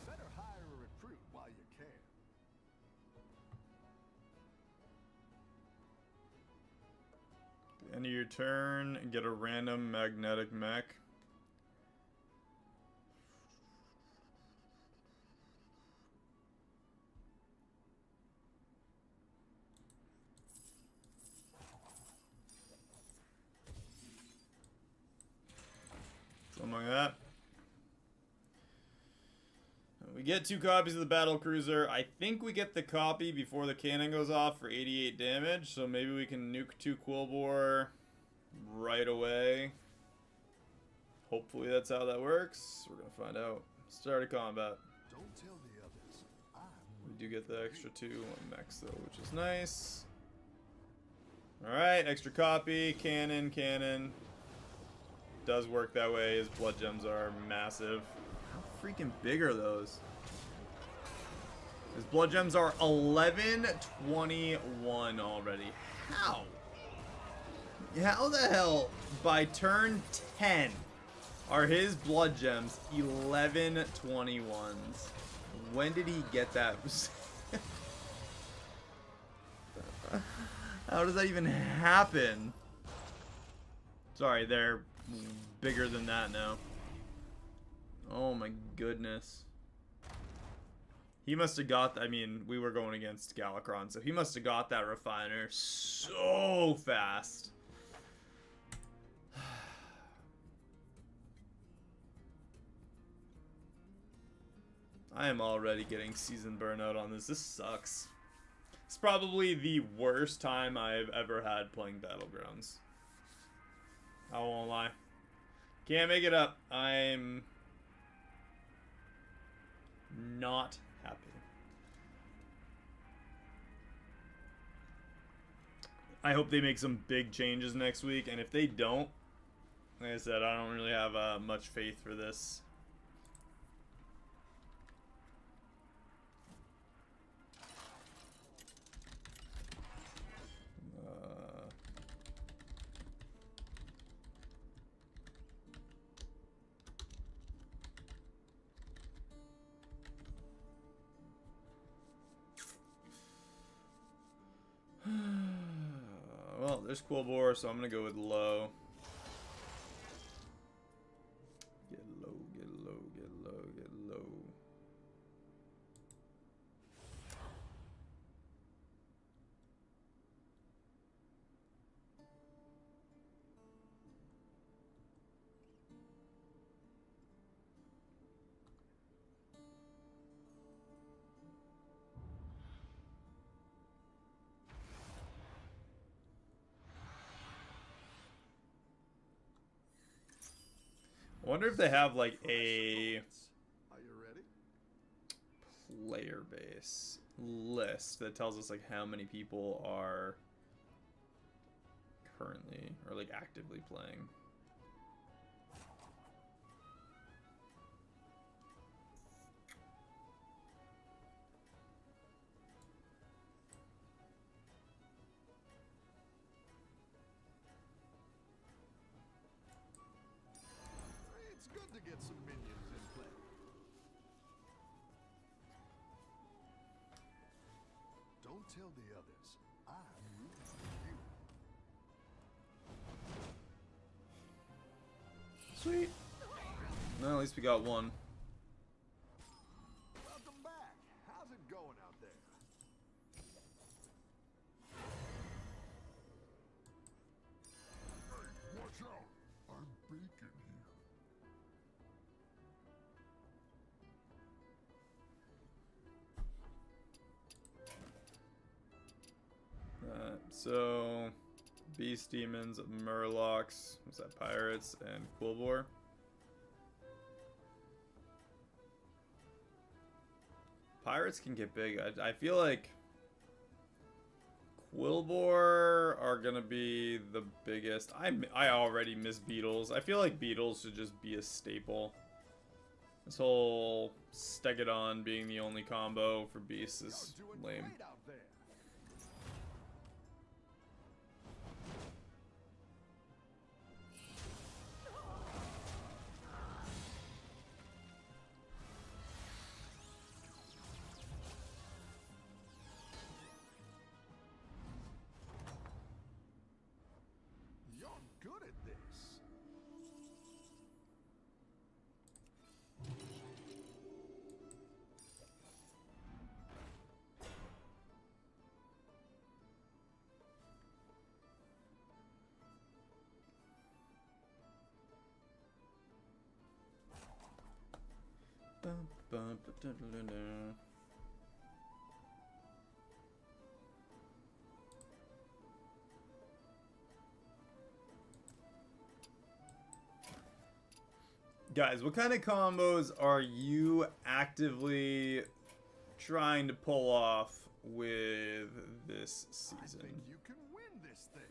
Better hire a recruit while you can. End of your turn, get a random magnetic mech. Something like that. We get 2 copies of the battle cruiser. I think we get the copy before the cannon goes off for 88 damage, so maybe we can nuke 2 Quillbore right away. Hopefully that's how that works. We're gonna find out. Start of combat. Don't tell the others. We do get the extra 2 on mechs though, which is nice. Alright, extra copy, cannon, cannon. Does work that way. His blood gems are massive. How freaking big are those? His blood gems are 1121 already. How? How the hell by turn 10 are his blood gems 1121s? When did he get that? How does that even happen? Sorry, they're bigger than that now. Oh my goodness. He must have got, I mean, we were going against Galakron, so he must have got that refiner so fast. I am already getting season burnout on this. This sucks. It's probably the worst time I've ever had playing Battlegrounds. I won't lie. Can't make it up. I'm not happy. I hope they make some big changes next week, and if they don't, like I said, I don't really have much faith for this. Well, there's Quillbore, so I'm gonna go with low. Get low, get low, get low, get low. I wonder if they have like a Are you ready? player base list that tells us like how many people are currently or like actively playing. It's good to get some minions in play. Don't tell the others. I'm rooting for you. Sweet. Well, at least we got one. Welcome back. How's it going out there? Hey, watch out. I'm bacon here. So Beast Demons, Murlocs, what's that, Pirates, and Quillbore. Pirates can get big. I feel like Quillbore are gonna be the biggest. I already miss Beetles. I feel like Beetles should just be a staple. This whole Stegodon being the only combo for Beasts is You're doing lame. great out there. You're good at this. Bum, bum, ba-da-da-da-da. Guys, what kind of combos are you actively trying to pull off with this I season? think you can win this thing.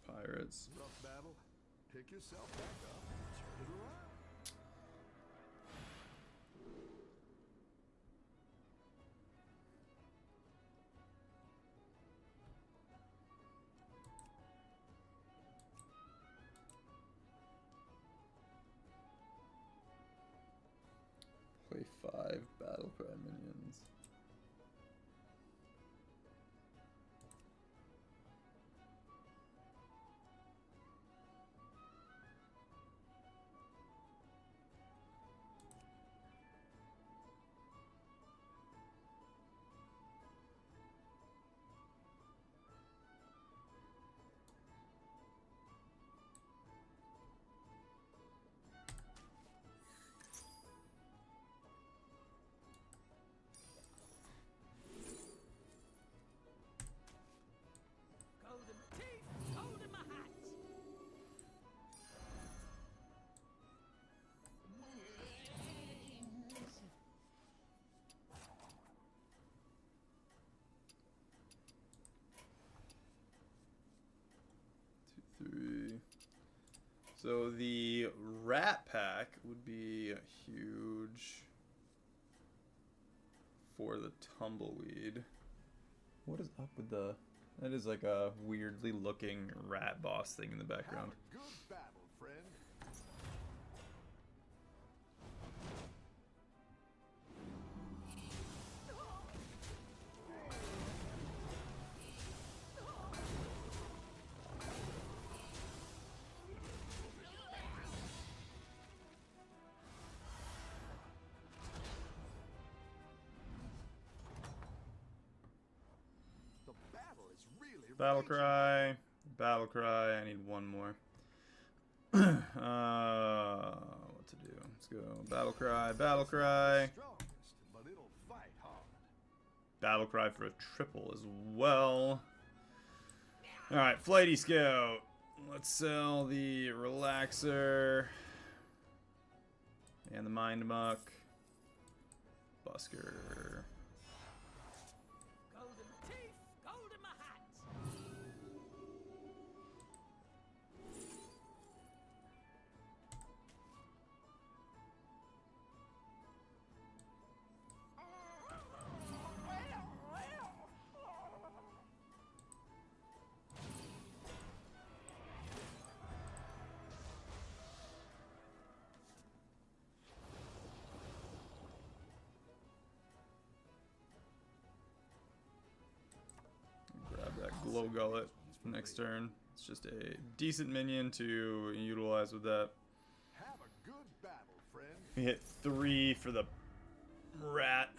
Pirates. Rough battle. Pick yourself back up and turn it around. Play 5 Battlecry minions. So the rat pack would be huge for the tumbleweed. What is up with the... That is like a weirdly looking rat boss thing in the background. Have a good battle, friend. The battle is really Battle raging. cry. Battle cry. I need one more. What to do? Let's go. Battle cry. Battle cry. Strongest, but it'll fight hard. Battle cry for a triple as well. Alright, Flighty Scout. Let's sell the relaxer. And the mind muck. Busker. Gold in my teeth, gold in my hat. Grab that glow gullet next turn. It's just a decent minion to utilize with that. Have a good battle, friend. We hit 3 for the rat.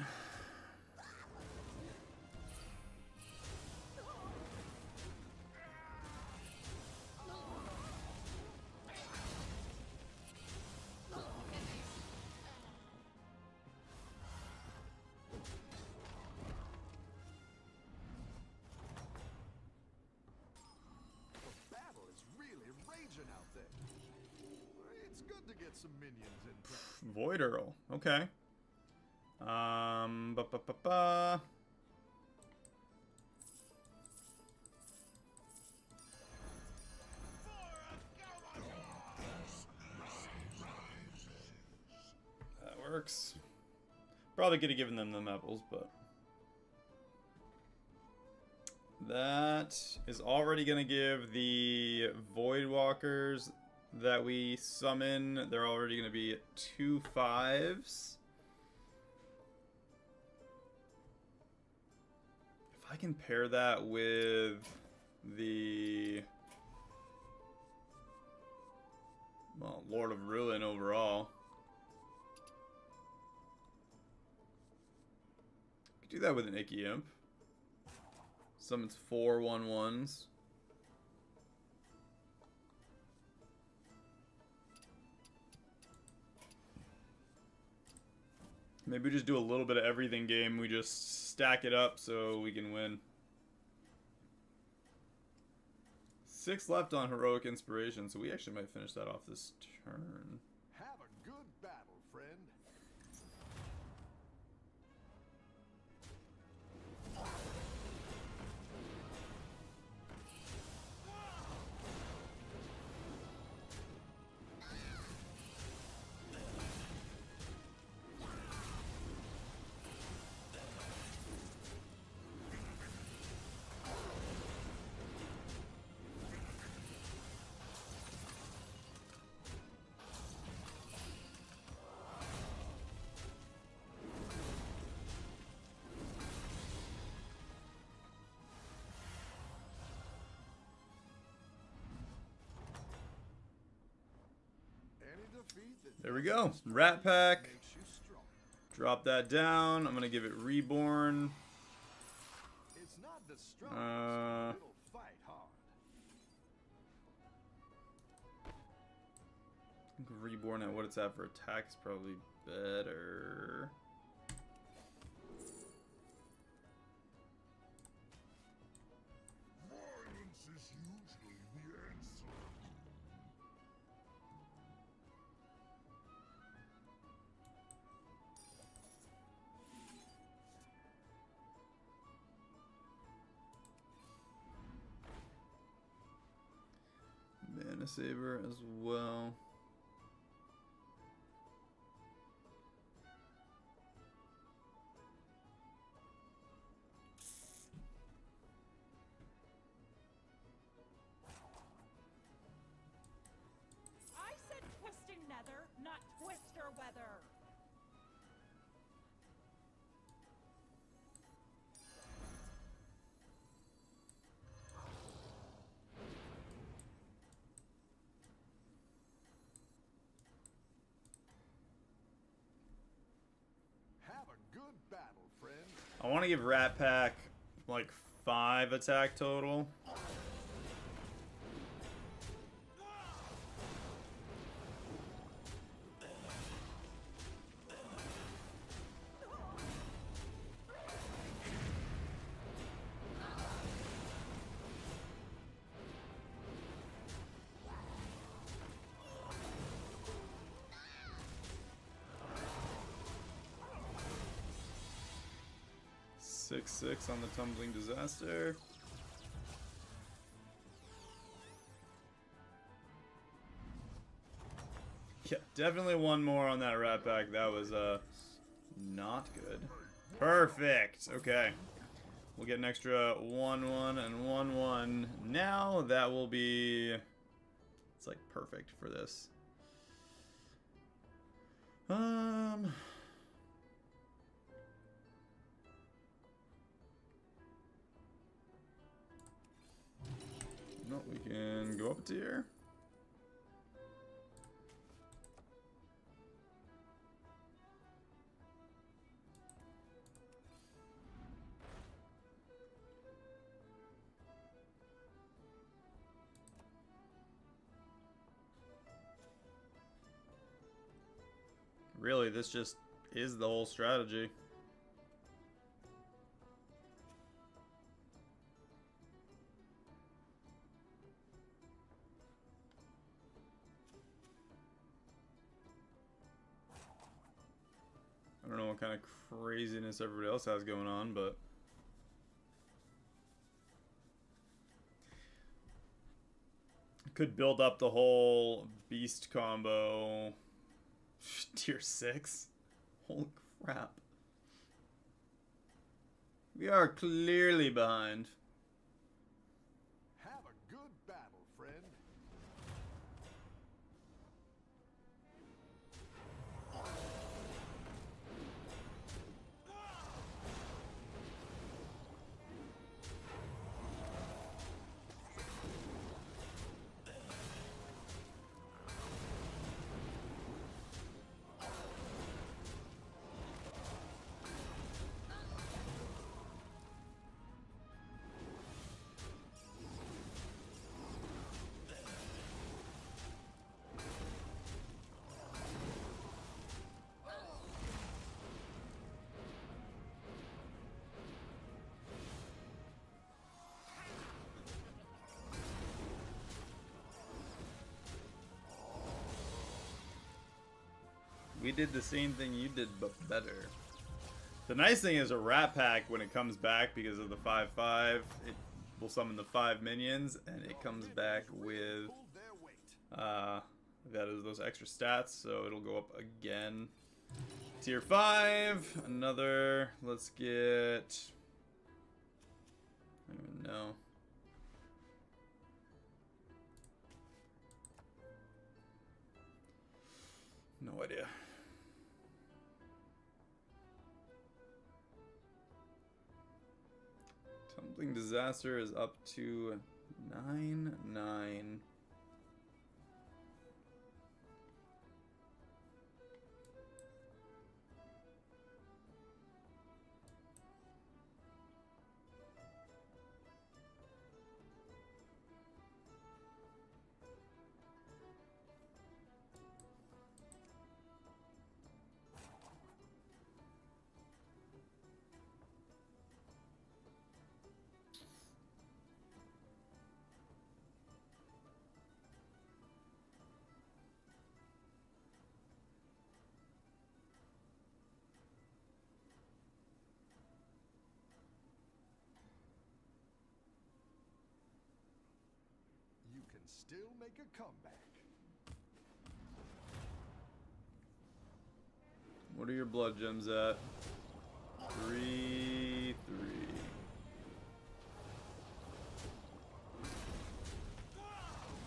The battle is really raging out there. It's good to get some minions in play. Void Earl. Okay. Ba-ba-ba-ba. That works. Probably could have given them apples, but that is already gonna give the Void Walkers that we summon. They're already gonna be 2 5s. If I can pair that with the Lord of Ruin overall. Could do that with an Icky Imp. Summons 4 1/1s. Maybe we just do a little bit of everything game. We just stack it up so we can win. 6 left on Heroic Inspiration, so we actually might finish that off this turn. Have a good battle, friend. There we go. Rat Pack. Makes you strong. Drop that down. I'm going to give it Reborn. It's not the strongest, but it'll fight hard. I think Reborn at what it's at for attack is probably better. Violence is usually the answer. Mana Saber as well. I said twisting nether, not twister weather. Have a good battle, friend. I want to give Rat Pack like 5 attack total. Six on the Tumbling Disaster. Yeah, definitely one more on that Rat Pack. That was not good. Perfect. Okay. We'll get an extra 1/1 and 1/1. Now that will be, it's like perfect for this. No, we can go up a tier. Really, this just is the whole strategy. I don't know what kind of craziness everybody else has going on, but could build up the whole beast combo. Tier 6? Holy crap. We are clearly behind. Have a good battle, friend. We did the same thing you did, but better. The nice thing is a Rat Pack, when it comes back because of the 5/5, it will summon the 5 minions, and it comes back with Pulled their weight. that is those extra stats, so it'll go up again. Tier 5, another. Let's get, I don't even know. No idea. Tumbling Disaster is up to 9/9. still make a comeback. What are your blood gems at? 3, 3.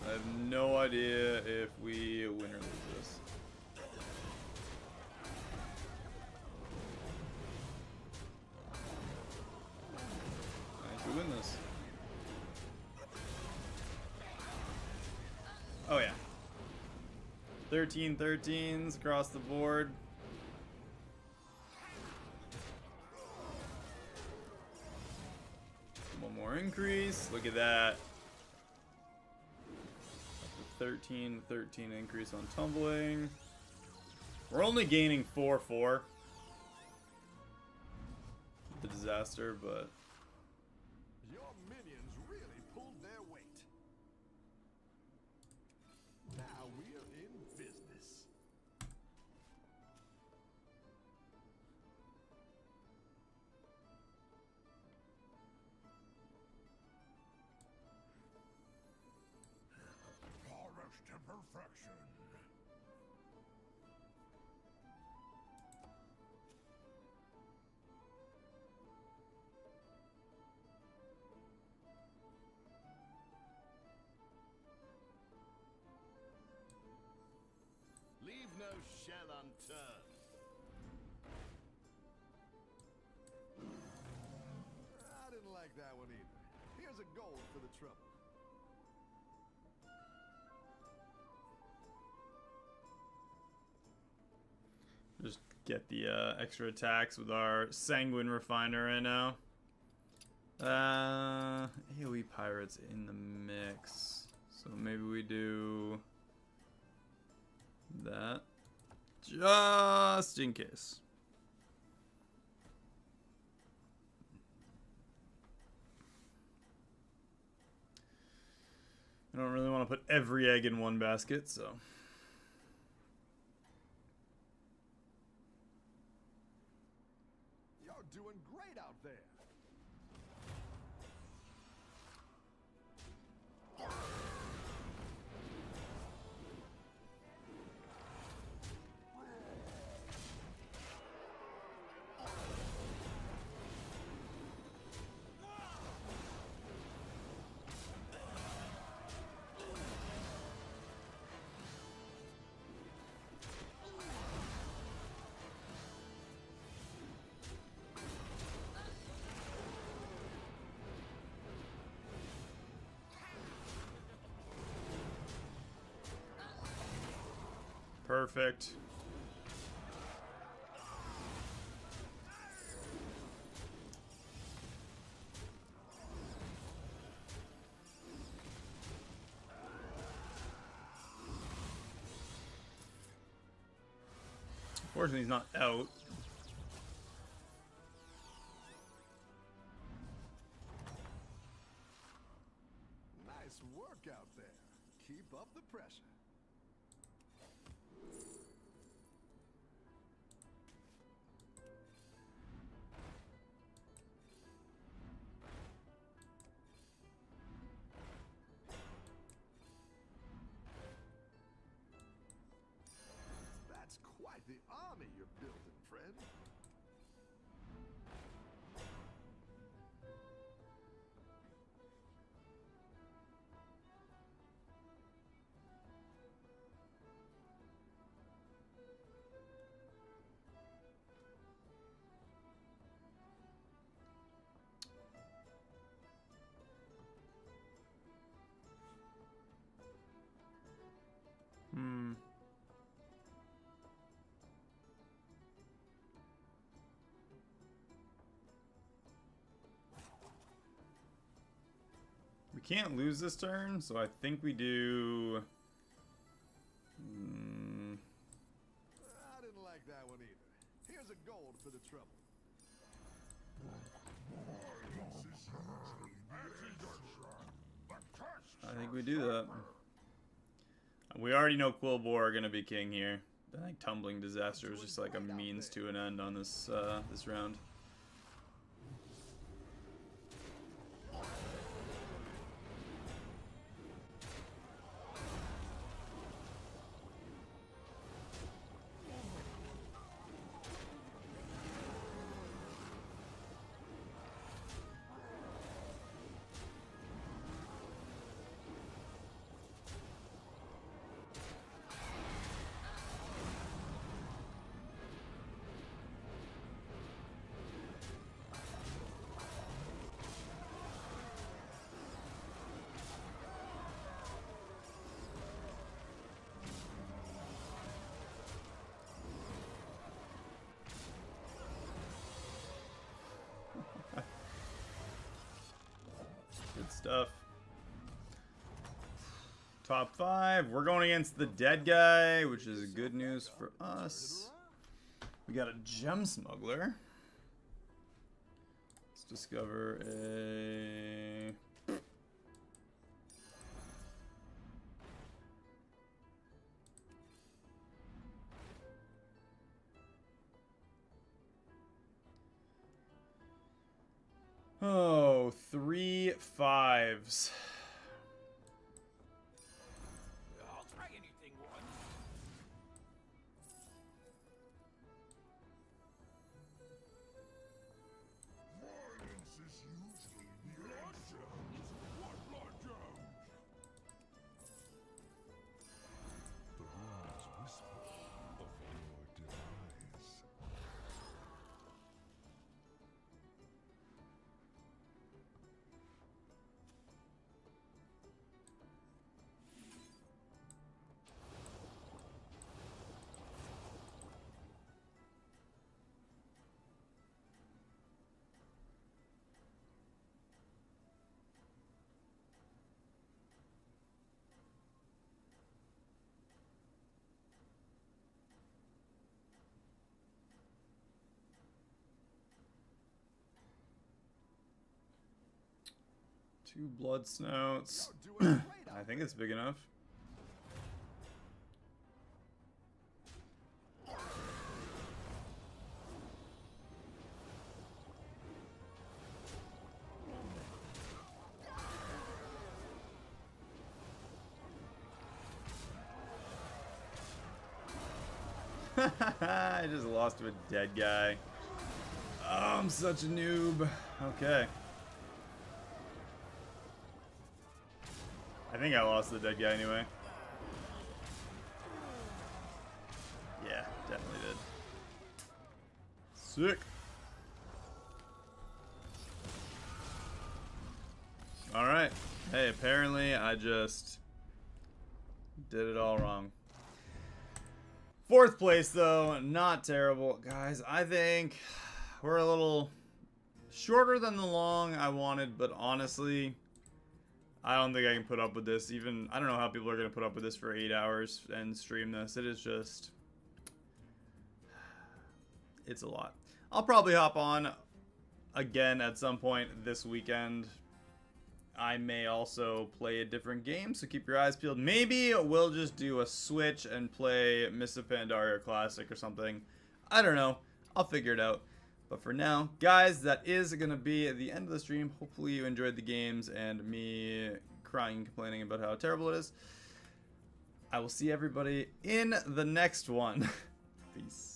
I have no idea if we win or lose this. I think we win this. Oh yeah. 13 13s across the board. One more increase. Look at that. 13 13 increase on tumbling. We're only gaining 4-4. The disaster, but Your minions really pulled their weight. Now we're in business. Polished to perfection. Leave no shell unturned. I didn't like that one either. Here's a gold for the trouble. just get the extra attacks with our Sanguine Refiner right now. AoE Pirates in the mix. So maybe we do that. Just in case. I don't really want to put every egg in one basket, so. You're doing great out there. Perfect. Unfortunately, he's not out. Nice work out there. Keep up the pressure. That's quite the army you're building, friend. We can't lose this turn, so I think we do. I didn't like that one either. Here's a gold for the trouble. I think we do that. We already know Quillbore are gonna be king here. I think Tumbling Disaster is just like a means to an end on this this round. stuff. Top 5. We're going against the dead guy, which is good news for us. We got a gem smuggler. Let's discover a... Oh, 3 5s. I'll try anything once. Violence is usually the answer. What blood The runes whisper of your demise. 2 blood snouts. I think it's big enough. I just lost to a dead guy. Oh, I'm such a noob. Okay. I think I lost the dead guy anyway. Yeah, definitely did. Sick. Alright. Hey, apparently I just did it all wrong. 4th place, though. Not terrible. Guys, I think we're a little shorter than the long I wanted, but honestly, I don't think I can put up with this. Even, I don't know how people are going to put up with this for 8 hours and stream this. It is just, it's a lot. I'll probably hop on again at some point this weekend. I may also play a different game, so keep your eyes peeled. Maybe we'll just do a switch and play Mists of Pandaria Classic or something. I don't know. I'll figure it out. But for now, guys, that is going to be the end of the stream. Hopefully you enjoyed the games and me crying and complaining about how terrible it is. I will see everybody in the next one. Peace.